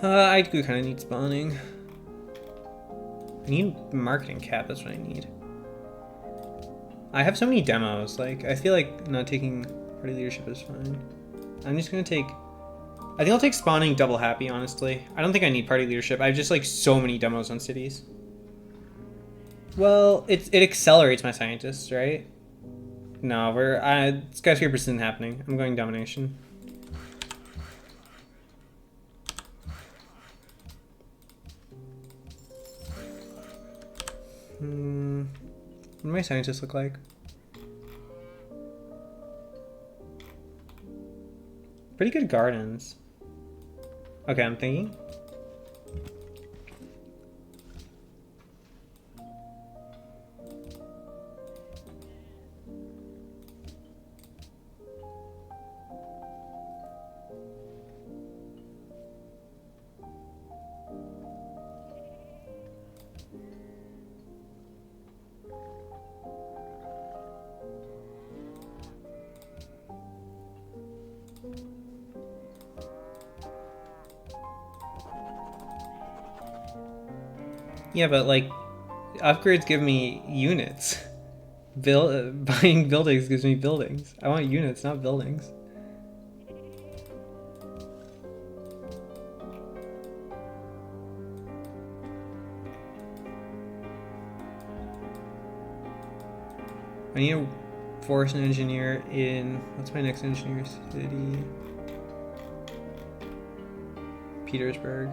I do kind of need spawning. I need marketing cap, that's what I need. I have so many demos, like I feel like not taking party leadership is fine. I'm just gonna take, I think I'll take spawning double happy, honestly. I don't think I need party leadership. I have just like so many demos on cities. Well, it accelerates my scientists, right? No, skyscrapers isn't happening. I'm going domination. What do my scientists look like? Pretty good gardens. Okay, I'm thinking. Yeah, but like, upgrades give me units. Buying buildings gives me buildings. I want units, not buildings. I need a forest engineer in, what's my next engineer city? Petersburg.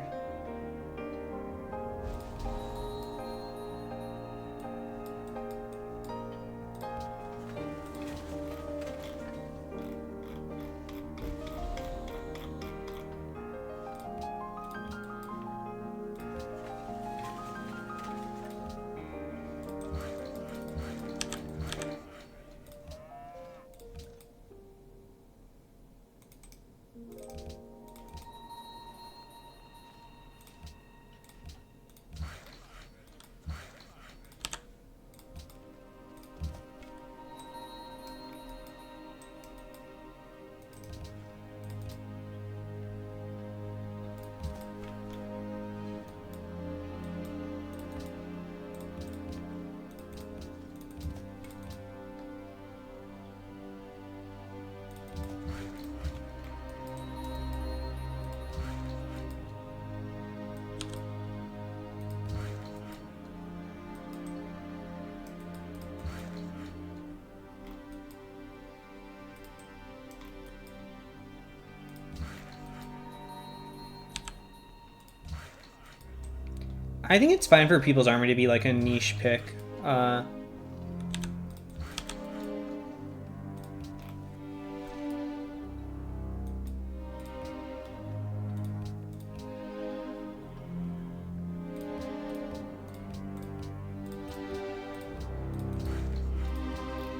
I think it's fine for People's Army to be like a niche pick.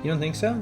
You don't think so?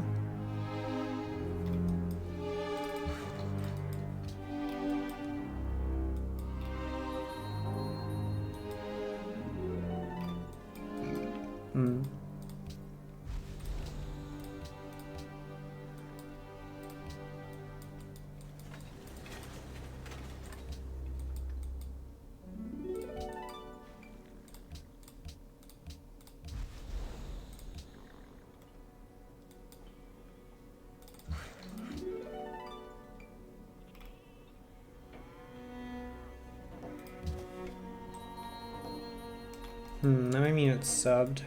That might mean it's subbed.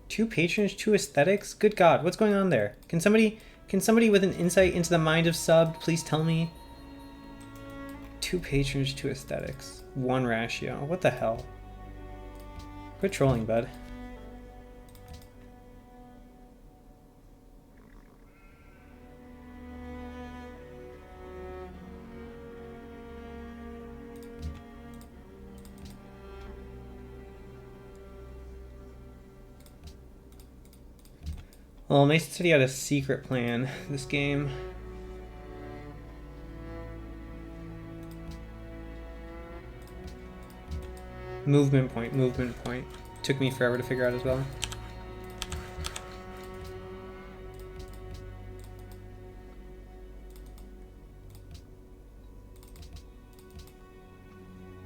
2 patronage, 2 aesthetics? Good God, what's going on there? Can somebody with an insight into the mind of subbed please tell me? 2 patronage, 2 aesthetics. 1 ratio. What the hell? Quit trolling, bud. Well, Mason said he had a secret plan this game. Movement point, movement point. Took me forever to figure out as well.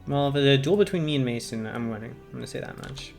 Well, if it's a duel between me and Mason, I'm winning. I'm gonna say that much.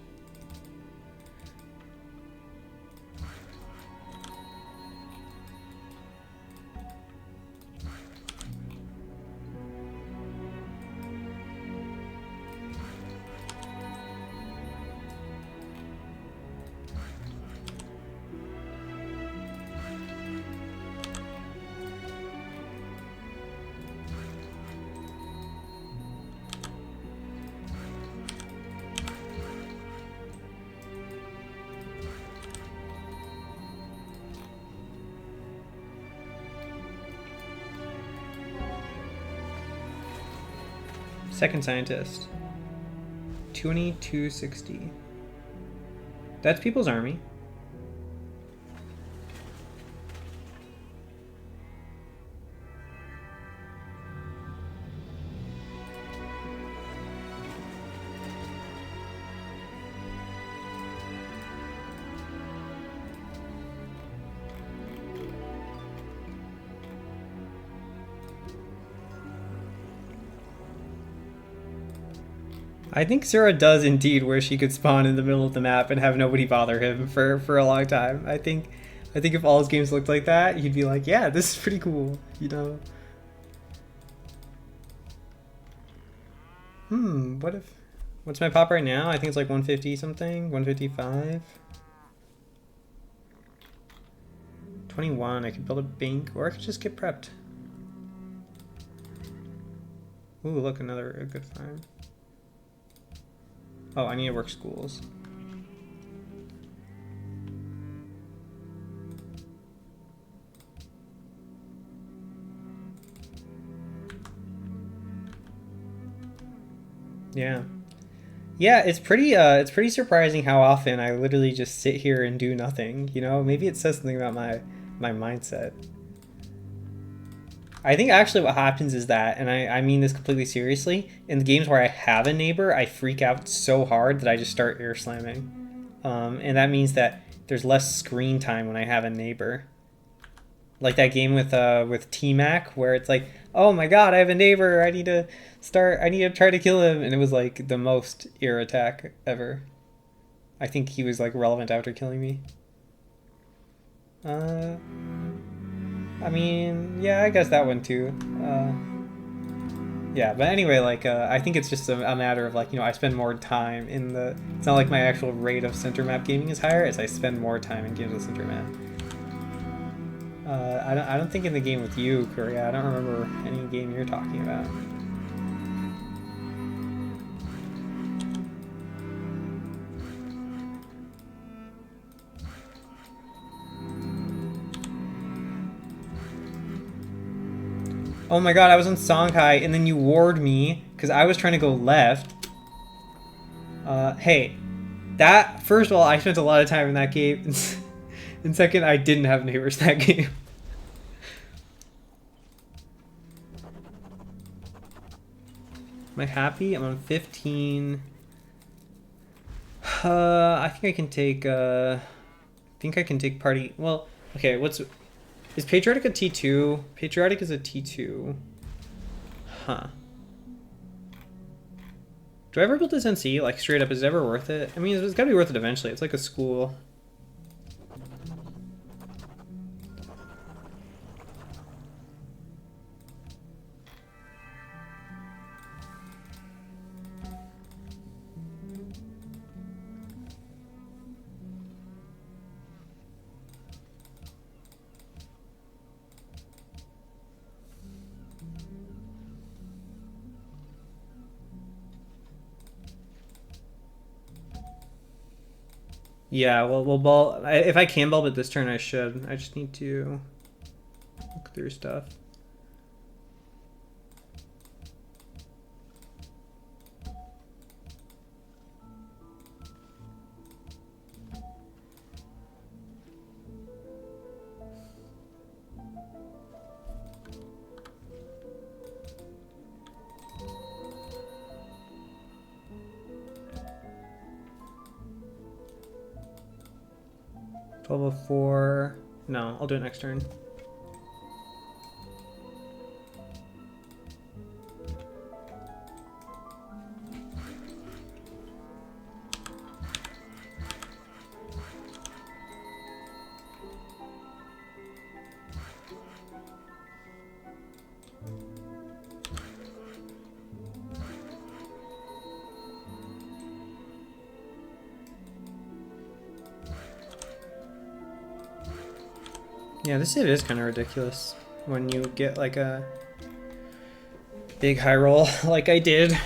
Second scientist. 2260. That's People's Army. I think Cirra does indeed where she could spawn in the middle of the map and have nobody bother him for a long time. I think if all his games looked like that, you'd be like, yeah, this is pretty cool, you know? What's my pop right now? I think it's like 150 something, 155. 21, I could build a bank, or I could just get prepped. Ooh, look, a good farm. Oh, I need to work schools. Yeah. Yeah, it's pretty surprising how often I literally just sit here and do nothing, you know? Maybe it says something about my mindset. I think actually what happens is that, and I mean this completely seriously, in the games where I have a neighbor, I freak out so hard that I just start air slamming. And that means that there's less screen time when I have a neighbor. Like that game with T-Mac, where it's like, oh my god, I have a neighbor, I need to try to kill him, and it was like the most ear attack ever. I think he was like relevant after killing me. I mean, yeah, I guess that one too. Yeah, but anyway, like, I think it's just a matter of, like, you know, I spend more time in the... It's not like my actual rate of center map gaming is higher, as I spend more time in games with center map. I don't think in the game with you, Korea, I don't remember any game you're talking about. Oh my god, I was on Songhai and then you warred me because I was trying to go left. Hey, that, first of all, I spent a lot of time in that game. And second, I didn't have neighbors that game. Am I happy? I'm on 15. I think I can take party. Well, okay, is Patriotic a T2? Patriotic is a T2. Huh. Do I ever build this NC? Like, straight up, is it ever worth it? I mean, it's gotta be worth it eventually. It's like a school. Yeah, well, we'll ball. If I can bulb it this turn, I should. I just need to look through stuff. Level 4. No, I'll do it next turn. Yeah, this hit is kind of ridiculous when you get like a big high roll like I did.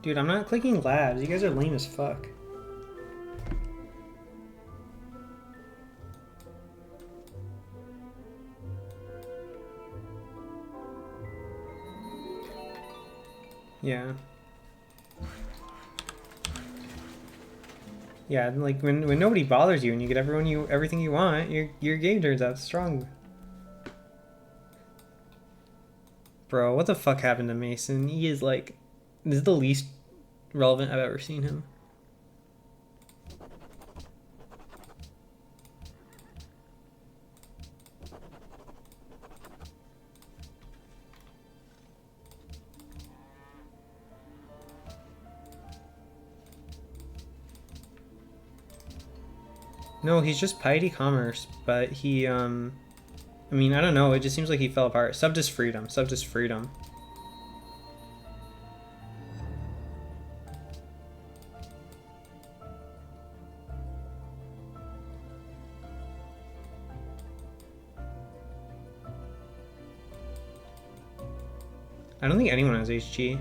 Dude, I'm not clicking labs. You guys are lame as fuck. Yeah. Yeah, like when nobody bothers you and you get everything you want, your game turns out strong. Bro, what the fuck happened to Mason? He is like, this is the least relevant I've ever seen him. No, he's just piety commerce, but he, I mean, I don't know, it just seems like he fell apart. Sub is freedom, sub is freedom. I don't think anyone has HG.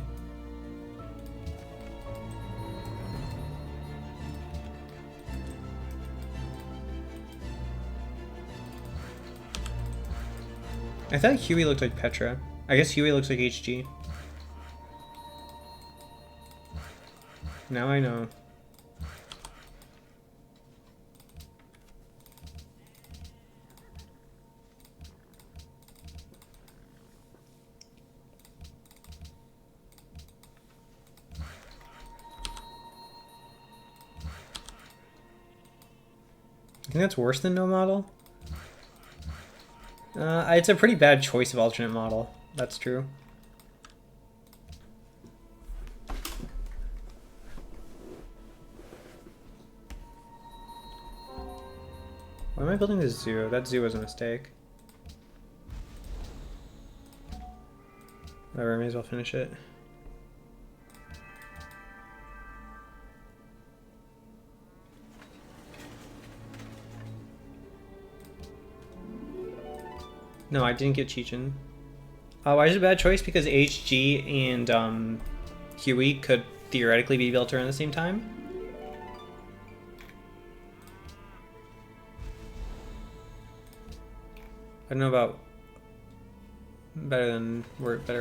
I thought Huey looked like Petra. I guess Huey looks like HG. Now I know. I think that's worse than no model. It's a pretty bad choice of alternate model. That's true. Why am I building this zoo? That zoo was a mistake. Whatever, I may as well finish it. No, I didn't get Cheechin. Why is it a bad choice? Because HG and Huey could theoretically be built around the same time. I don't know about better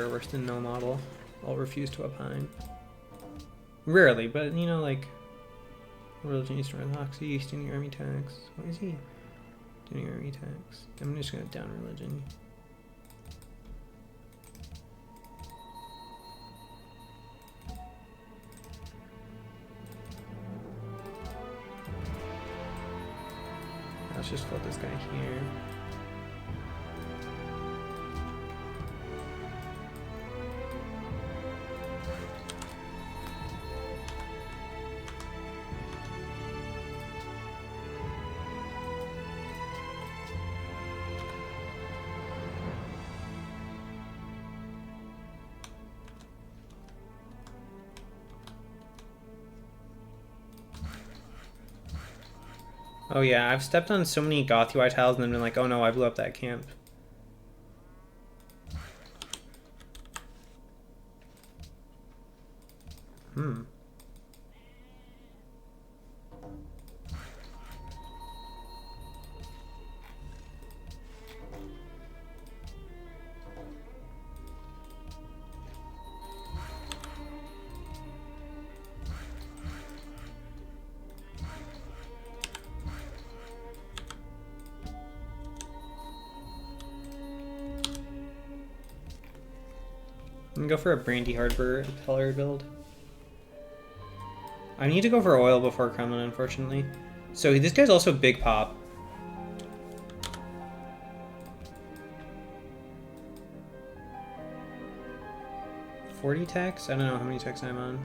or worse than no model. I'll refuse to opine. Rarely, but you know, like religion, Eastern Orthodoxy, Standing Army tax. What is he? Standing Army tax. I'm just gonna down religion. Let's just float this guy here. Oh yeah, I've stepped on so many Goth UI tiles and then been like, oh no, I blew up that camp. Hmm. I'm gonna go for a Brandy Hardware color build. I need to go for oil before Kremlin, unfortunately. So this guy's also big pop. $40 tax? I don't know how many tax I'm on.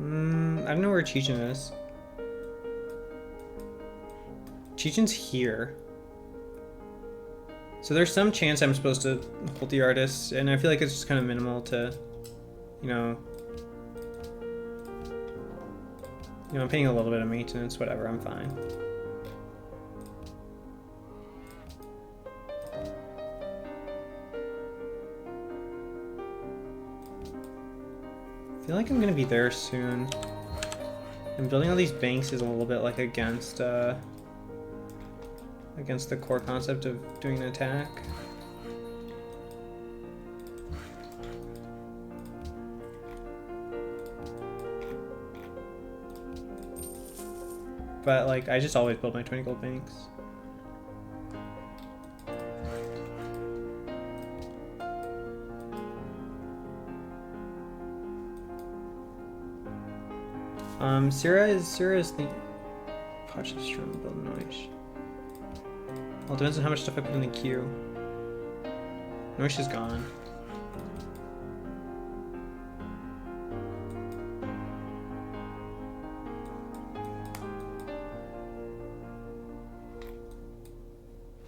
I don't know where Chechen is. Chechen's here. So there's some chance I'm supposed to hold the artist, and I feel like it's just kind of minimal to, you know, I'm paying a little bit of maintenance, whatever, I'm fine. I feel like I'm gonna be there soon. And building all these banks is a little bit like against the core concept of doing an attack. But like, I just always build my 20 gold banks. Cirra is the Purchase from build noise. Well, it depends on how much stuff I put in the queue. Noise is gone.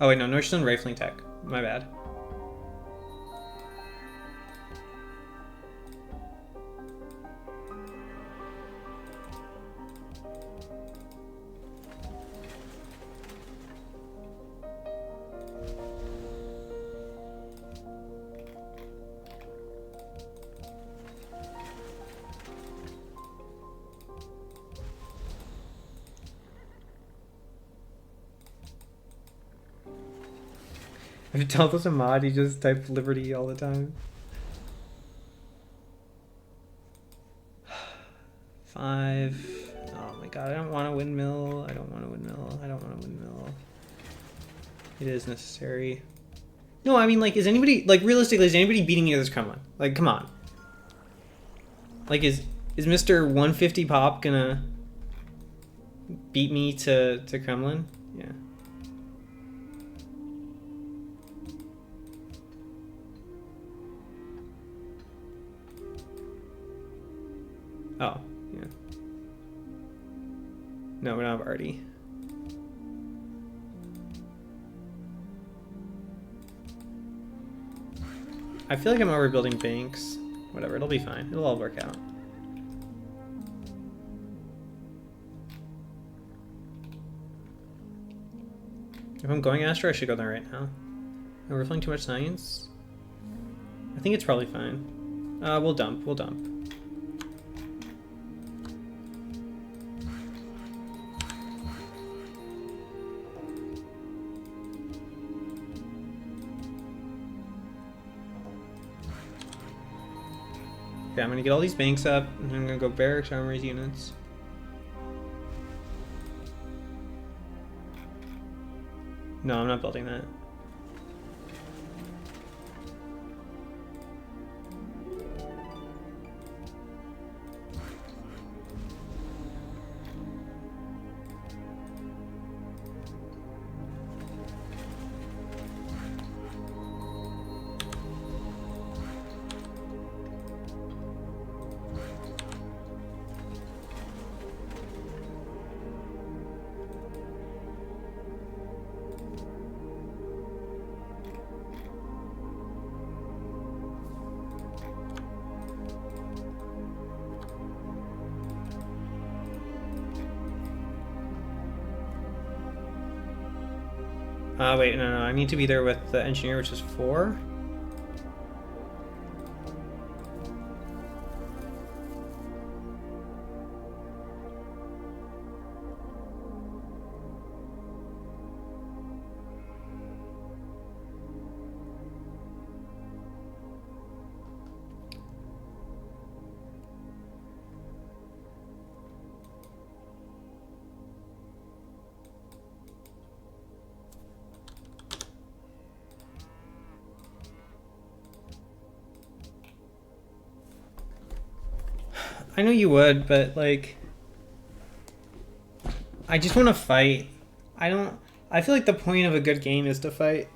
Oh wait, no, Noise is on rifling tech. My bad. If Delta's a mod, you just type Liberty all the time. 5. Oh my god, I don't want a windmill. I don't want a windmill. I don't want a windmill. It is necessary. No, I mean, like, is anybody, like, realistically, is anybody beating me to this Kremlin? Like, come on. Like, is Mr. 150 Pop gonna beat me to Kremlin? Yeah. Oh, yeah. No, we don't have Artie. I feel like I'm overbuilding banks. Whatever, it'll be fine. It'll all work out. If I'm going Astro, I should go there right now. Are we playing too much science? I think it's probably fine. We'll dump. We'll dump. Okay, I'm gonna get all these banks up, and I'm gonna go barracks, armories, units. No, I'm not building that. Wait, no, I need to be there with the engineer, which is 4. I know you would, but like, I just want to fight. I feel like the point of a good game is to fight.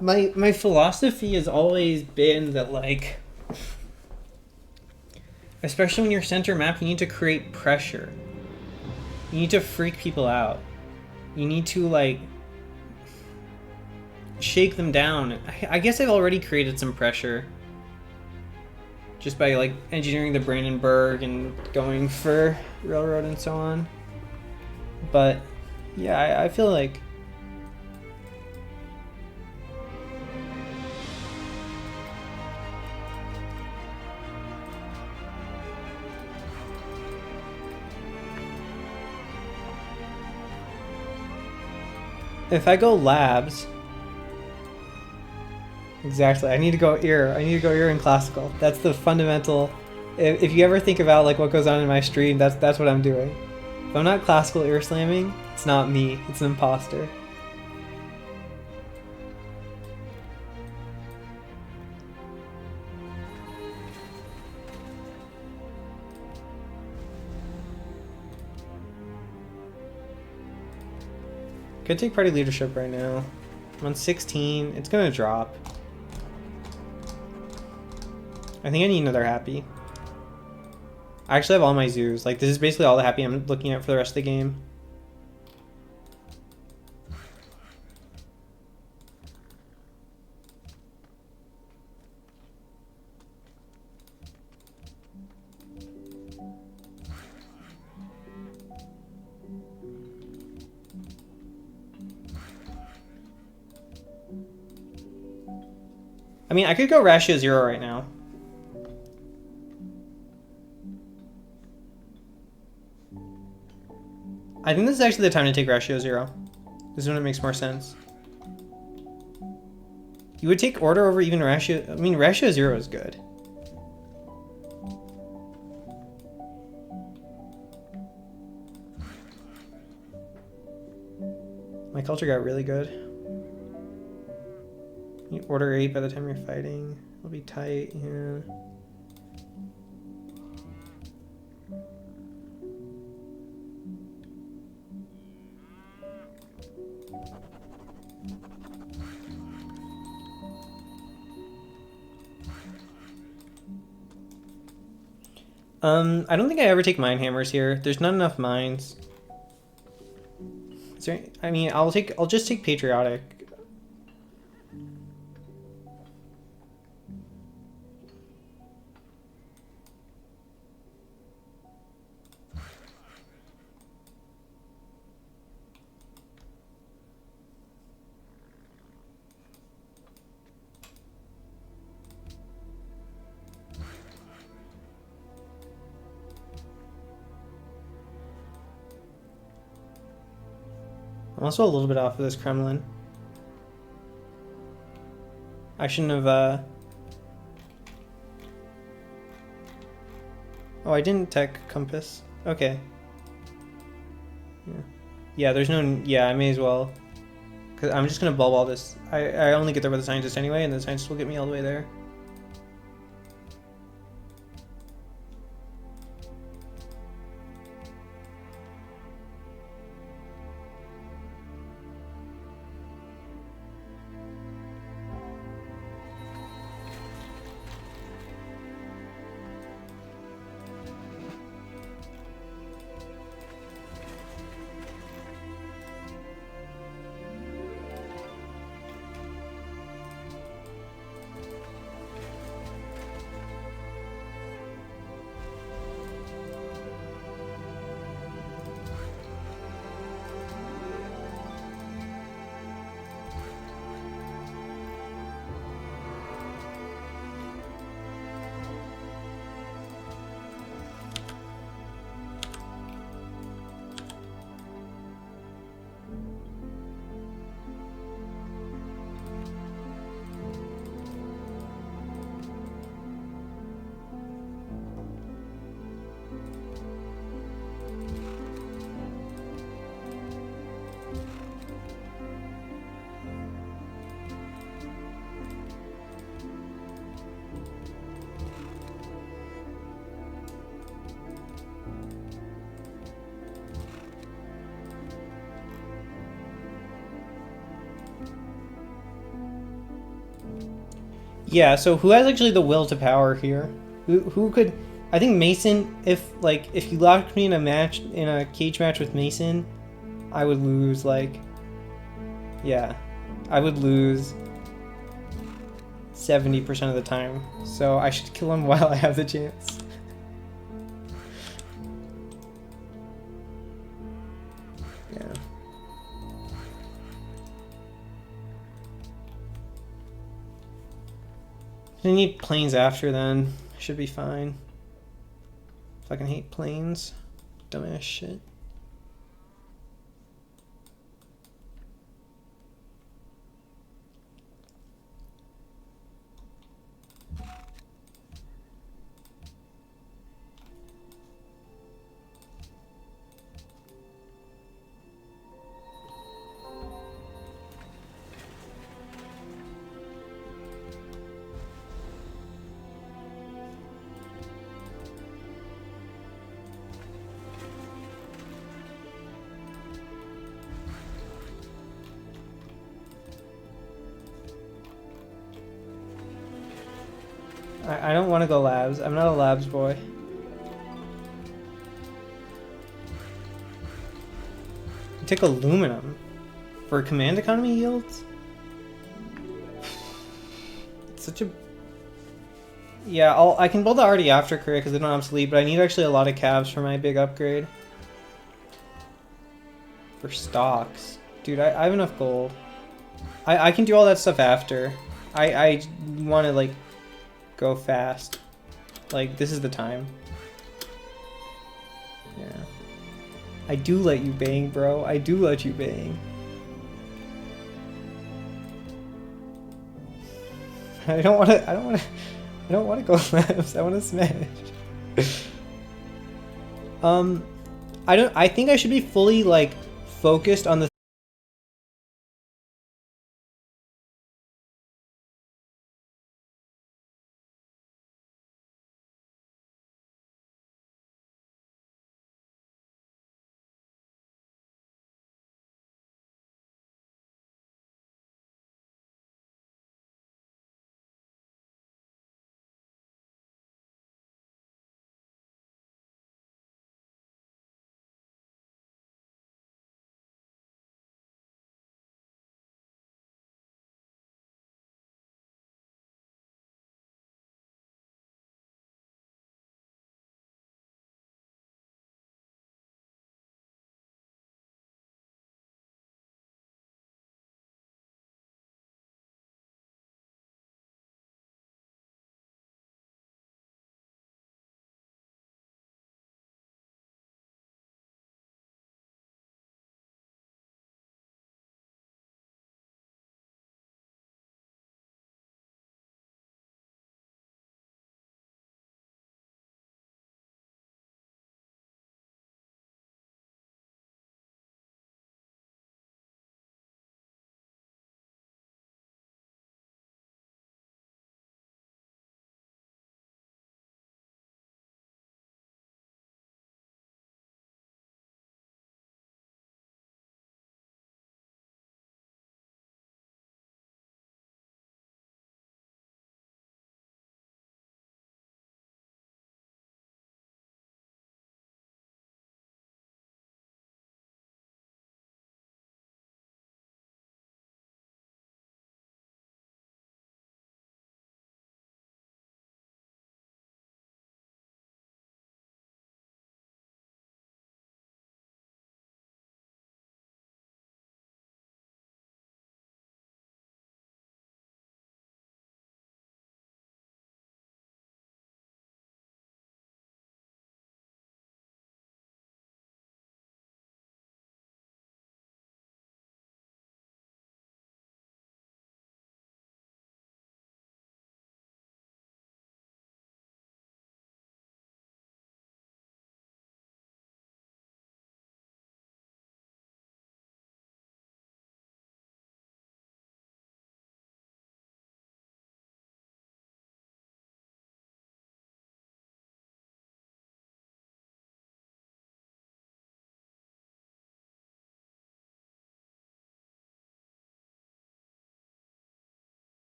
My philosophy has always been that, like, Especially when you're center map, you need to create pressure. You need to freak people out. You need to, like, shake them down. I guess I've already created some pressure. Just by, like, engineering the Brandenburg and going for railroad and so on. But, yeah, I feel like... If I go labs... Exactly, I need to go ear. I need to go ear in classical. That's the fundamental... If you ever think about like what goes on in my stream, that's what I'm doing. If I'm not classical ear slamming, it's not me, it's an imposter. Could take party leadership right now. I'm on 16. It's gonna drop. I think I need another happy. I actually have all my zoos. Like, this is basically all the happy I'm looking at for the rest of the game. I mean, I could go ratio 0 right now. I think this is actually the time to take ratio 0. This is when it makes more sense. You would take order over even ratio... I mean, ratio 0 is good. My culture got really good. You order 8 by the time you're fighting. It'll be tight, yeah. I don't think I ever take mine hammers here. There's not enough mines. Is there, I mean, I'll just take patriotic. I'm also a little bit off of this Kremlin. I shouldn't have, Oh, I didn't tech compass. Okay. Yeah, there's no... Yeah, I may as well. Because I'm just going to bulb all this. I only get there with the scientist anyway, and the scientist will get me all the way there. Yeah, so who has actually the will to power here? Who could? I think Mason. If you locked me in a cage match with Mason, I would lose. Like, yeah, I would lose 70% of the time. So I should kill him while I have the chance. Yeah. I need planes after then. Should be fine. Fucking hate planes. Dumbass shit. I don't want to go labs. I'm not a labs boy. Take aluminum for command economy yields? It's such a... Yeah, I can build that already after career because they don't obsolete, but I need actually a lot of cabs for my big upgrade. For stocks. Dude, I have enough gold. I can do all that stuff after. I want to, like, go fast. Like, this is the time. Yeah. I do let you bang, bro. I do let you bang. I don't want to go labs. I want to smash. I think I should be fully, like, focused on the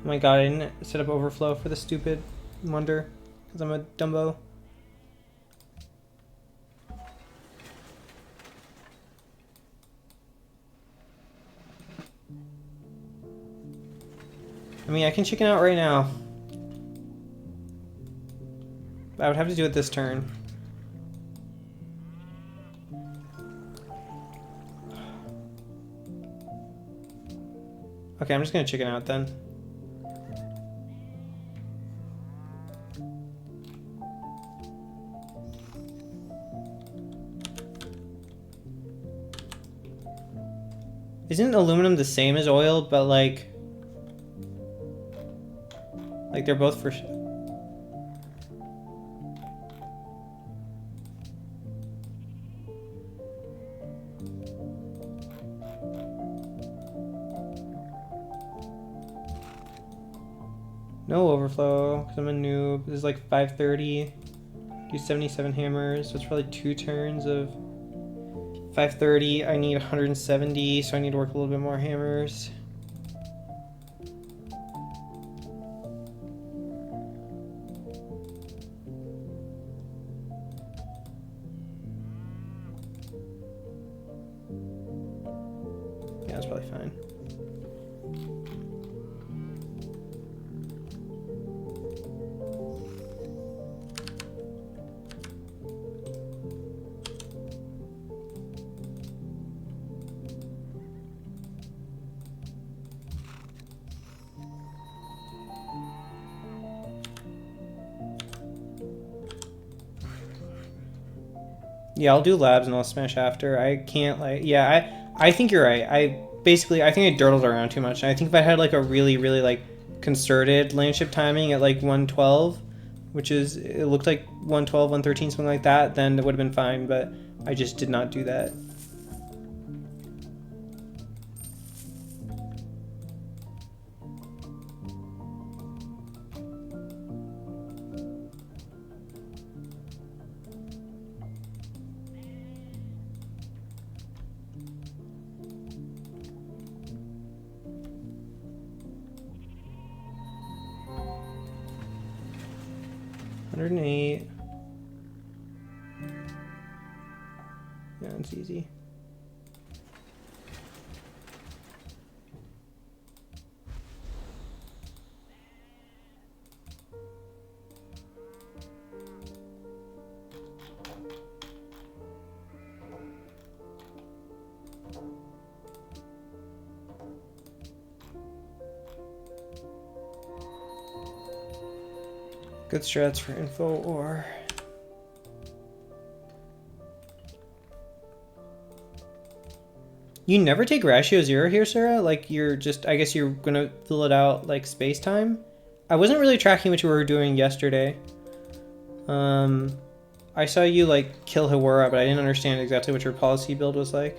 Oh my god, I didn't set up overflow for the stupid wonder because I'm a Dumbo. I mean, I can chicken out right now. I would have to do it this turn. Okay, I'm just gonna chicken out then. Isn't aluminum the same as oil, but like they're both for... No overflow, because I'm a noob. This is like 530. Do 77 hammers, so it's probably 2 turns of 530. I need 170, so I need to work a little bit more hammers. Yeah, that's probably fine. Yeah, I'll do labs and I'll smash after. I can't like... Yeah, I think you're right. I think I dirtled around too much. And I think if I had like a really, really like concerted landship timing at like 112, which is... It looked like 112, 113, something like that, then it would have been fine. But I just did not do that. $108. Yeah, it's easy. Good strats for info or... You never take ratio 0 here, Sarah? Like, you're just... I guess you're gonna fill it out, like, space-time? I wasn't really tracking what you were doing yesterday. I saw you, like, kill Hawara, but I didn't understand exactly what your policy build was like.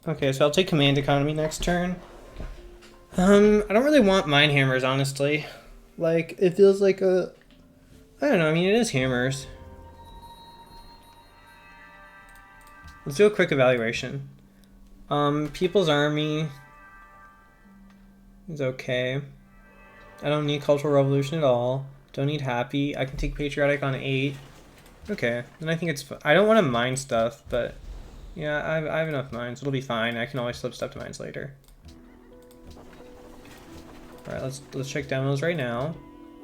Okay, so I'll take command economy next turn. I don't really want mine hammers, honestly. Like, it feels like a... I don't know, I mean, it is hammers. Let's do a quick evaluation. People's Army is okay. I don't need Cultural Revolution at all. Don't need Happy. I can take Patriotic on 8. Okay, then I think it's... I don't want to mine stuff, but... Yeah, I have enough mines. It'll be fine. I can always flip stuff to mines later. Alright, let's check demos right now.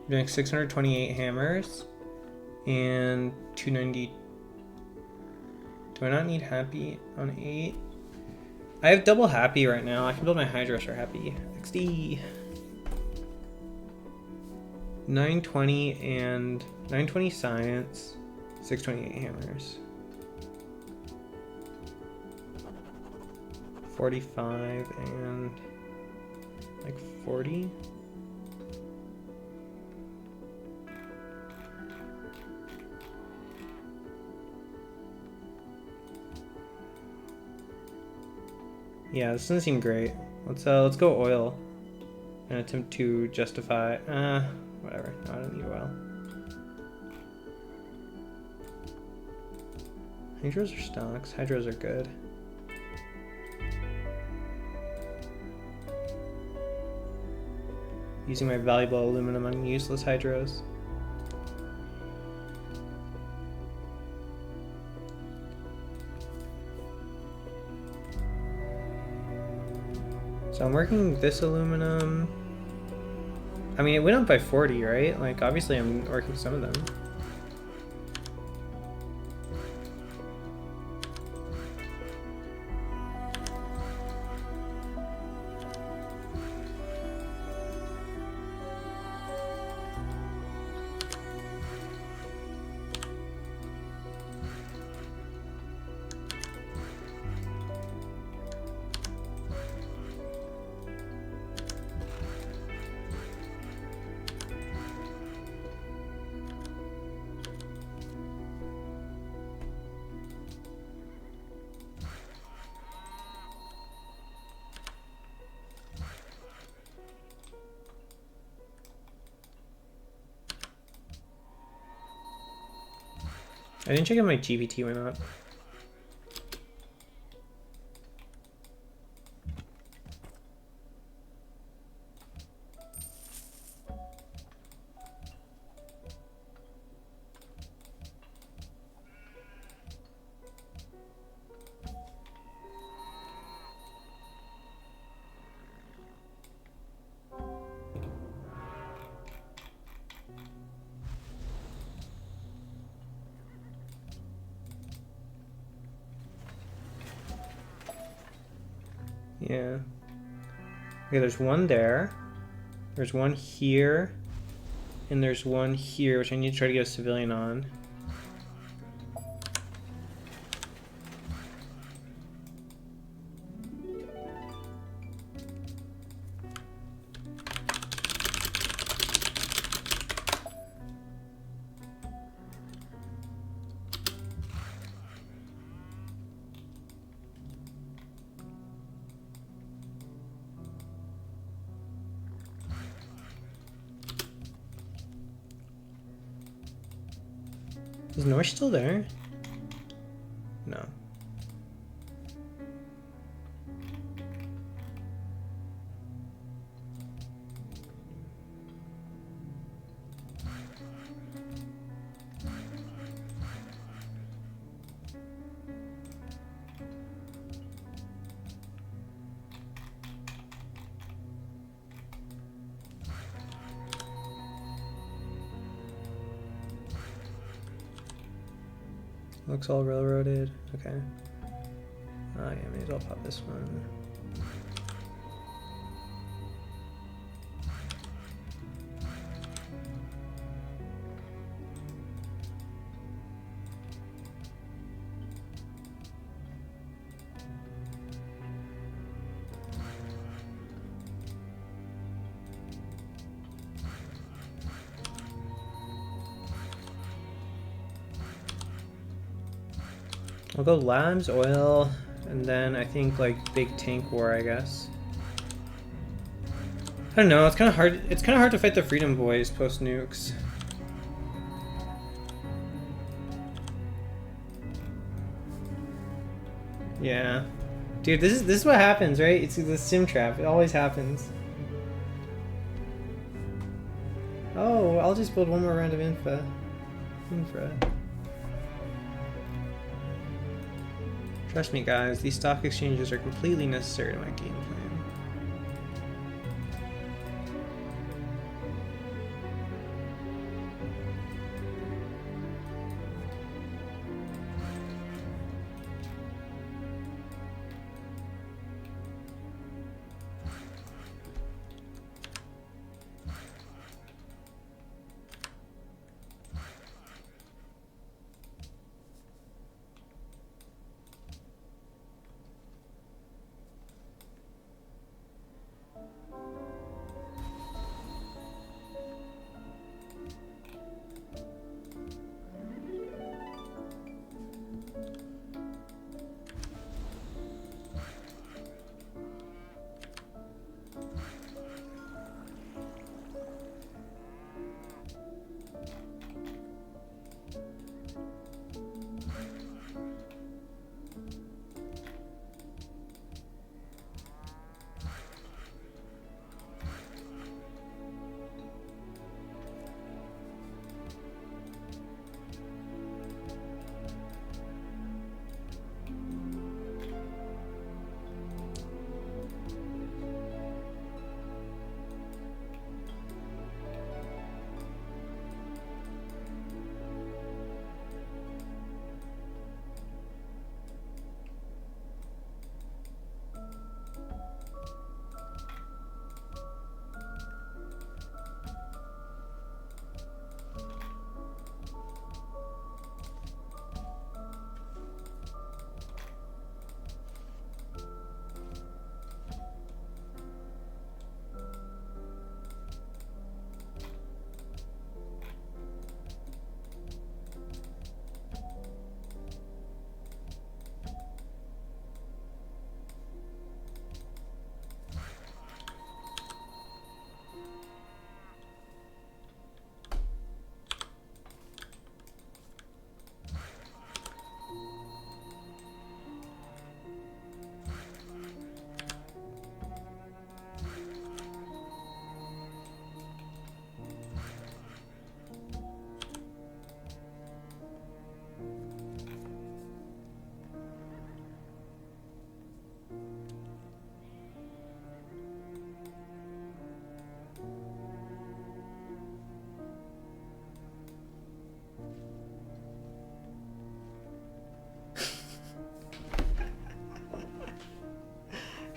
I'm doing 628 hammers. And 290... Do I not need Happy on 8? I have double Happy right now. I can build my Hydros for Happy. XD. 920 and 920 science, 628 hammers. 45 and like 40. Yeah, this doesn't seem great. Let's go oil and attempt to justify. Whatever. No, I don't need oil. Hydros are stocks. Hydros are good. Using my valuable aluminum on useless hydros. So I'm working this aluminum. I mean, it went up by 40, right? Like, obviously I'm working some of them. I didn't check if my GPT went up. Yeah. Okay, there's one there. There's one here. And there's one here, which I need to try to get a civilian on. Is North still there? No. Looks all railroaded. Okay. Oh yeah, maybe I'll pop this one. I'll go labs, oil, And then I think like big tank war, I guess. I don't know, it's kinda hard to fight the Freedom Boys post nukes. Yeah. Dude, this is what happens, right? It's the sim trap. It always happens. Oh, I'll just build one more round of infra. Trust me, guys, these stock exchanges are completely necessary to my game plan.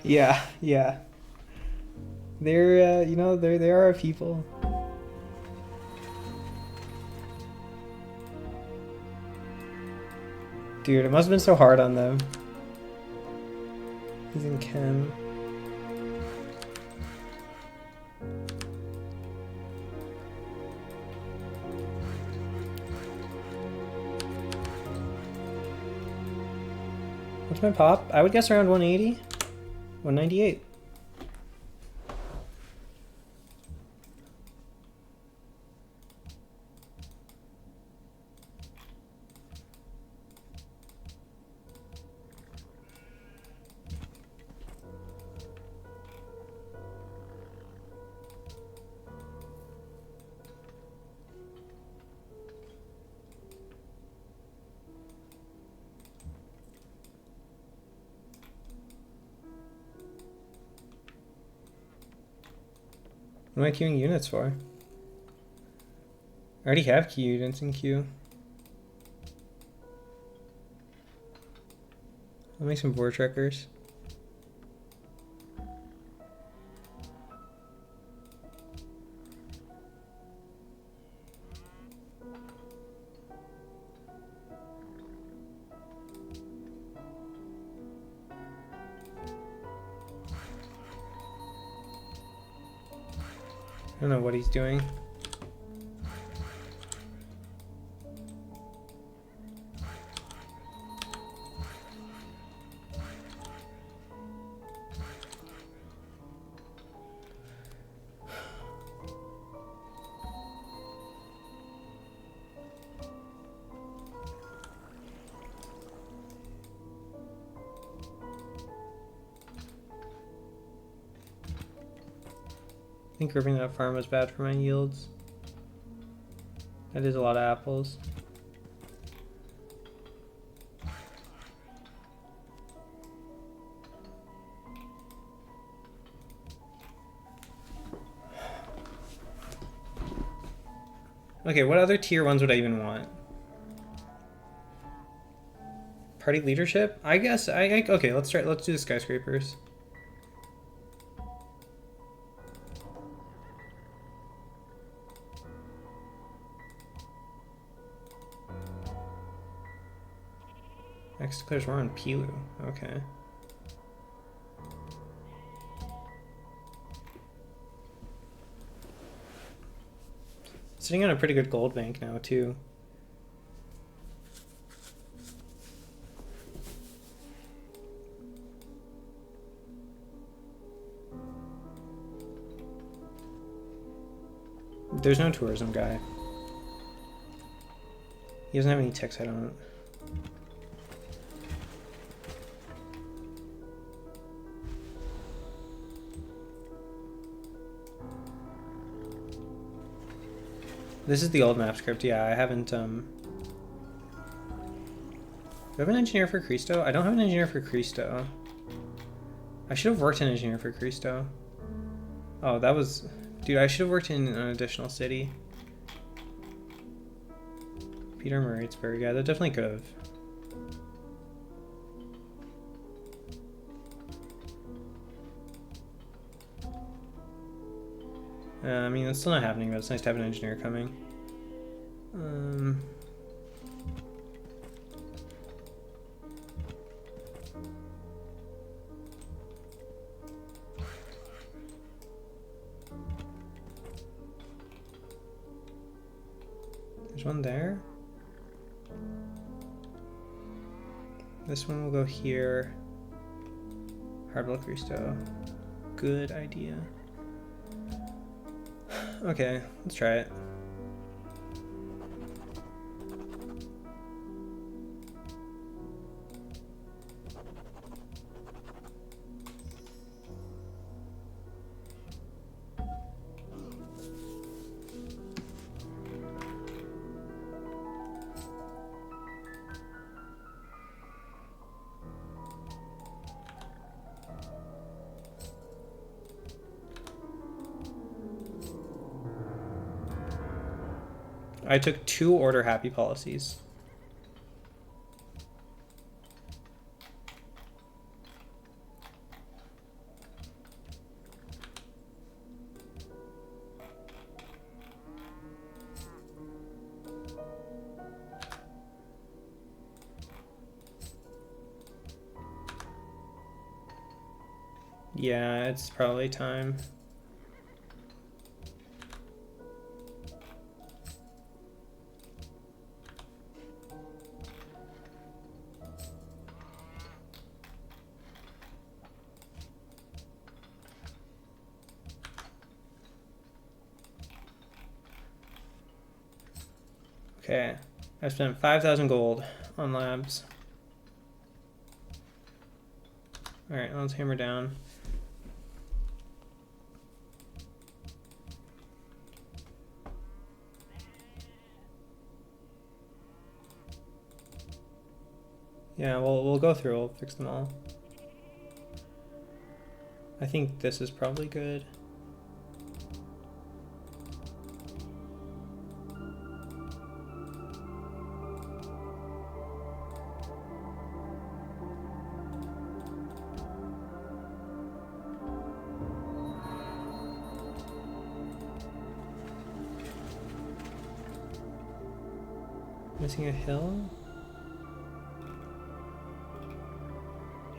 Yeah, yeah. They're, you know, they are our people. Dude, it must have been so hard on them. He's in chem. What's my pop? I would guess around 180. 198. What am I queuing units for? I already have queue units in queue. I'll make some board trackers. I don't know what he's doing. think ripping that farm was bad for my yields. That is a lot of apples. Okay, what other tier 1s would I even want? Party leadership? I guess okay, let's do the skyscrapers. Next declares war on Pilu. Okay. Sitting on a pretty good gold bank now too. There's no tourism guy. He doesn't have any tech side on it. This is the old map script. Yeah, I haven't, Do I have an engineer for Cristo? I don't have an engineer for Cristo. I should have worked an engineer for Cristo. Oh, that was... Dude, I should have worked in an additional city. Peter Moritzburg. Yeah, that definitely could have. I mean, that's still not happening, but it's nice to have an engineer coming. There's one there. This one will go here. Harbel Cristo. Good idea. Okay, let's try it. I took 2 order happy policies. Yeah, it's probably time. Okay, I spent 5,000 gold on labs. Alright, let's hammer down. Yeah, we'll go through, we'll fix them all. I think this is probably good. Missing a hill?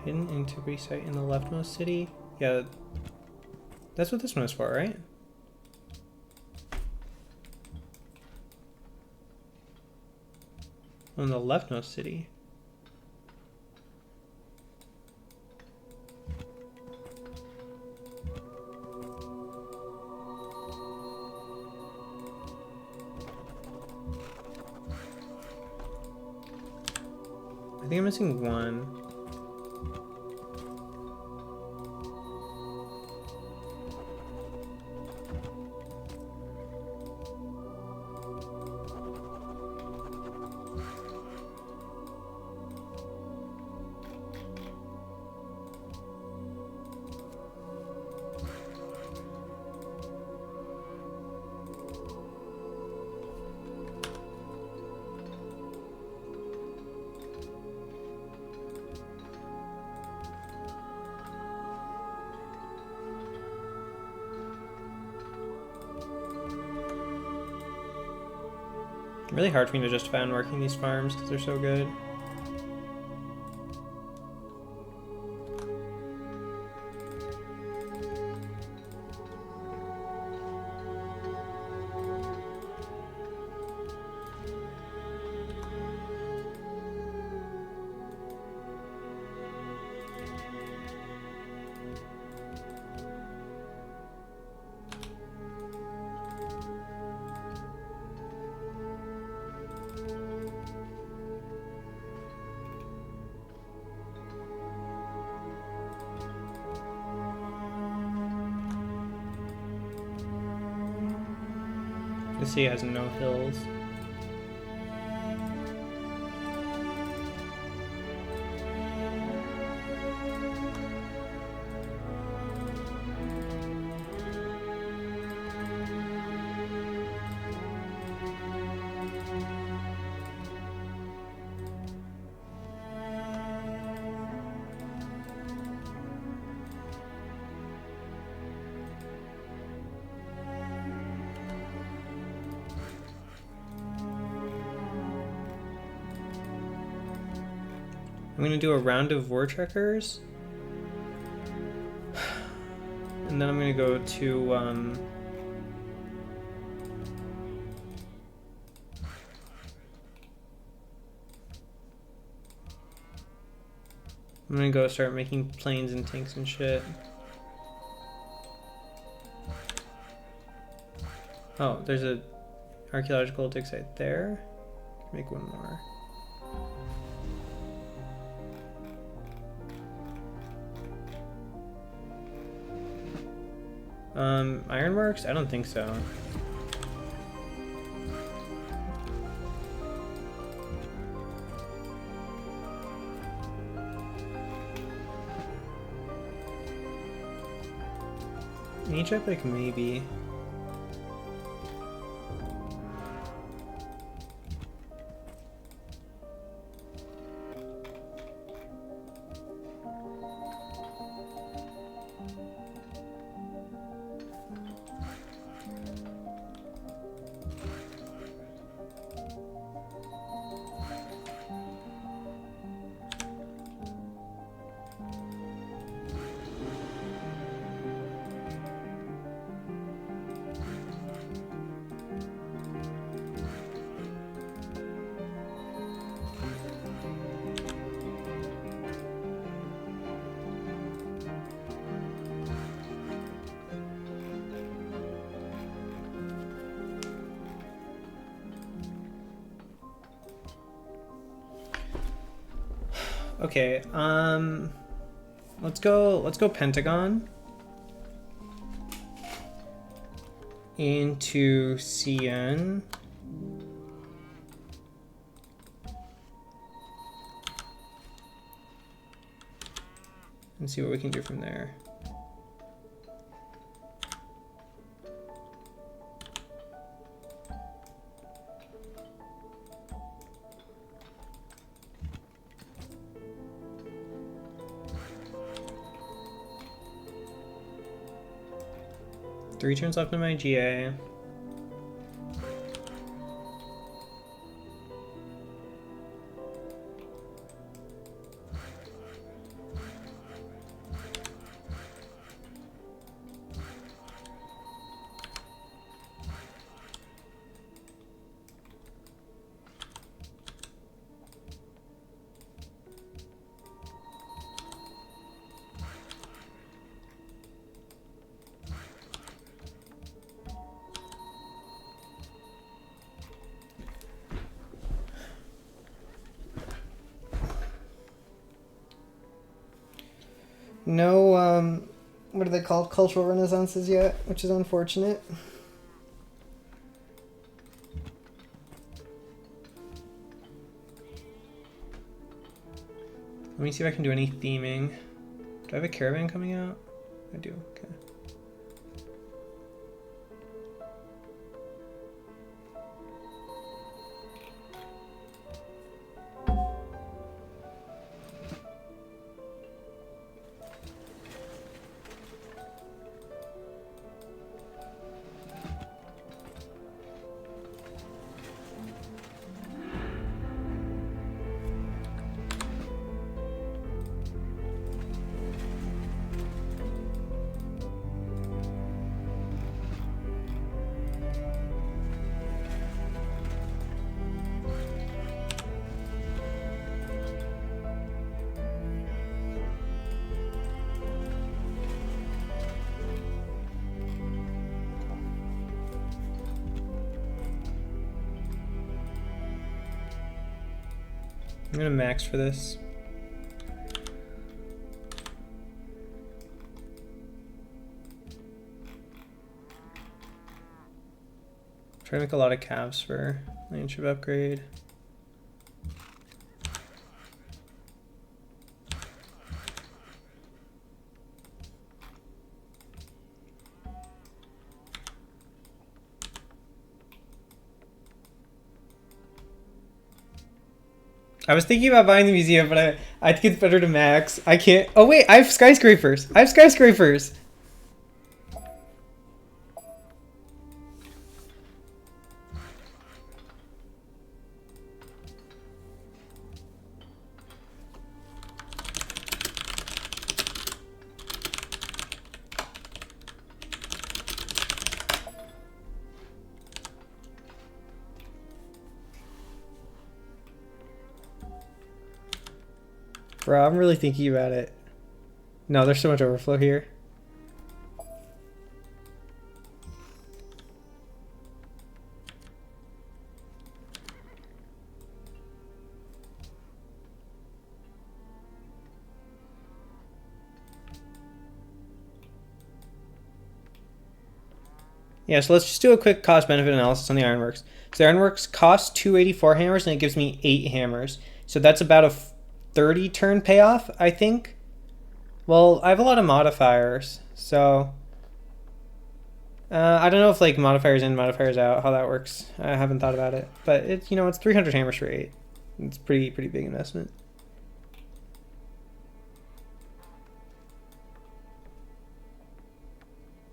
Hidden integrity site in the leftmost city? Yeah, that's what this one is for, right? On the leftmost city. I think I'm missing one. Really hard for me to justify unworking these farms because they're so good. The city has no hills. I'm gonna do a round of war trekkers. And then I'm gonna go to I'm gonna go start making planes and tanks and shit. Oh, there's a archaeological dig site there. Make one more. Ironworks? I don't think so. Egypt, like maybe. Okay, let's go Pentagon into CN. And see what we can do from there. Three turns left in my GA. No, what are they called? Cultural renaissances yet, which is unfortunate. Let me see if I can do any theming. Do I have a caravan coming out? I do, okay. I'm gonna max for this. Try to make a lot of calves for leadership upgrade. I was thinking about buying the museum, but I think it's better to max. I can't. Oh wait, I have skyscrapers. I have skyscrapers. Bro, I'm really thinking about it. No, there's so much overflow here. Yeah, so let's just do a quick cost-benefit analysis on the ironworks. So the ironworks costs 284 hammers, and it gives me 8 hammers. So that's about a 30 turn payoff, I think. Well, I have a lot of modifiers, so I don't know if like modifiers in, modifiers out, how that works. I haven't thought about it, but it's, you know, it's 300 hammers for 8. It's pretty big investment.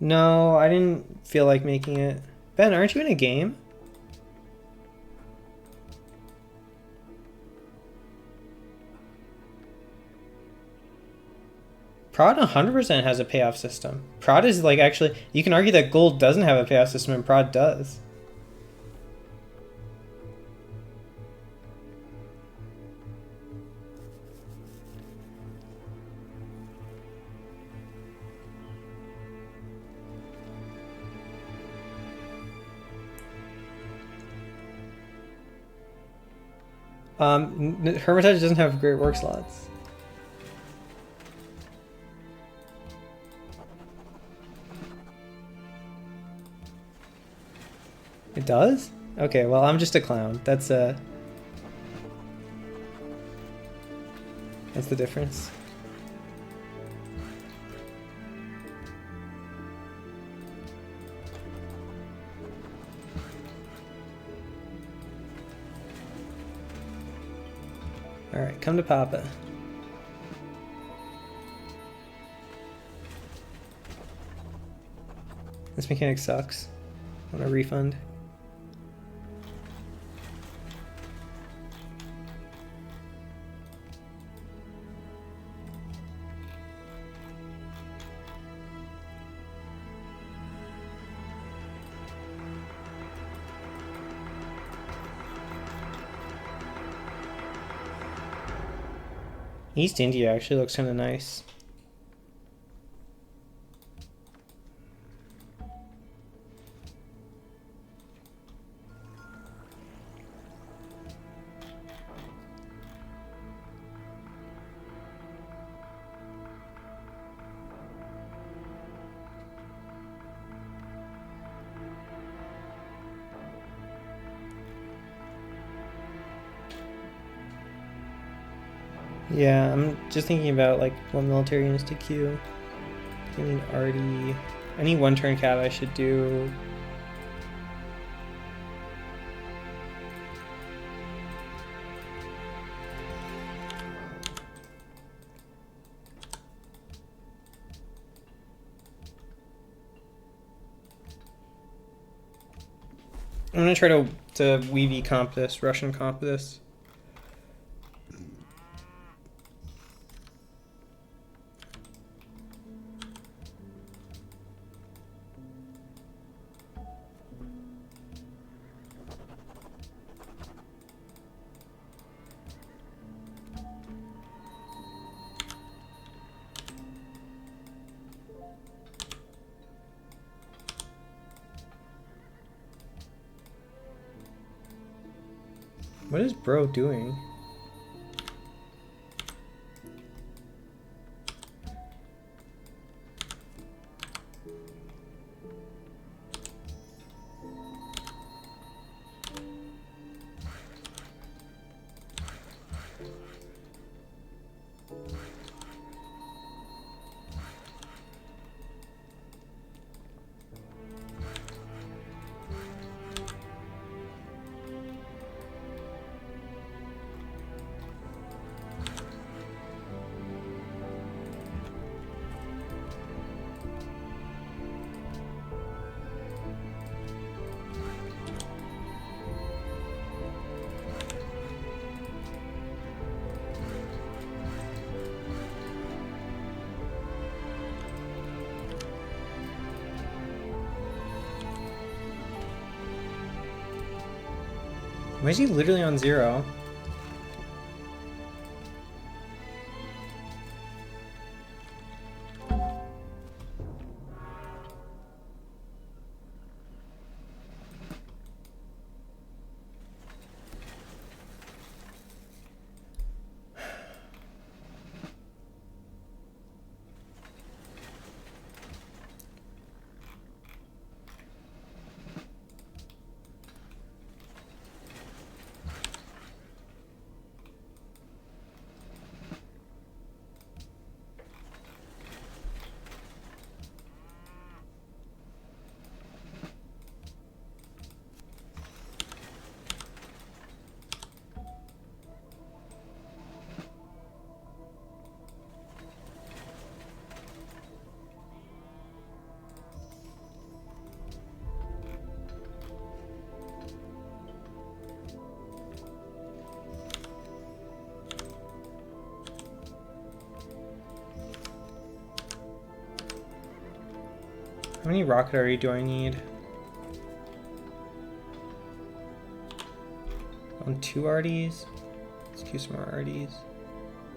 No, I didn't feel like making it. Ben, aren't you in a game? Prod 100% has a payoff system. Prod is like actually, you can argue that gold doesn't have a payoff system and Prod does. Hermitage doesn't have great work slots. It does? Okay, well, I'm just a clown. That's the difference. All right, come to Papa. This mechanic sucks. I want a refund. East India actually looks kind of nice. Yeah, I'm just thinking about like what military units to queue. I need arty. I need one turn cat I should do. I'm gonna try to Weavy comp this, Russian comp this. What is bro doing? Why is he literally on 0? How many rocket artery do I need? On 2 RDs? Let's do some more RDs.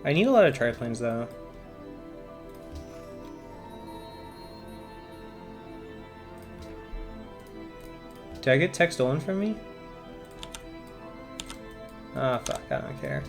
I need a lot of triplanes though. Did I get tech stolen from me? Ah, fuck, I don't care.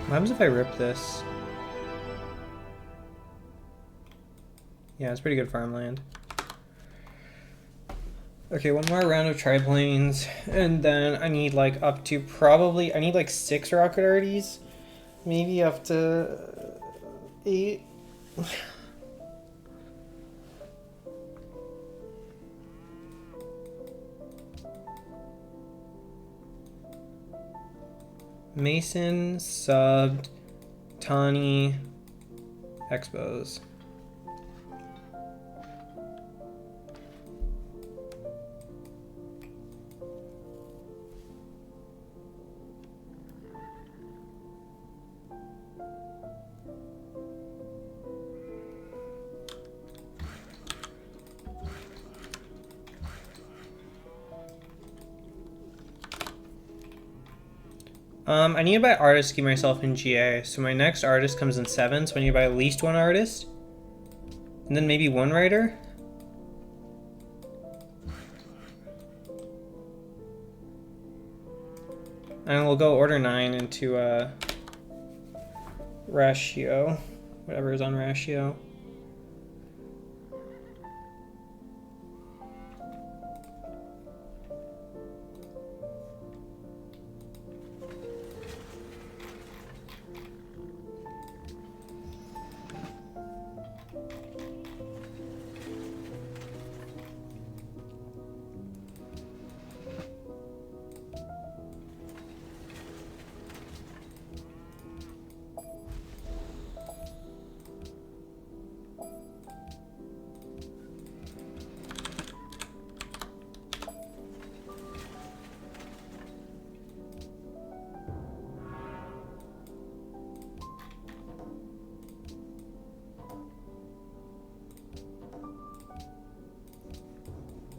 What happens if I rip this? Yeah, it's pretty good farmland. Okay, one more round of triplanes, and then I need like up to probably, I need like 6 rocket arties, maybe up to 8. Mason, subbed, Tawny, Expos. I need to buy artist to keep myself in GA. So my next artist comes in 7, so I need to buy at least 1 artist. And then maybe 1 writer. And we'll go order 9 into ratio. Whatever is on ratio.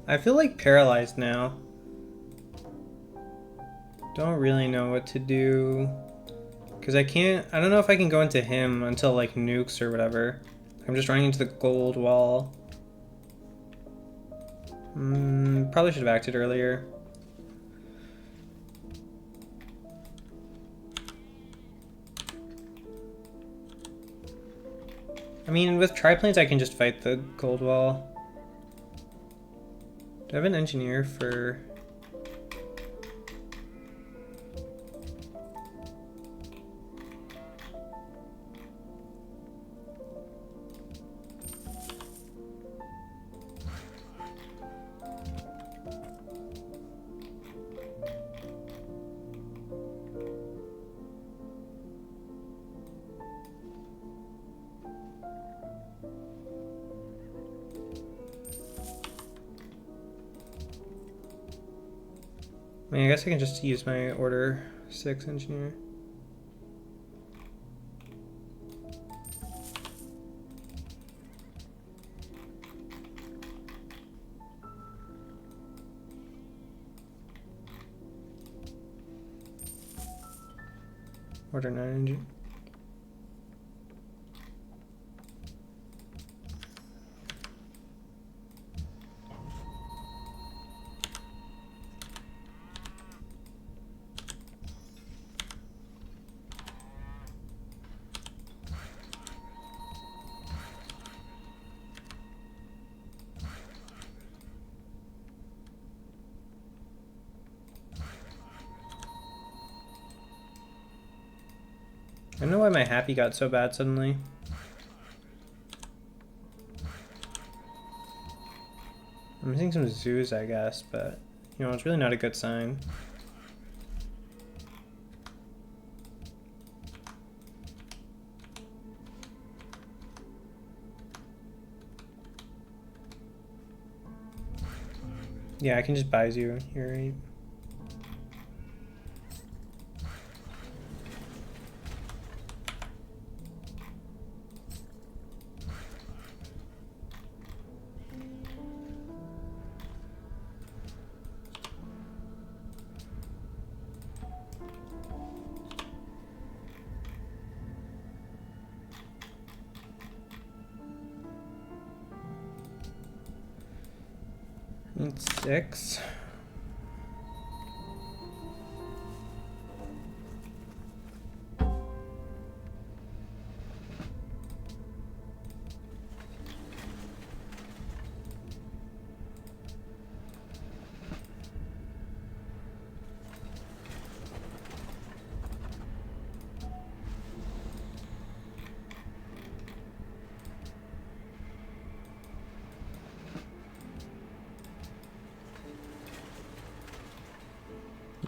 I feel like paralyzed now. Don't really know what to do. Because I don't know if I can go into him until like nukes or whatever. I'm just running into the gold wall. Probably should have acted earlier. I mean, with triplanes I can just fight the gold wall. Do I have an engineer for... I mean, I guess I can just use my order 6 engineer. Order 9 engine. I don't know why my happy got so bad suddenly. I'm missing some zoos, I guess, but you know, it's really not a good sign. Yeah, I can just buy zoo here, right? Need 6.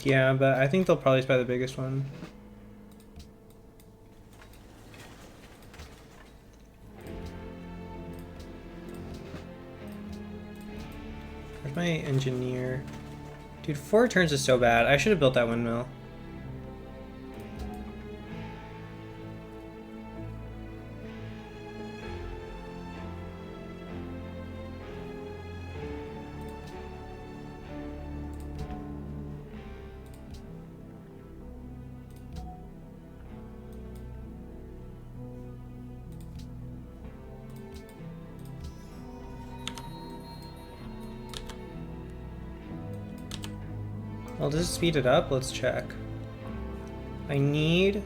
Yeah, but I think they'll probably spy the biggest one. Where's my engineer? Dude, 4 turns is so bad. I should have built that windmill. Well, does it speed it up? Let's check. I need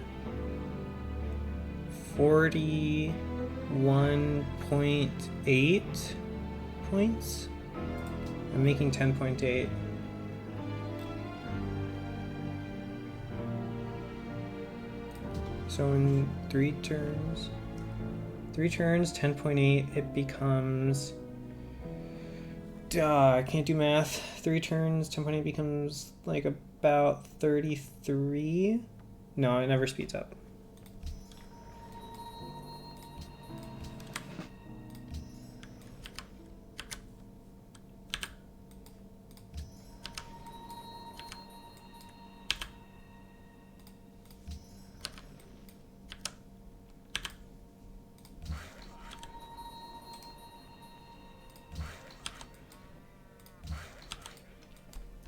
41.8 points. I'm making 10.8. So in 3 turns, 10.8, it becomes... I can't do math. 3 turns, 10.8 becomes like about 33. No, it never speeds up.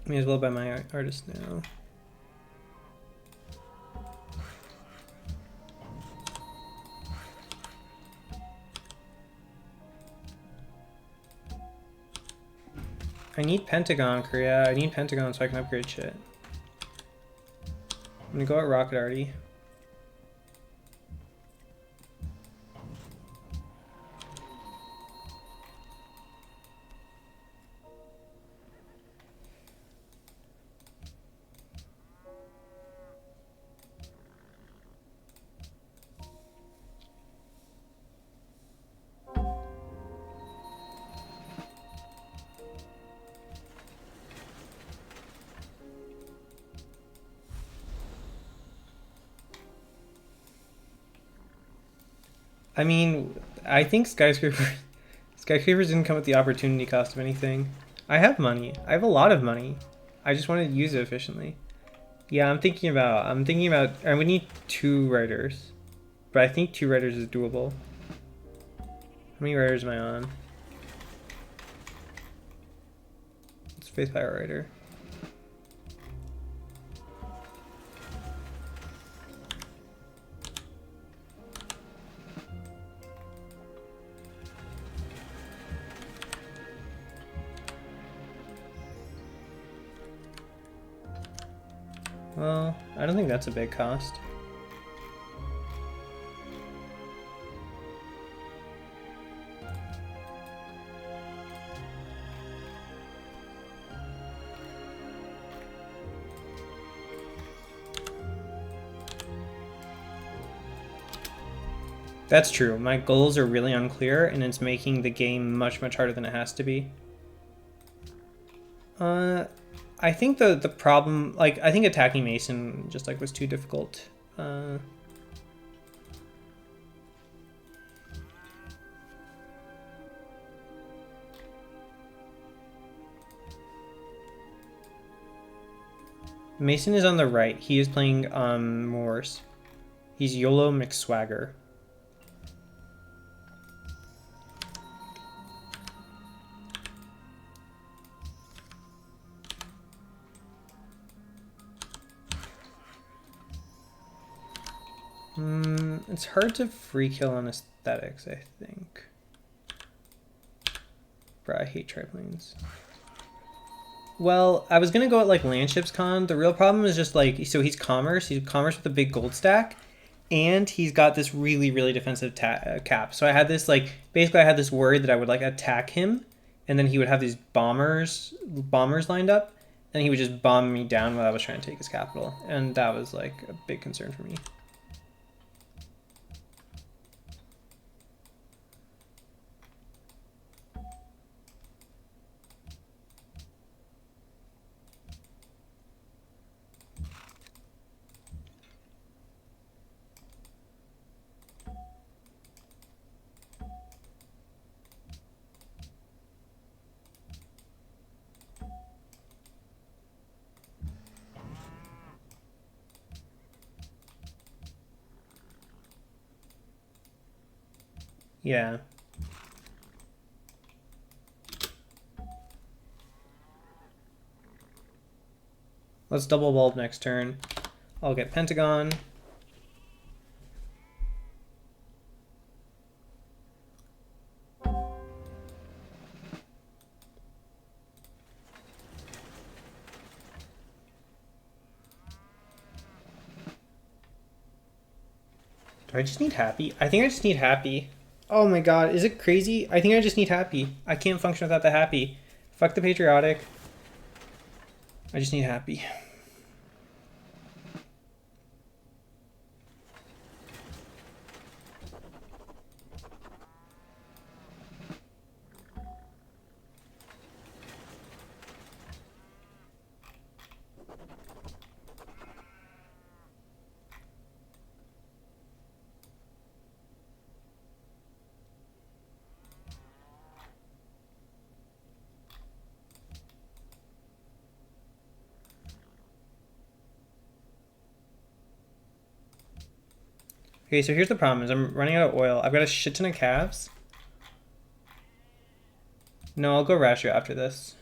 May as well buy my artist now. I need Pentagon, Korea. I need Pentagon so I can upgrade shit. I'm gonna go at Rocket Arty. I mean, I think skyscrapers didn't come with the opportunity cost of anything. I have money. I have a lot of money. I just want to use it efficiently. Yeah, I'm thinking about, and we need 2 writers. But I think 2 writers is doable. How many writers am I on? Let's face power writer. Well, I don't think that's a big cost. That's true. My goals are really unclear, and it's making the game much, much harder than it has to be. I think the problem, like, I think attacking Mason just, like, was too difficult. Mason is on the right. He is playing Moors. He's YOLO McSwagger. It's hard to free kill on aesthetics, I think. Bruh, I hate triplanes. Well, I was gonna go at like Landships Con. The real problem is just like, so he's commerce with a big gold stack, and he's got this really, really defensive cap. So I had this like, basically I had this worry that I would like attack him, and then he would have these bombers lined up, and he would just bomb me down while I was trying to take his capital. And that was like a big concern for me. Yeah. Let's double bulb next turn. I'll get Pentagon. Do I just need happy? I think I just need happy. Oh my god, is it crazy? I think I just need happy. I can't function without the happy. Fuck the patriotic. I just need happy. Okay, so here's the problem is I'm running out of oil. I've got a shit ton of calves. No, I'll go Rasher after this.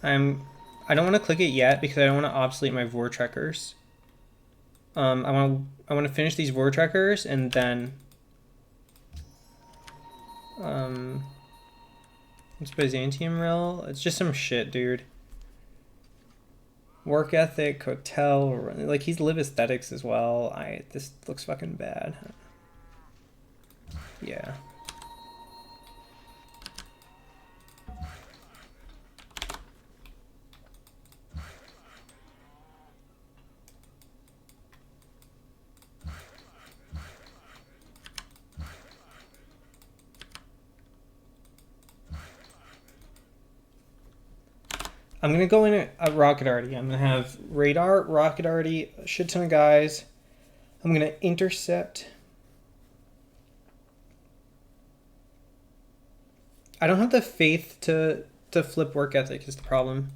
I don't want to click it yet because I don't want to obsolete my Vortrekkers. I want to finish these Vortrekkers and then it's Byzantium Rail. It's just some shit, dude. Work ethic, hotel, like he's live aesthetics as well. This looks fucking bad. Yeah. I'm gonna go in a rocket arty. I'm gonna have radar, rocket arty, a shit ton of guys. I'm gonna intercept. I don't have the faith to flip work ethic is the problem.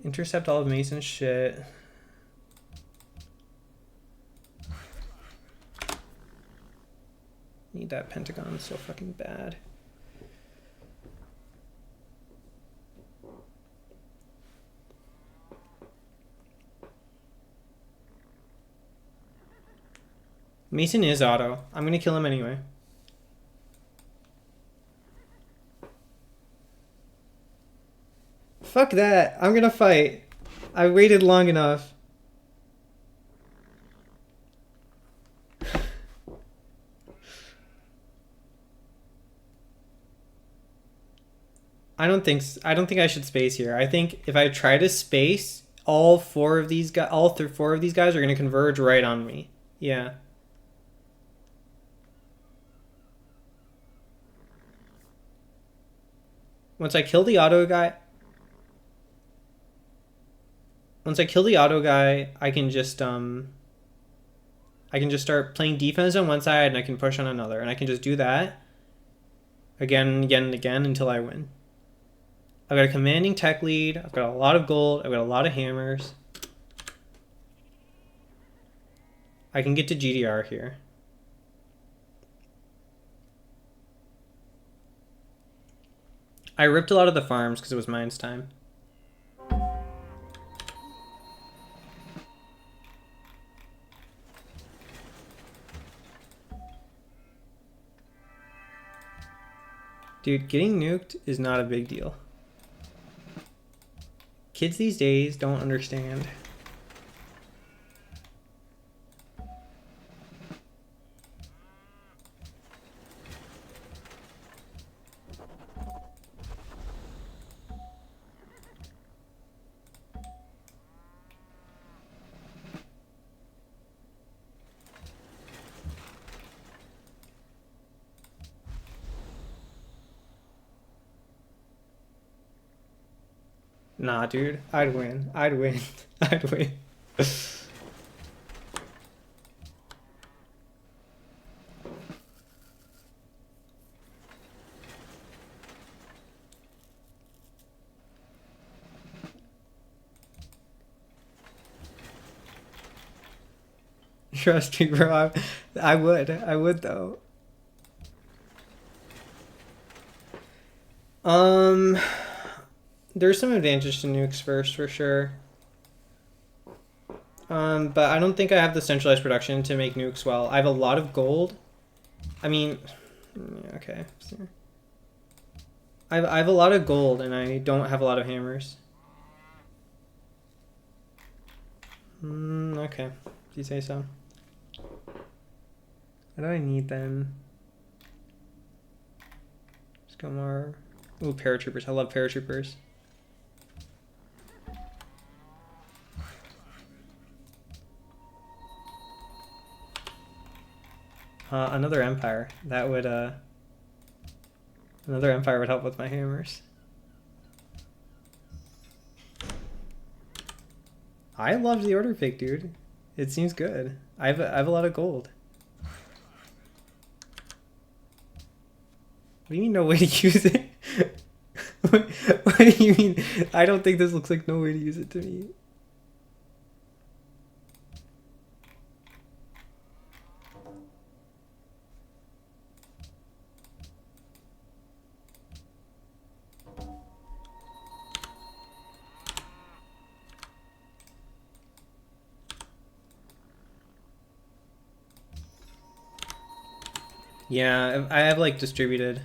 Intercept all of Mason's shit. Need that Pentagon so fucking bad. Mason is auto. I'm gonna kill him anyway. Fuck that. I'm gonna fight. I waited long enough. I don't think I should space here. I think if I try to space, all four of these guys are gonna converge right on me. Yeah. Once I kill the auto guy, I can just start playing defense on one side and I can push on another, and I can just do that again and again and again until I win. I've got a commanding tech lead. I've got a lot of gold. I've got a lot of hammers. I can get to GDR here. I ripped a lot of the farms because it was mine's time. Dude, getting nuked is not a big deal. Kids these days don't understand. Nah, dude. I'd win. I'd win. I'd win. Trust me, bro. I would. I would, though. There's some advantage to nukes first, for sure. But I don't think I have the centralized production to make nukes well. I have a lot of gold. I mean, okay. I have a lot of gold, and I don't have a lot of hammers. Okay. If you say so. What do I need then? Let's go more. Ooh, paratroopers. I love paratroopers. Another empire. That would another empire would help with my hammers. I love the order pick, dude. It seems good. I have a lot of gold. What do you mean no way to use it? What do you mean? I don't think this looks like no way to use it to me. Yeah, I have like distributed.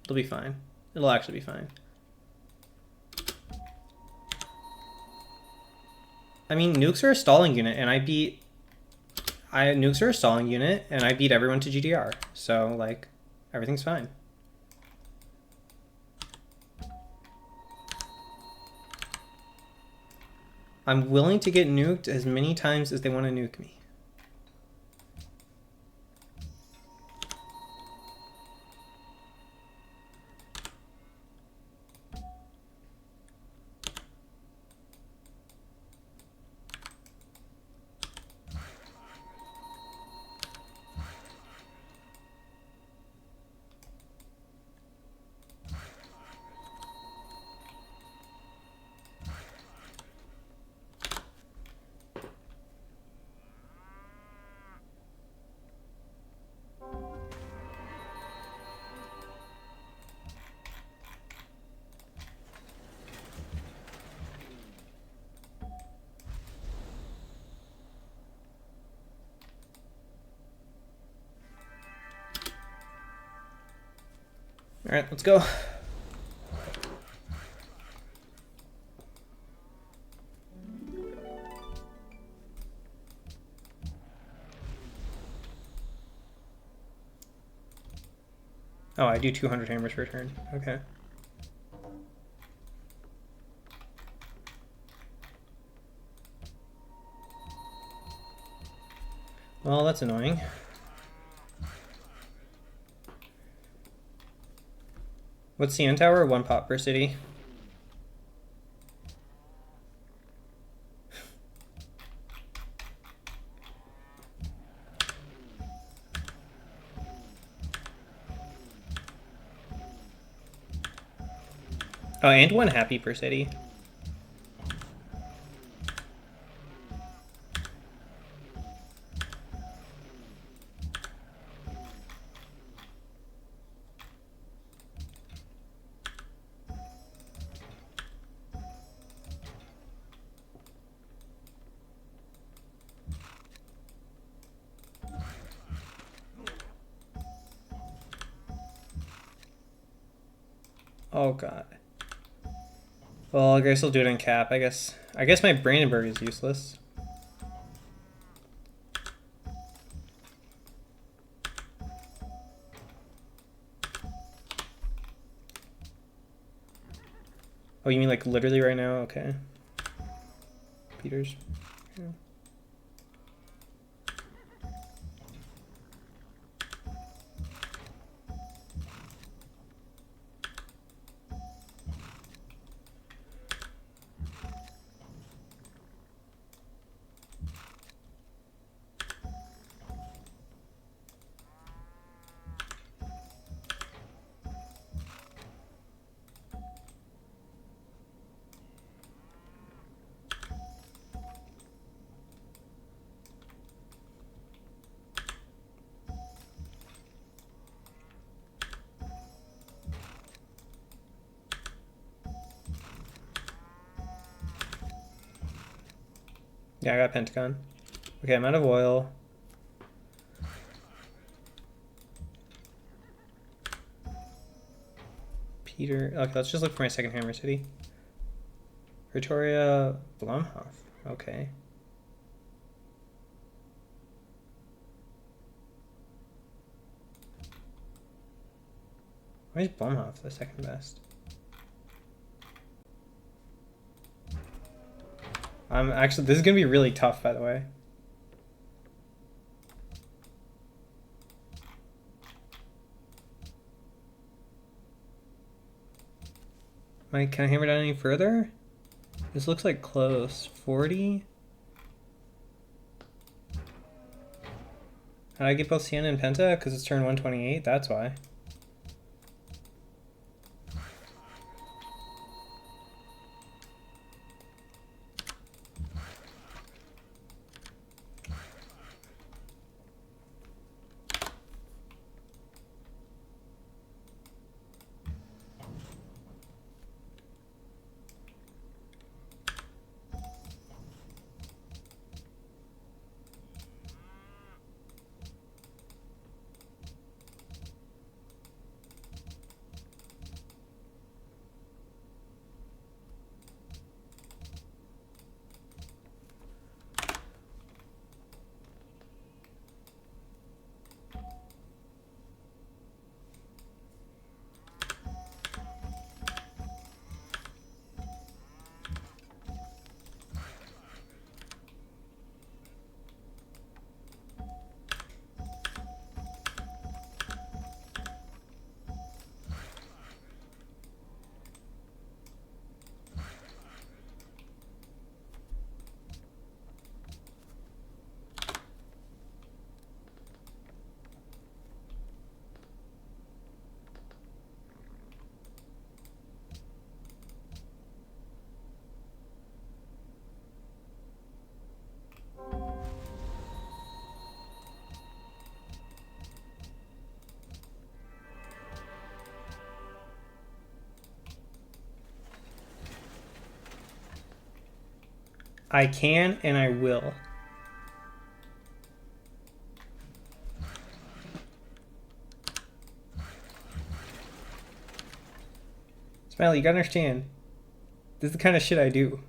It'll be fine. It'll actually be fine. I mean, nukes are a stalling unit, and nukes are a stalling unit, and I beat everyone to GDR. So like, everything's fine. I'm willing to get nuked as many times as they want to nuke me. Alright, let's go. Oh, I do 200 hammers per turn. Okay. Well, that's annoying. What's CN Tower? 1 pop per city. Oh, and 1 happy per city. Oh god. Well, I guess I'll do it in cap. I guess my Brandenburg is useless. Oh, you mean like literally right now? Okay. Peters. Yeah. Yeah, I got Pentagon. Okay, I'm out of oil. Peter. Okay, let's just look for my second hammer city. Pretoria Blomhof. Okay. Why is Blomhof the second best? Actually, this is gonna be really tough, by the way. Can I hammer down any further? This looks like close. 40? How did I get both Sienna and Penta? Because it's turn 128, that's why. I can and I will. Smiley, you gotta understand. This is the kind of shit I do.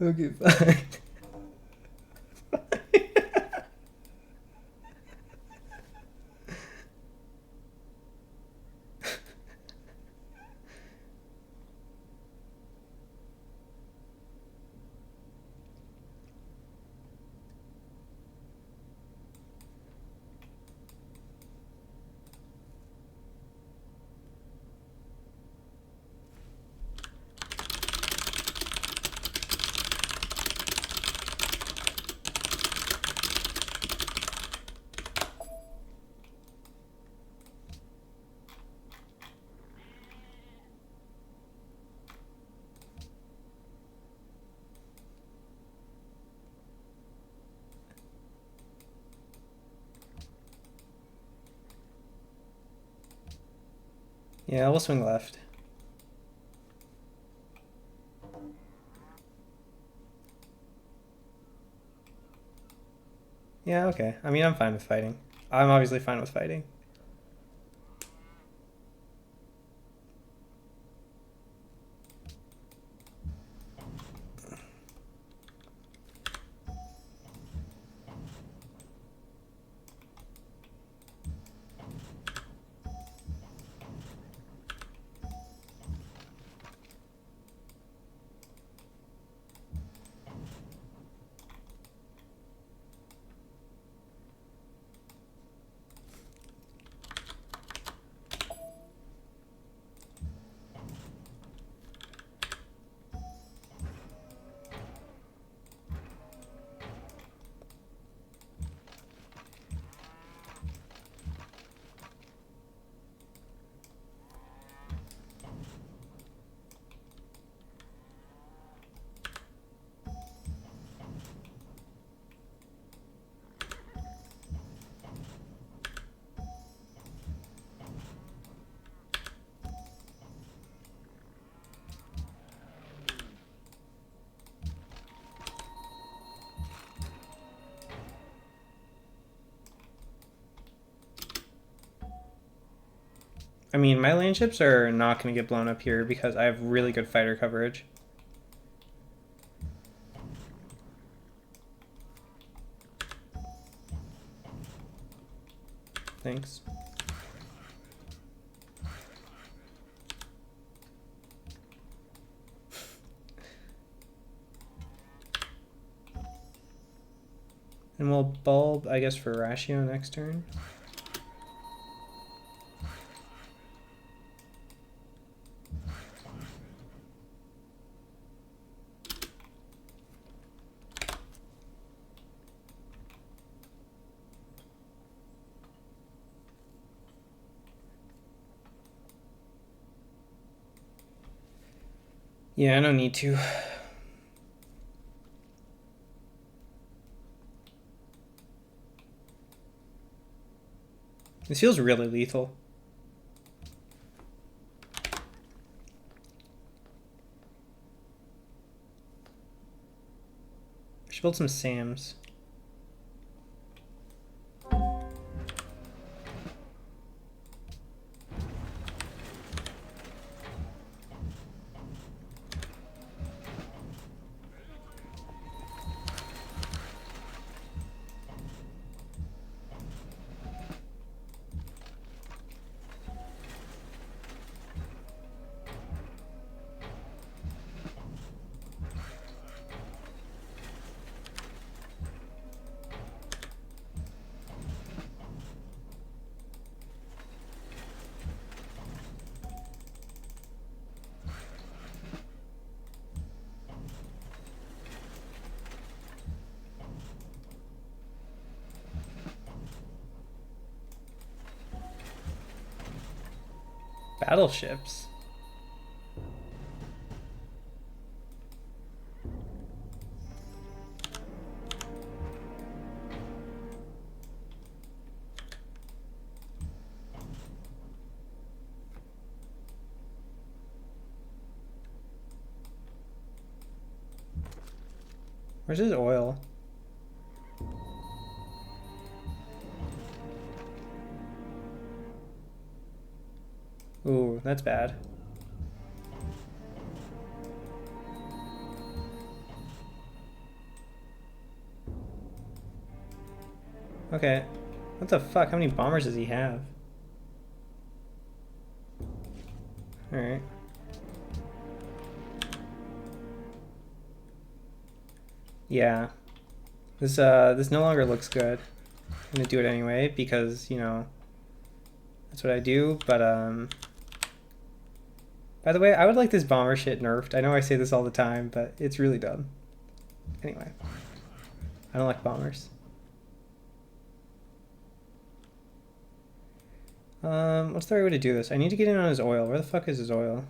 Okay, fine. Yeah, we'll swing left. Yeah, okay. I mean, I'm fine with fighting. I'm obviously fine with fighting. I mean, my lane ships are not going to get blown up here because I have really good fighter coverage. Thanks. And we'll bulb, I guess, for ratio next turn. Yeah, I don't need to. This feels really lethal. I should build some SAMs. Battleships. Where's his oil? Ooh, that's bad. Okay. What the fuck? How many bombers does he have? Alright. Yeah. This no longer looks good. I'm gonna do it anyway because, you know, that's what I do, but by the way, I would like this bomber shit nerfed. I know I say this all the time, but it's really dumb. Anyway. I don't like bombers. What's the right way to do this? I need to get in on his oil. Where the fuck is his oil?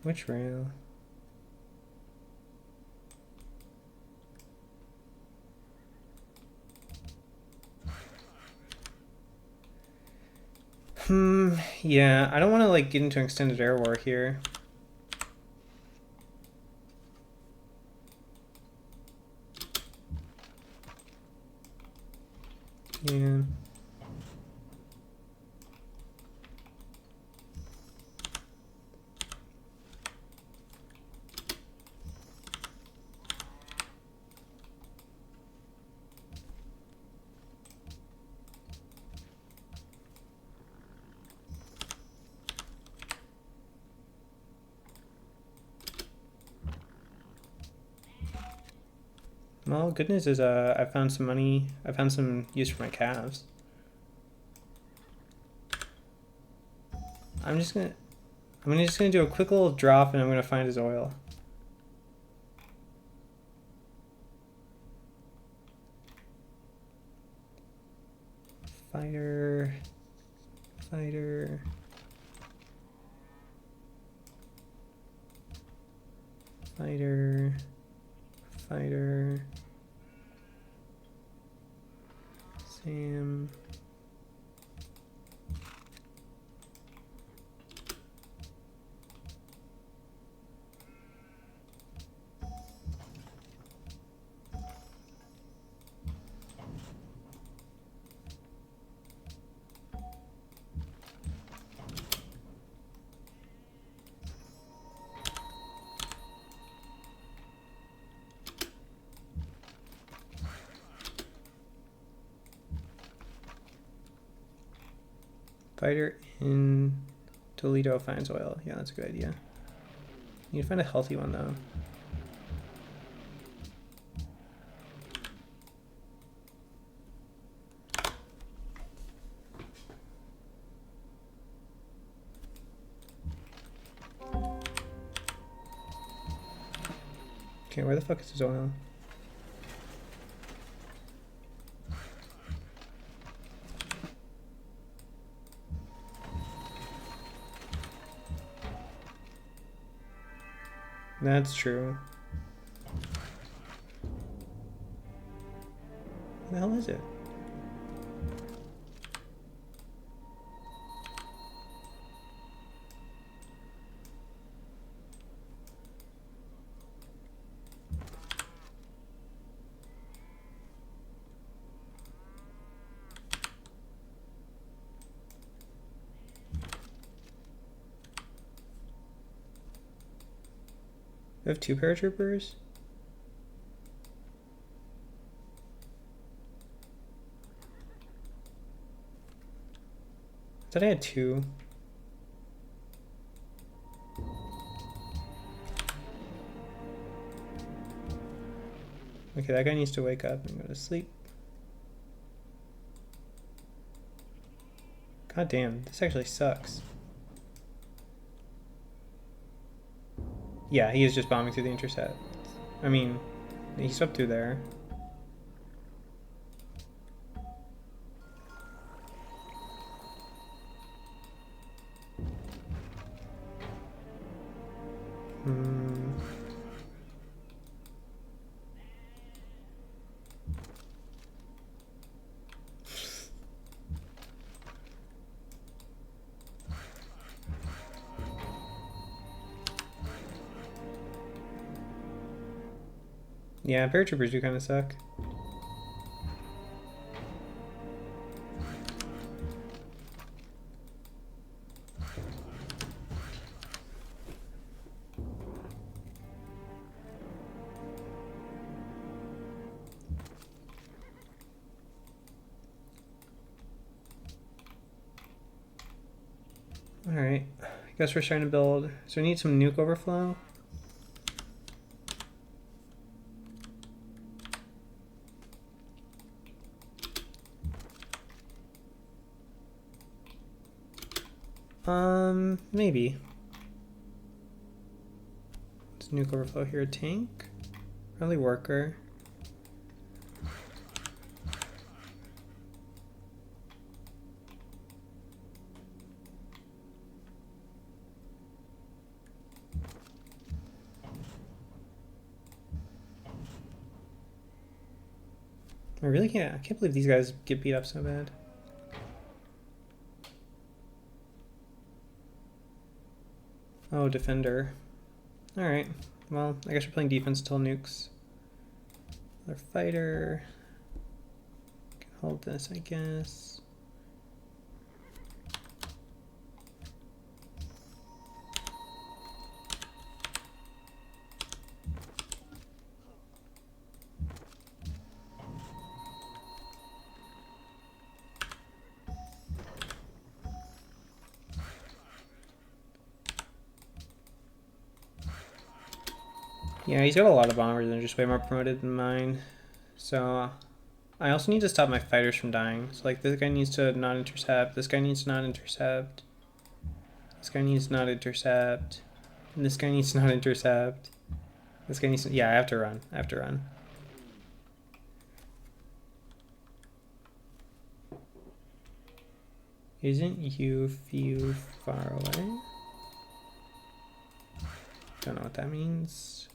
Which rail? Yeah, I don't want to like get into an extended air war here. Yeah. Well, good news is I found some money. I found some use for my calves. I'm just gonna do a quick little drop and I'm gonna find his oil. Fighter. Fighter. Fighter. Fighter. Sam. Fighter in Toledo finds oil. Yeah, that's a good idea. You need to find a healthy one though. Okay, where the fuck is his oil? That's true. What the hell is it? We have 2 paratroopers? thought I had 2. Okay, that guy needs to wake up and go to sleep. God damn, this actually sucks. Yeah, he is just bombing through the intercept. I mean, he swept through there. Yeah, paratroopers do kind of suck. Alright, I guess we're starting to build. So we need some nuke overflow. Maybe. Let's nuke overflow here. Tank. Probably worker. I can't believe these guys get beat up so bad. Oh, defender. Alright, well, I guess we're playing defense until nukes. Another fighter. Can hold this, I guess. Yeah, he's got a lot of bombers and just way more promoted than mine. So I also need to stop my fighters from dying. So like this guy needs to not intercept, this guy needs to not intercept, this guy needs to not intercept, and this guy needs to not intercept. This guy needs to, yeah, I have to run. I have to run. Isn't you feel far away? Don't know what that means.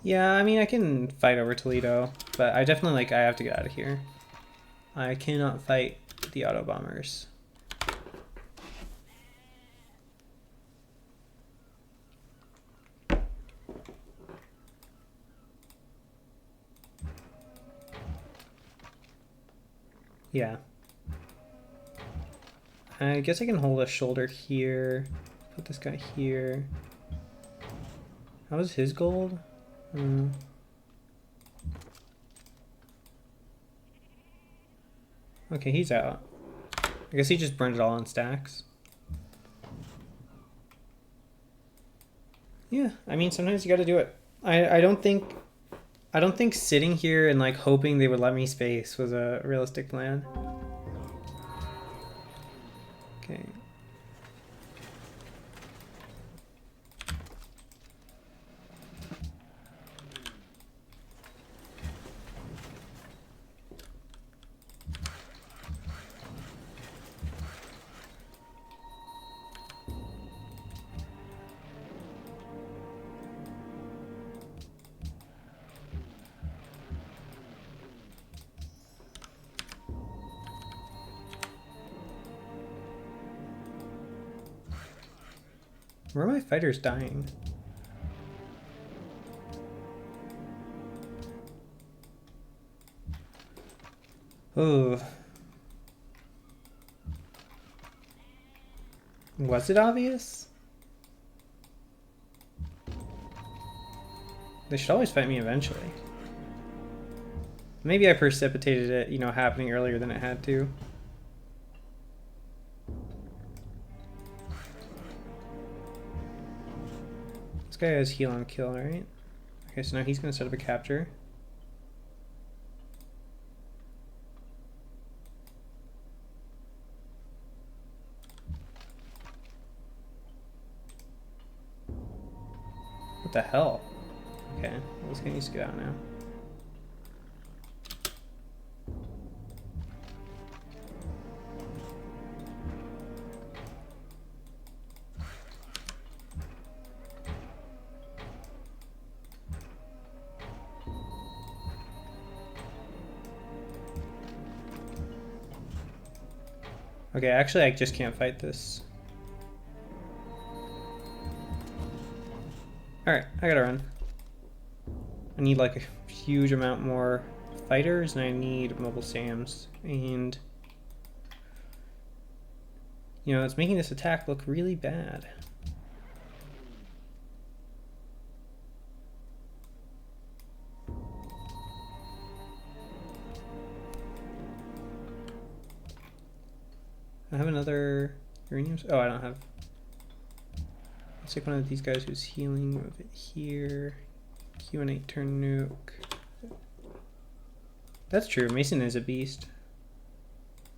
Yeah, I mean, I can fight over Toledo, but I definitely, I have to get out of here. I cannot fight the auto bombers. Yeah. I guess I can hold a shoulder here. Put this guy here. How was his gold? Okay, he's out. I guess he just burned it all in stacks. Yeah, I mean, sometimes you gotta do it. I don't think sitting here and hoping they would let me space was a realistic plan. Okay. Where are my fighters dying? Oh. Was it obvious? They should always fight me eventually. Maybe I precipitated it, you know, happening earlier than it had to. This guy has heal on kill, right? Okay, so now he's gonna set up a capture. What the hell? Okay, well, this guy needs to get out now. Okay, actually I just can't fight this. Alright, I gotta run. I need like a huge amount more fighters, and I need mobile SAMs. And, you know, it's making this attack look really bad. I have another uranium. Oh, I don't have. Let's take one of these guys who's healing. Move it here. Q&8 turn nuke. That's true. Mason is a beast.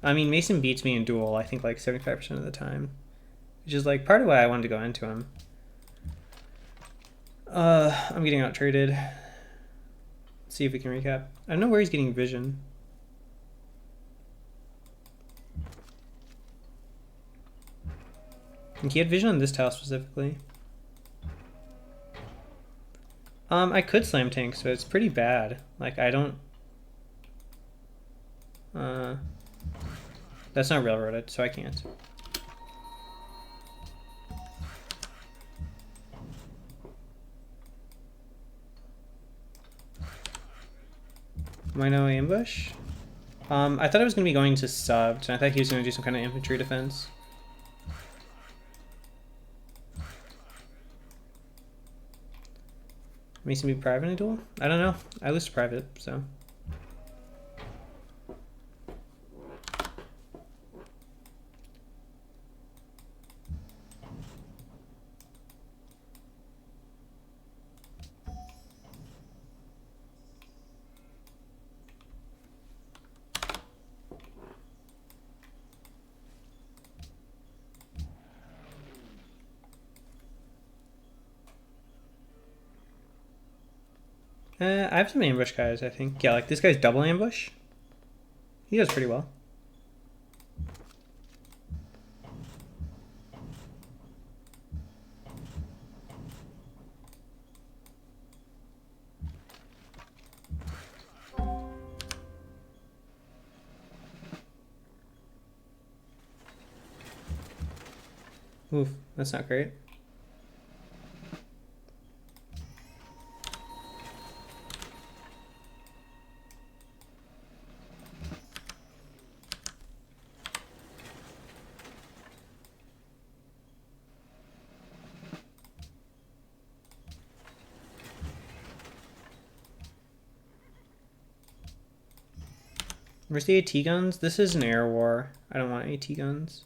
I mean, Mason beats me in duel, I think, like 75% of the time. Which is like part of why I wanted to go into him. I'm getting out traded. Let's see if we can recap. I don't know where he's getting vision. I think he had vision on this tile specifically. I could slam tanks, but it's pretty bad. Like, I don't... that's not railroaded, so I can't. Mino ambush? I thought I was going to be going to subbed, and I thought he was going to do some kind of infantry defense. Mason be private in a duel? I don't know. I lose to private, so. I have some ambush guys, I think. Yeah, like this guy's double ambush. He does pretty well. Oof, that's not great. Where's the AT guns? This is an air war. I don't want AT guns.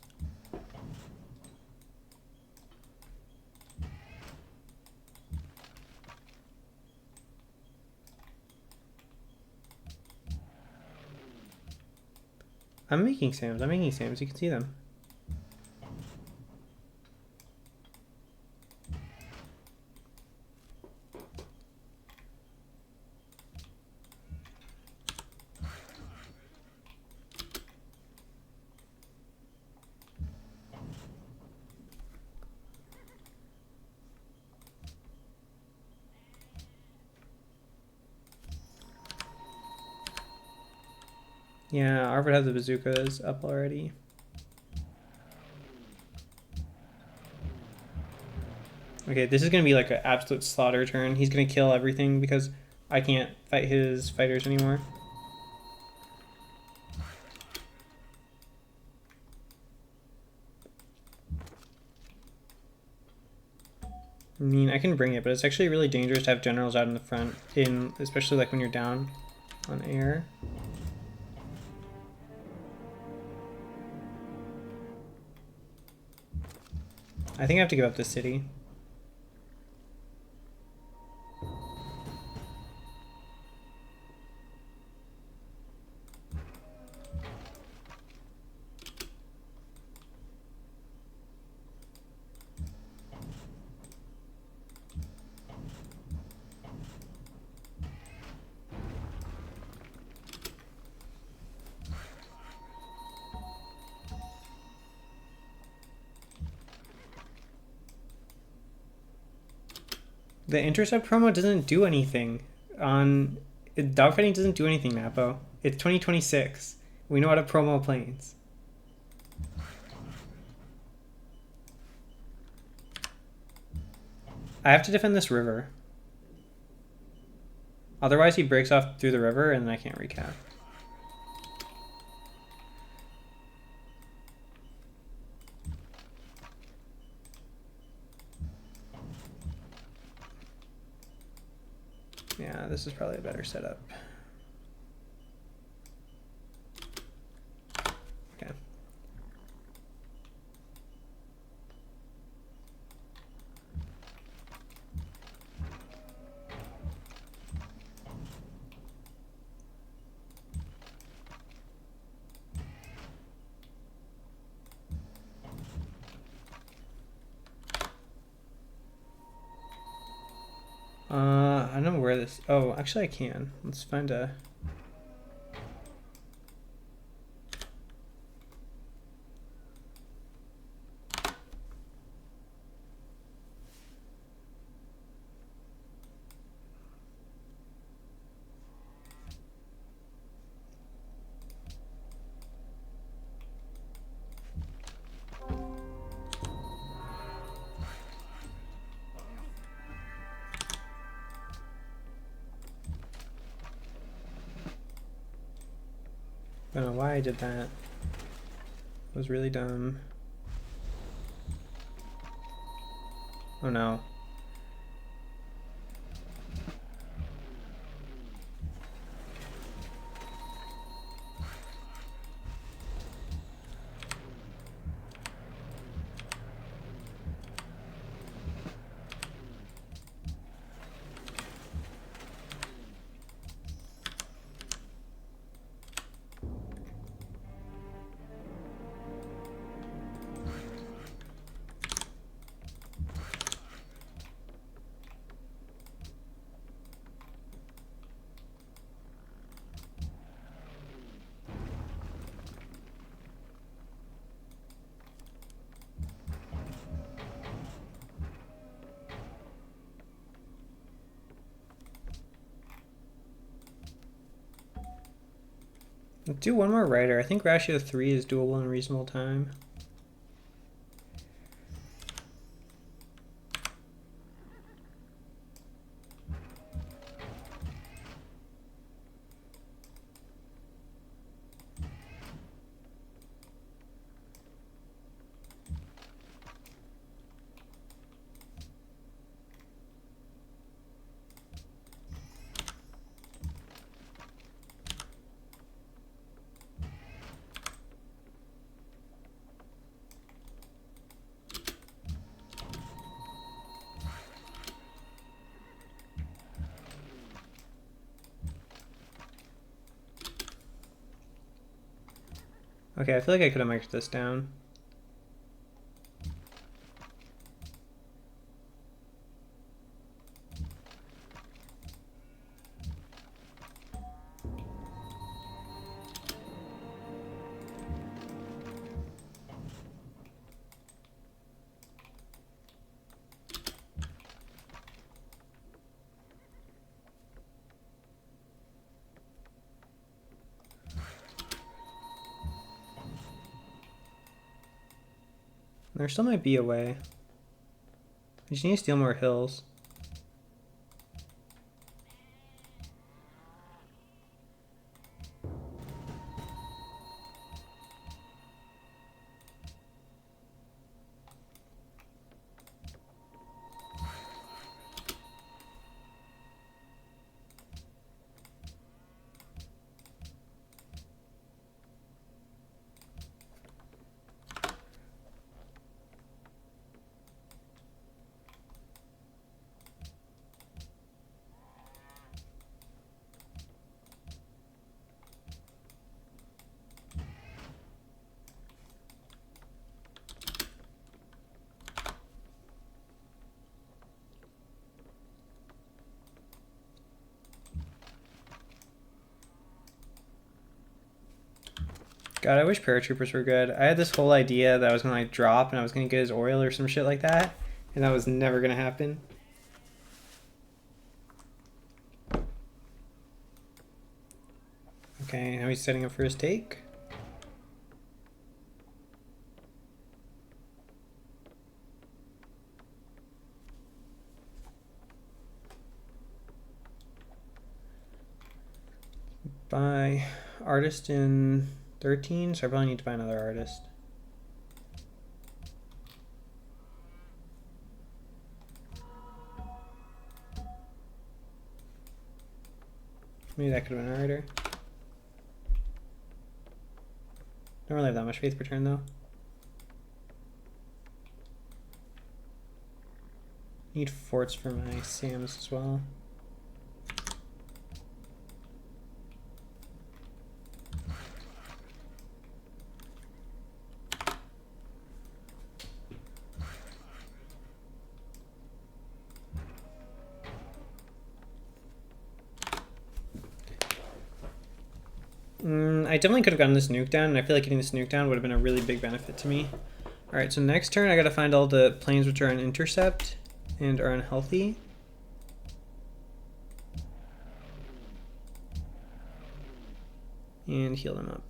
I'm making SAMs. I'm making SAMs. You can see them. Yeah, Arvid has the bazookas up already. Okay, this is going to be like an absolute slaughter turn. He's going to kill everything because I can't fight his fighters anymore. I mean, I can bring it, but it's actually really dangerous to have generals out in the front, especially like when you're down. on air. I think I have to give up the city. The intercept promo doesn't do anything on dogfighting. Doesn't do anything, Napo. It's 2026. We know how to promo planes. I have to defend this river. Otherwise, he breaks off through the river, and I can't recap. Yeah, this is probably a better setup. Okay. I don't know where this... Oh, actually I can. Let's find a... I don't know why I did that. It was really dumb. Oh no. Let's do one more rider. I think ratio 3 is doable in reasonable time. Okay, I feel like I could have mic'd this down. There still might be a way. I just need to steal more hills. God, I wish paratroopers were good. I had this whole idea that I was gonna like drop and I was gonna get his oil or some shit like that, and that was never gonna happen. Okay, now he's setting up for his take. Buy artist in 13, so I probably need to buy another artist. Maybe that could have been a writer. Don't really have that much faith per turn though. Need forts for my Sams as well. I definitely could have gotten this nuke down, and I feel like getting this nuke down would have been a really big benefit to me. Alright, so next turn I gotta find all the planes which are on intercept and are unhealthy. And heal them up.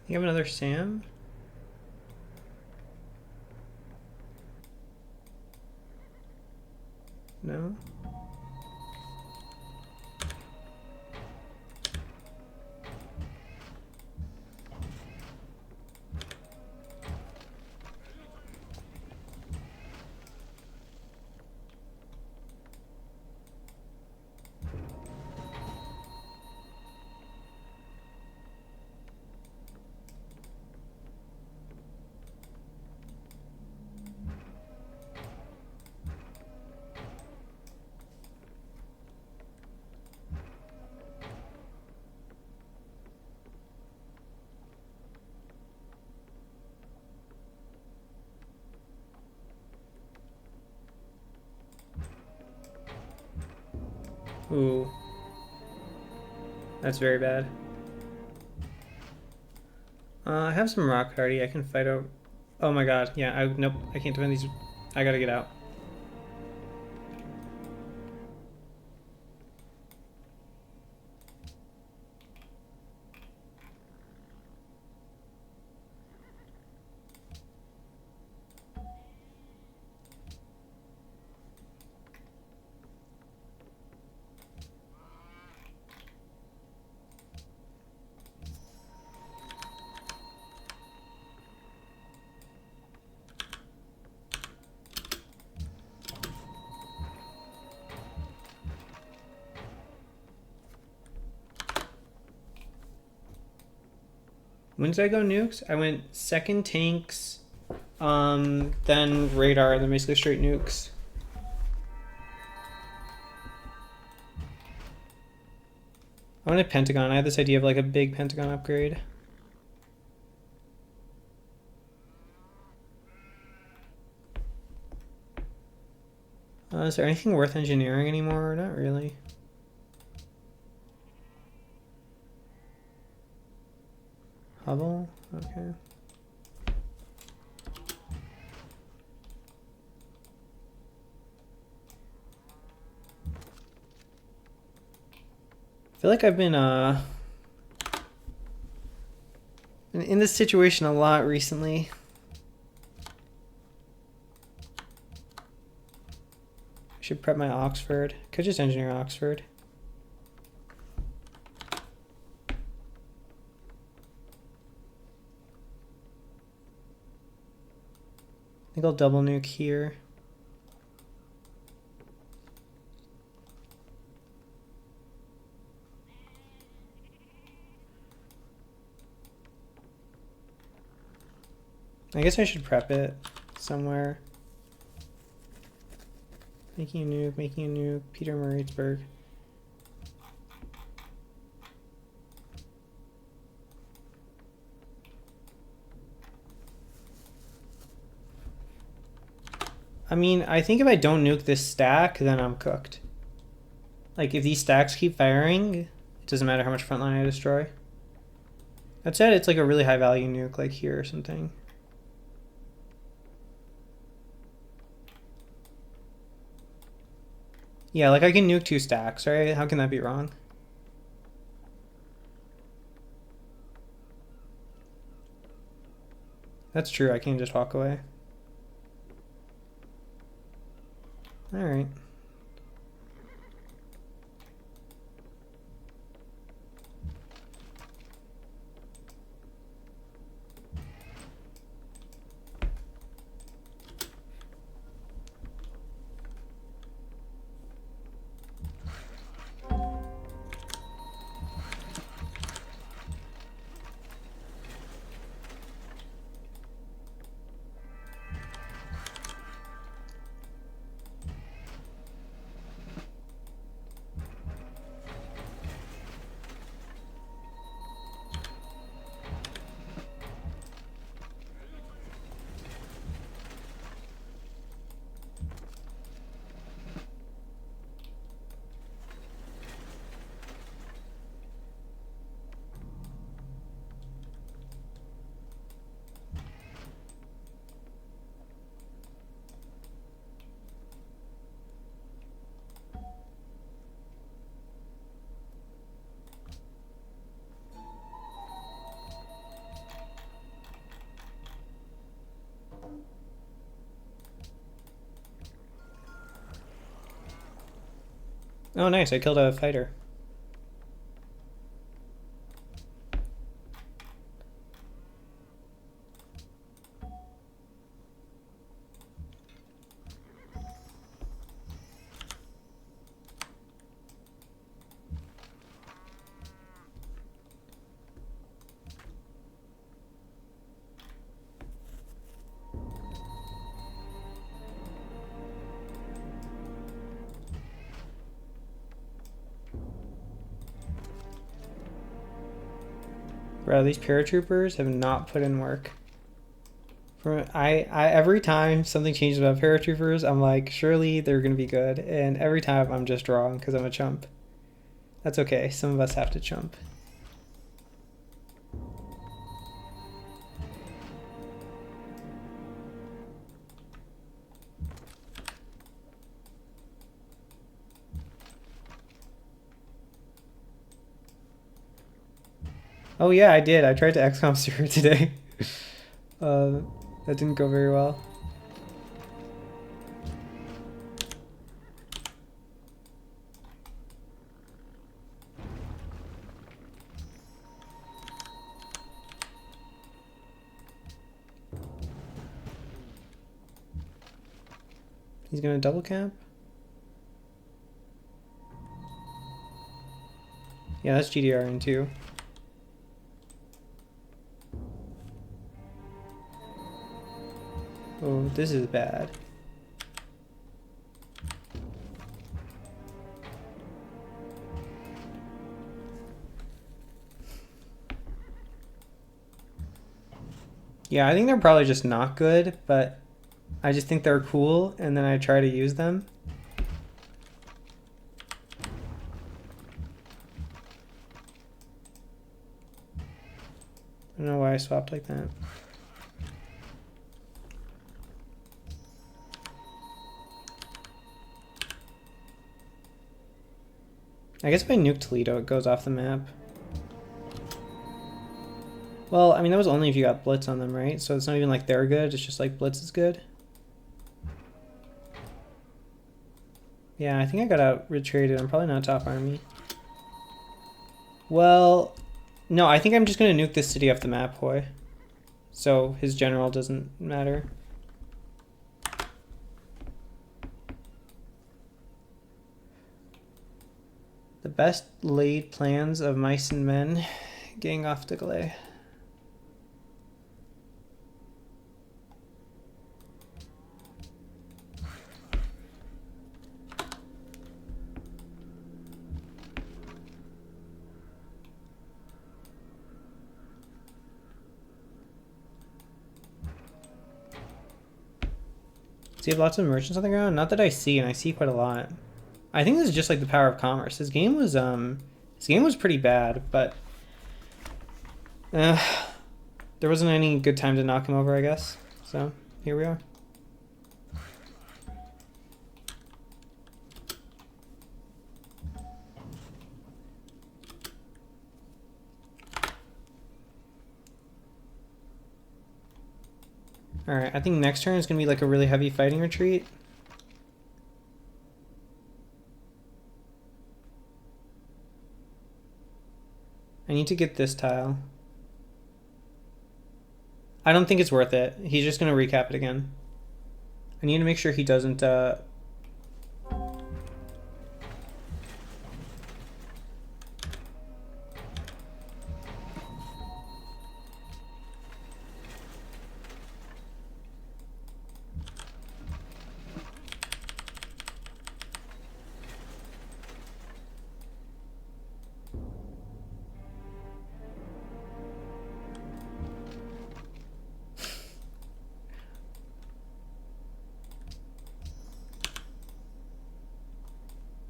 You have another Sam? No? Ooh. That's very bad. I have some rock hardy. I can fight over. Oh my god. Yeah, nope. I can't defend these. I gotta get out. When did I go nukes? I went second tanks, then radar, then basically straight nukes. I wanted Pentagon. I had this idea of like a big Pentagon upgrade. Is there anything worth engineering anymore? Not really. Hubble? Okay. I feel like I've been in this situation a lot recently. I should prep my Oxford. Could just engineer Oxford. I think I'll double nuke here. I guess I should prep it somewhere. Making a nuke, Peter Maritzburg. I mean, I think if I don't nuke this stack, then I'm cooked. Like, if these stacks keep firing, it doesn't matter how much frontline I destroy. That said, it's like a really high value nuke, like here or something. Yeah, like I can nuke 2 stacks, right? How can that be wrong? That's true, I can just walk away. Alright. Oh, nice, I killed a fighter. Bro, these paratroopers have not put in work. I every time something changes about paratroopers, I'm like, surely they're gonna be good, and every time I'm just wrong because I'm a chump. That's okay. Some of us have to chump. Oh yeah, I did. I tried to XCOM Cirra today. That didn't go very well. He's gonna double camp? Yeah, that's GDR in too. Oh, this is bad. Yeah, I think they're probably just not good, but I just think they're cool, and then I try to use them. don't know why I swapped like that. I guess if I nuke Toledo, it goes off the map. Well, I mean, that was only if you got Blitz on them, right? So it's not even like they're good, it's just like Blitz is good. Yeah, I think I got out retreated. I'm probably not top army. Well, no, I think I'm just going to nuke this city off the map, Hoy. So his general doesn't matter. The best laid plans of mice and men getting off to Galay. Does he have lots of merchants on the ground? Not that I see, and I see quite a lot. I think this is just like the power of commerce. His game was pretty bad, but there wasn't any good time to knock him over, I guess. So here we are. Alright, I think next turn is going to be like a really heavy fighting retreat. I need to get this tile. I don't think it's worth it. He's just going to recap it again. I need to make sure he doesn't...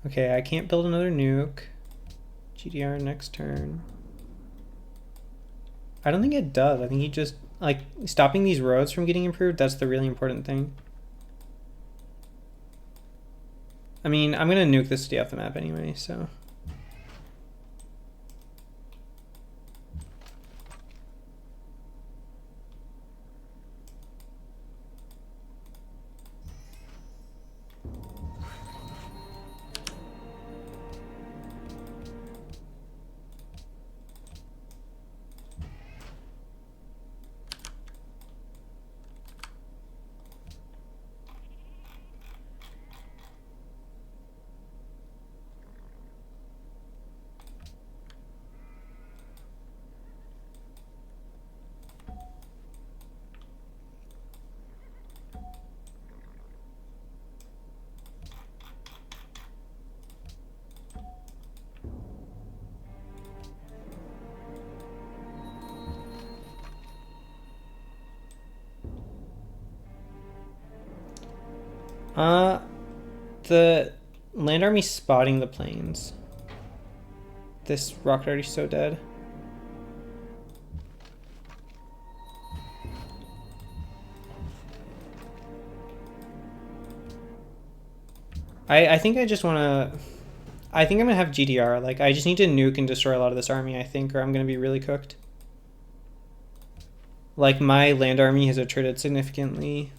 Okay, I can't build another nuke. GDR next turn. I don't think it does. I think he just, like, stopping these roads from getting improved, that's the really important thing. I mean, I'm gonna nuke this city off the map anyway, so... The land army spotting the planes. This rocket artie's so dead. I think I just want to... I think I'm going to have GDR. Like, I just need to nuke and destroy a lot of this army, I think, or I'm going to be really cooked. Like, my land army has attrited significantly.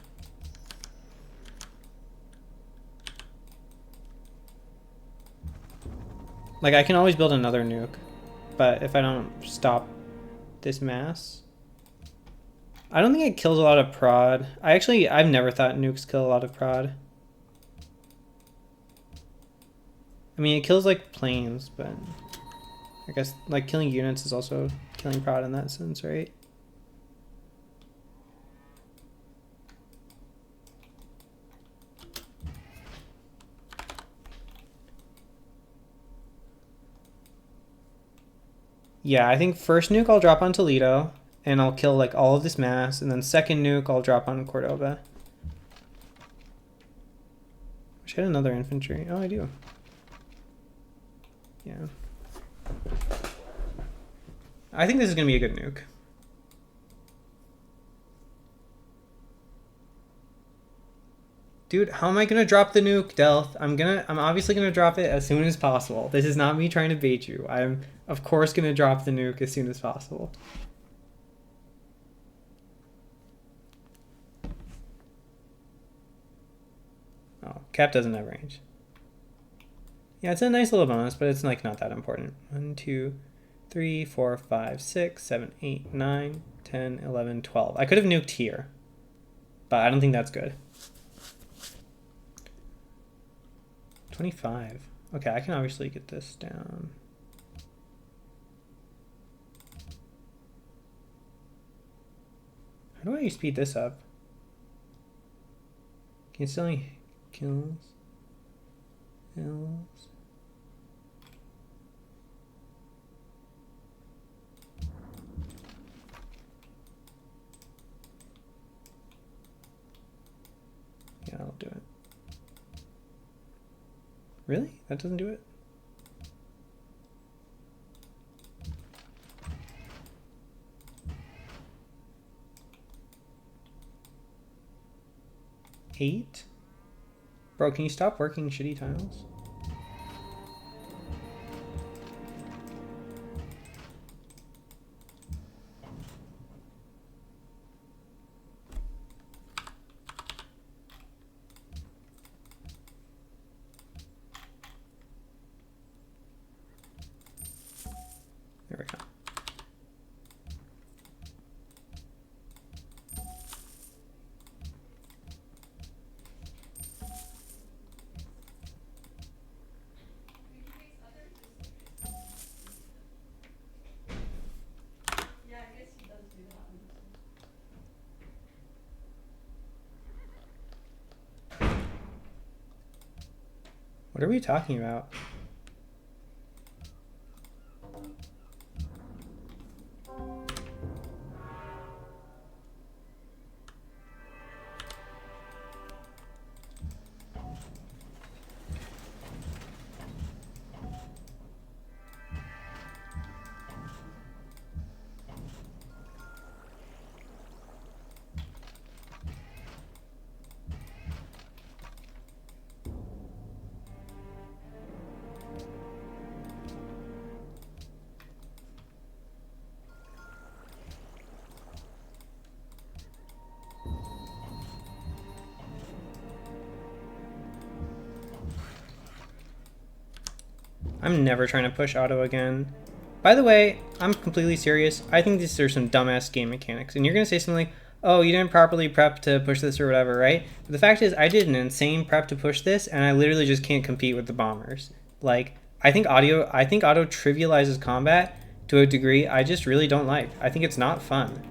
Like, I can always build another nuke, but if I don't stop this mass... I don't think it kills a lot of prod. I've never thought nukes kill a lot of prod. I mean, it kills, like, planes, but... I guess, like, killing units is also killing prod in that sense, right? Yeah, I think first nuke I'll drop on Toledo, and I'll kill like all of this mass, and then second nuke I'll drop on Cordova. Wish I had another infantry. Oh, I do. Yeah. I think this is going to be a good nuke. Dude, how am I gonna drop the nuke, Delth? I'm obviously gonna drop it as soon as possible. This is not me trying to bait you. I'm, of course, gonna drop the nuke as soon as possible. Oh, Cap doesn't have range. Yeah, it's a nice little bonus, but it's like not that important. 1, 2, 3, 4, 5, 6, 7, 8, 9, 10, 11, 12. I could have nuked here, but I don't think that's good. 25. Okay, I can obviously get this down. How do I speed this up? Can you still only kills? Kills. Yeah, I'll do it. Really? That doesn't do it? Eight? Bro, can you stop working shitty tiles? There we go. What are we talking about? I'm never trying to push auto again. By the way, I'm completely serious. I think these are some dumbass game mechanics. And you're going to say something like, oh, you didn't properly prep to push this or whatever, right? But the fact is, I did an insane prep to push this, and I literally just can't compete with the bombers. Like, I think auto trivializes combat to a degree I just really don't like. I think it's not fun.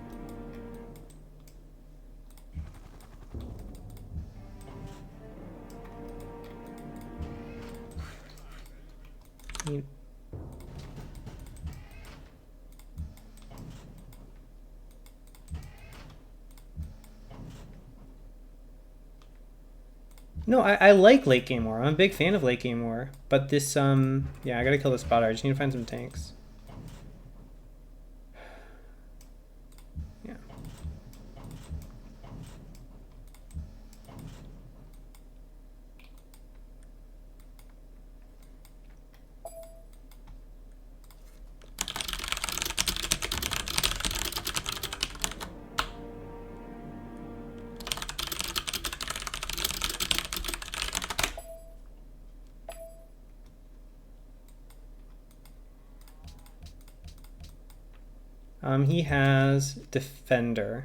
No, I like late game war. I'm a big fan of late game war. But this, yeah, I gotta kill the spotter. I just need to find some tanks. Yeah. He has defender.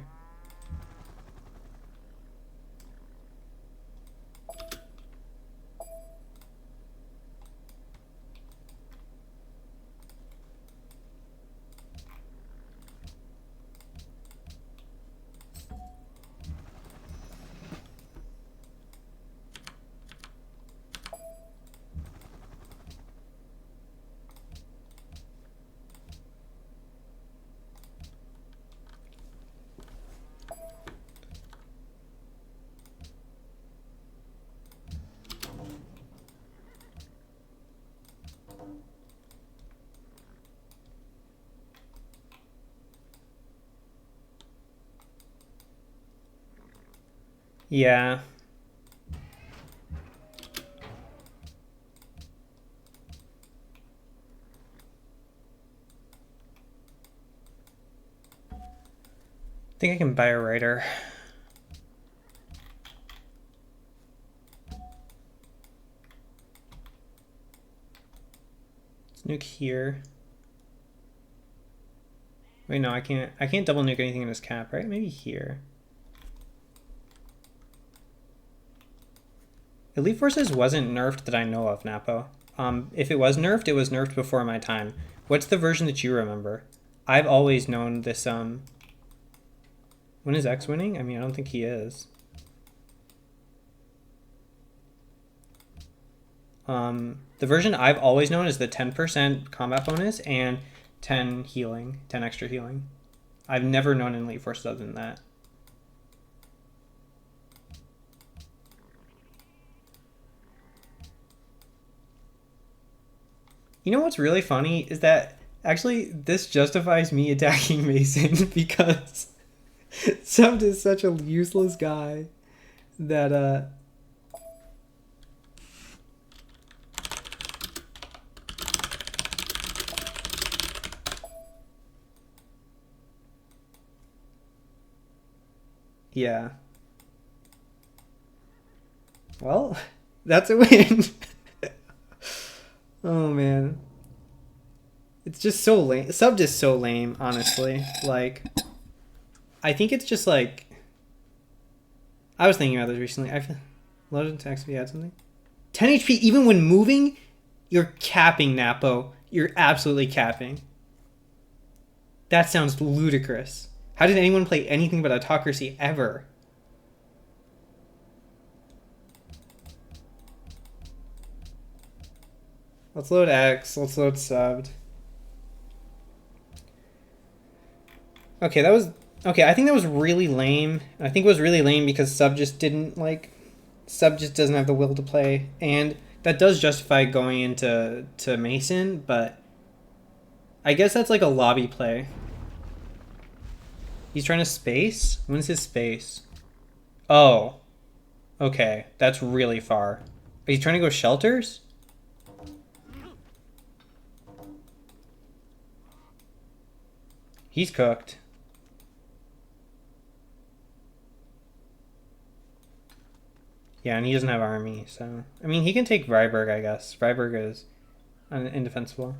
Yeah. think I can buy a writer. Let's nuke here. Wait, no, I can't double nuke anything in this cap, right? Maybe here. Elite Forces wasn't nerfed that I know of, Napo. If it was nerfed before my time. What's the version that you remember? I've always known this, when is X winning? I mean, I don't think he is. The version I've always known is the 10% combat bonus and 10 healing, 10 extra healing. I've never known an Elite Forces other than that. You know what's really funny is that actually this justifies me attacking Mason because Subbed is such a useless guy that yeah. Well, that's a win. Oh man. It's just so lame. Subbed is so lame, honestly. Like, I think it's just like, I was thinking about this recently. I've loaded text if you had something. 10 HP even when moving, you're capping, Napo. You're absolutely capping. That sounds ludicrous. How did anyone play anything but Autocracy ever? Let's load X. Let's load subbed. Okay, that was... Okay, I think that was really lame. I think it was really lame because Sub just didn't, like... Sub just doesn't have the will to play. And that does justify going into Mason, but... I guess that's like a lobby play. He's trying to space? When's his space? Oh. Okay, that's really far. Are you trying to go shelters? He's cooked. Yeah, and he doesn't have army, so... I mean, he can take Vryburg, I guess. Vryburg is indefensible.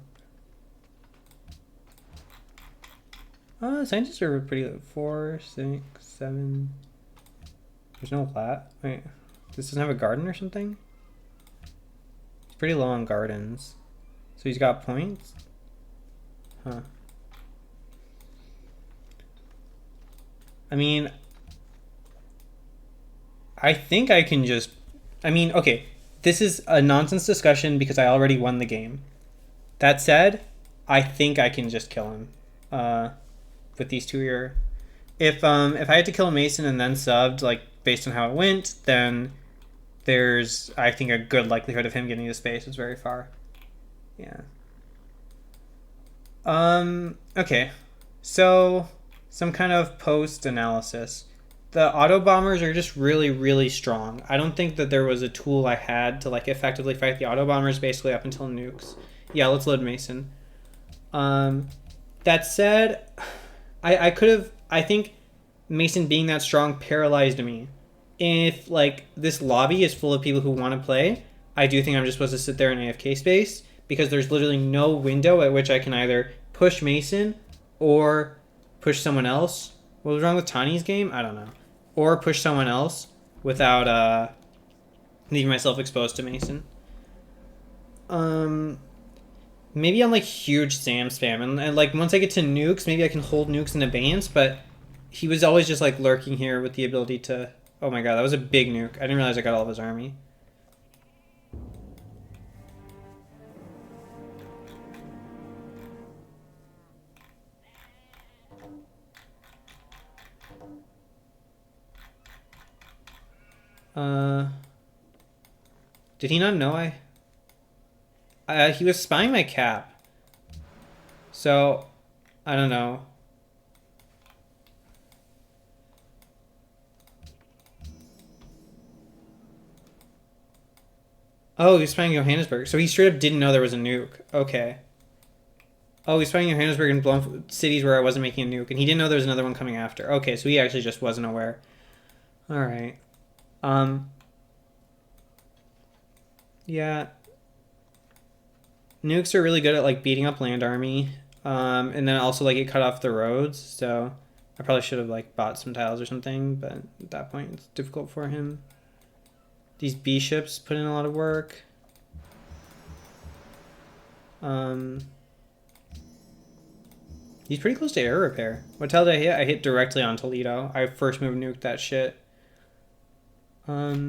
Scientists are pretty... 4, 6, 7... There's no lat. Wait, this doesn't have a garden or something? He's pretty low on gardens. So he's got points? Huh. I mean... I think I can just... I mean, okay. This is a nonsense discussion because I already won the game. That said, I think I can just kill him. With these two here. If I had to kill Mason and then subbed, like, based on how it went, then there's, I think, a good likelihood of him getting to space. It's very far. Yeah. Okay. So, some kind of post-analysis. The auto bombers are just really, really strong. I don't think that there was a tool I had to, like, effectively fight the auto bombers basically up until nukes. Yeah, let's load Mason. That said, I could have... I think Mason being that strong paralyzed me. If, like, this lobby is full of people who want to play, I do think I'm just supposed to sit there in AFK space because there's literally no window at which I can either push Mason or push someone else. What was wrong with Tani's game? I don't know. Or push someone else without leaving myself exposed to Mason. Maybe I'm like huge Sam spam. And like once I get to nukes, maybe I can hold nukes in abeyance, but he was always just like lurking here with the ability to... Oh my god, that was a big nuke. I didn't realize I got all of his army. Did he not know he was spying my cap. So, I don't know. Oh, he was spying Johannesburg. So he straight up didn't know there was a nuke. Okay. Oh, he's fighting Johannesburg and blown cities where I wasn't making a nuke, and he didn't know there was another one coming after. Okay, so he actually just wasn't aware. All right. Yeah. Nukes are really good at like beating up land army, and then also like it cut off the roads. So I probably should have like bought some tiles or something, but at that point it's difficult for him. These B ships put in a lot of work. He's pretty close to air repair. What tile did I hit? I hit directly on Toledo. I first move nuked that shit. Yeah,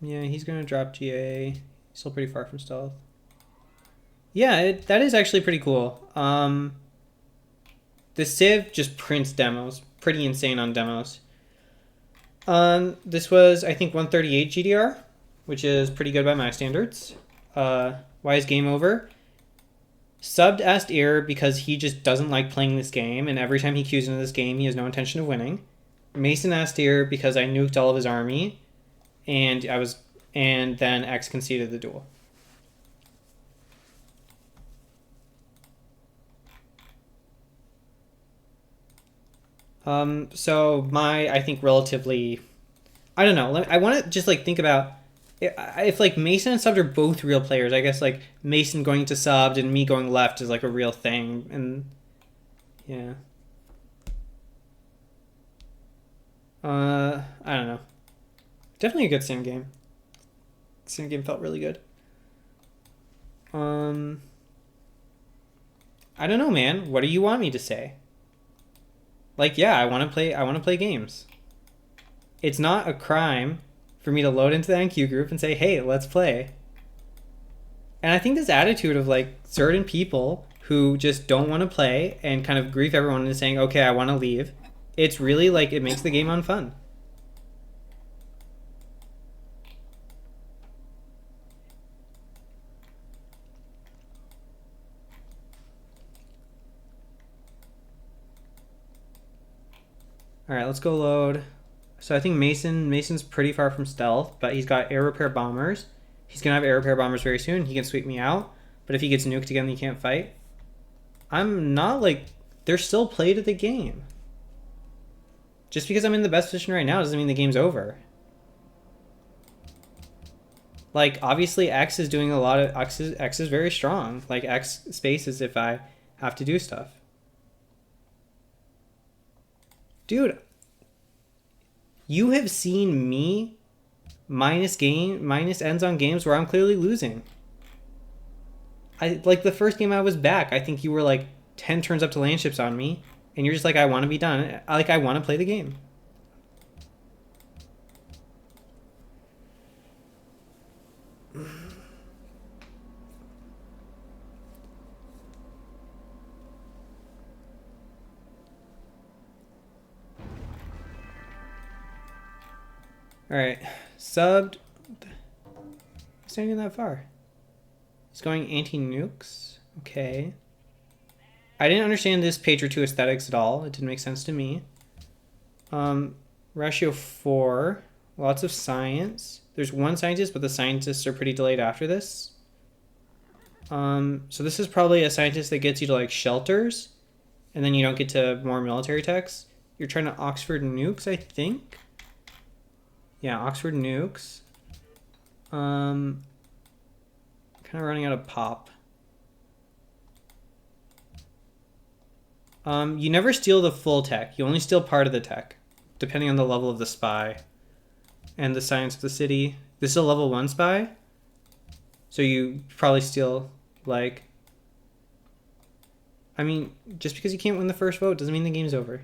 he's gonna drop GA. Still pretty far from stealth. Yeah, that is actually pretty cool. The Civ just prints demos. Pretty insane on demos. This was, I think, 138 GDR, which is pretty good by my standards. Why is game over? Subbed asked error because he just doesn't like playing this game, and every time he queues into this game, he has no intention of winning. Mason asked error because I nuked all of his army, and then X conceded the duel. So I think relatively, I don't know. I want to just like think about if like Mason and subbed are both real players. I guess like Mason going to subbed and me going left is like a real thing, and yeah. I don't know. Definitely a good sim game. Sim game felt really good. I don't know, man. What do you want me to say? Like, yeah, I want to play games. It's not a crime for me to load into the NQ group and say, "Hey, let's play." And I think this attitude of like certain people who just don't want to play and kind of grief everyone into saying, "Okay, I want to leave." It's really like it makes the game unfun. All right, let's go load. So I think Mason's pretty far from stealth, but he's got air repair bombers. He's gonna have air repair bombers very soon. He can sweep me out, but if he gets nuked again, he can't fight. I'm not like, there's still play to the game. Just because I'm in the best position right now doesn't mean the game's over. Like, obviously X is doing a lot of, X is very strong. Like, X spaces if I have to do stuff. Dude, you have seen me minus ends on games where I'm clearly losing. Like the first game I was back, I think you were like 10 turns up to land ships on me, and you're just like, I want to be done. Like, I want to play the game. All right, subbed. It's not even that far. He's going anti-nukes. Okay. I didn't understand this Patriot 2 aesthetics at all. It didn't make sense to me. Ratio 4. Lots of science. There's one scientist, but the scientists are pretty delayed after this. So this is probably a scientist that gets you to like shelters, and then you don't get to more military techs. You're trying to Oxford nukes, I think. Yeah, Oxford nukes. Kind of running out of pop. You never steal the full tech. You only steal part of the tech, depending on the level of the spy and the science of the city. This is a level 1 spy, so you probably steal like, I mean, just because you can't win the first vote doesn't mean the game's over.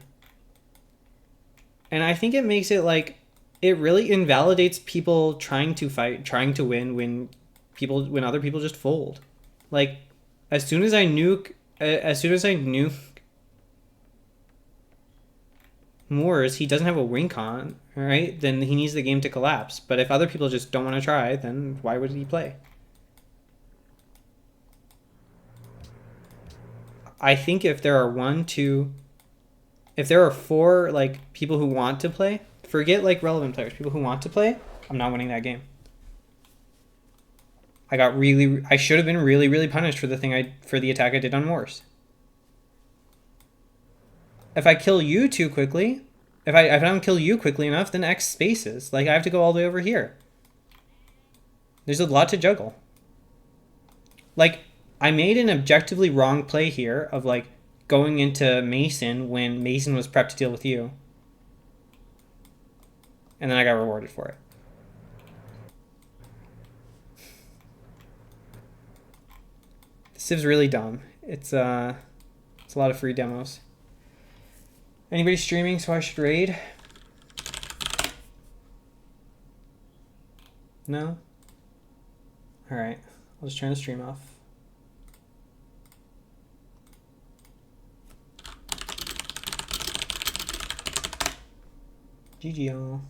And I think it makes it like, it really invalidates people trying to fight, trying to win when other people just fold. Like, as soon as I nuke Moors, he doesn't have a win con, right? Then he needs the game to collapse. But if other people just don't want to try, then why would he play? I think if there are if there are 4 like people who want to play, forget like relevant players, people who want to play, I'm not winning that game. I should have been really, really punished for the attack I did on Morse. If I kill you too quickly, if I don't kill you quickly enough, then X spaces. Like, I have to go all the way over here. There's a lot to juggle. Like, I made an objectively wrong play here of, like, going into Mason when Mason was prepped to deal with you. And then I got rewarded for it. The Civ's really dumb. It's a lot of free demos. Anybody streaming, so I should raid? No? Alright. I'll just turn the stream off. GG, y'all.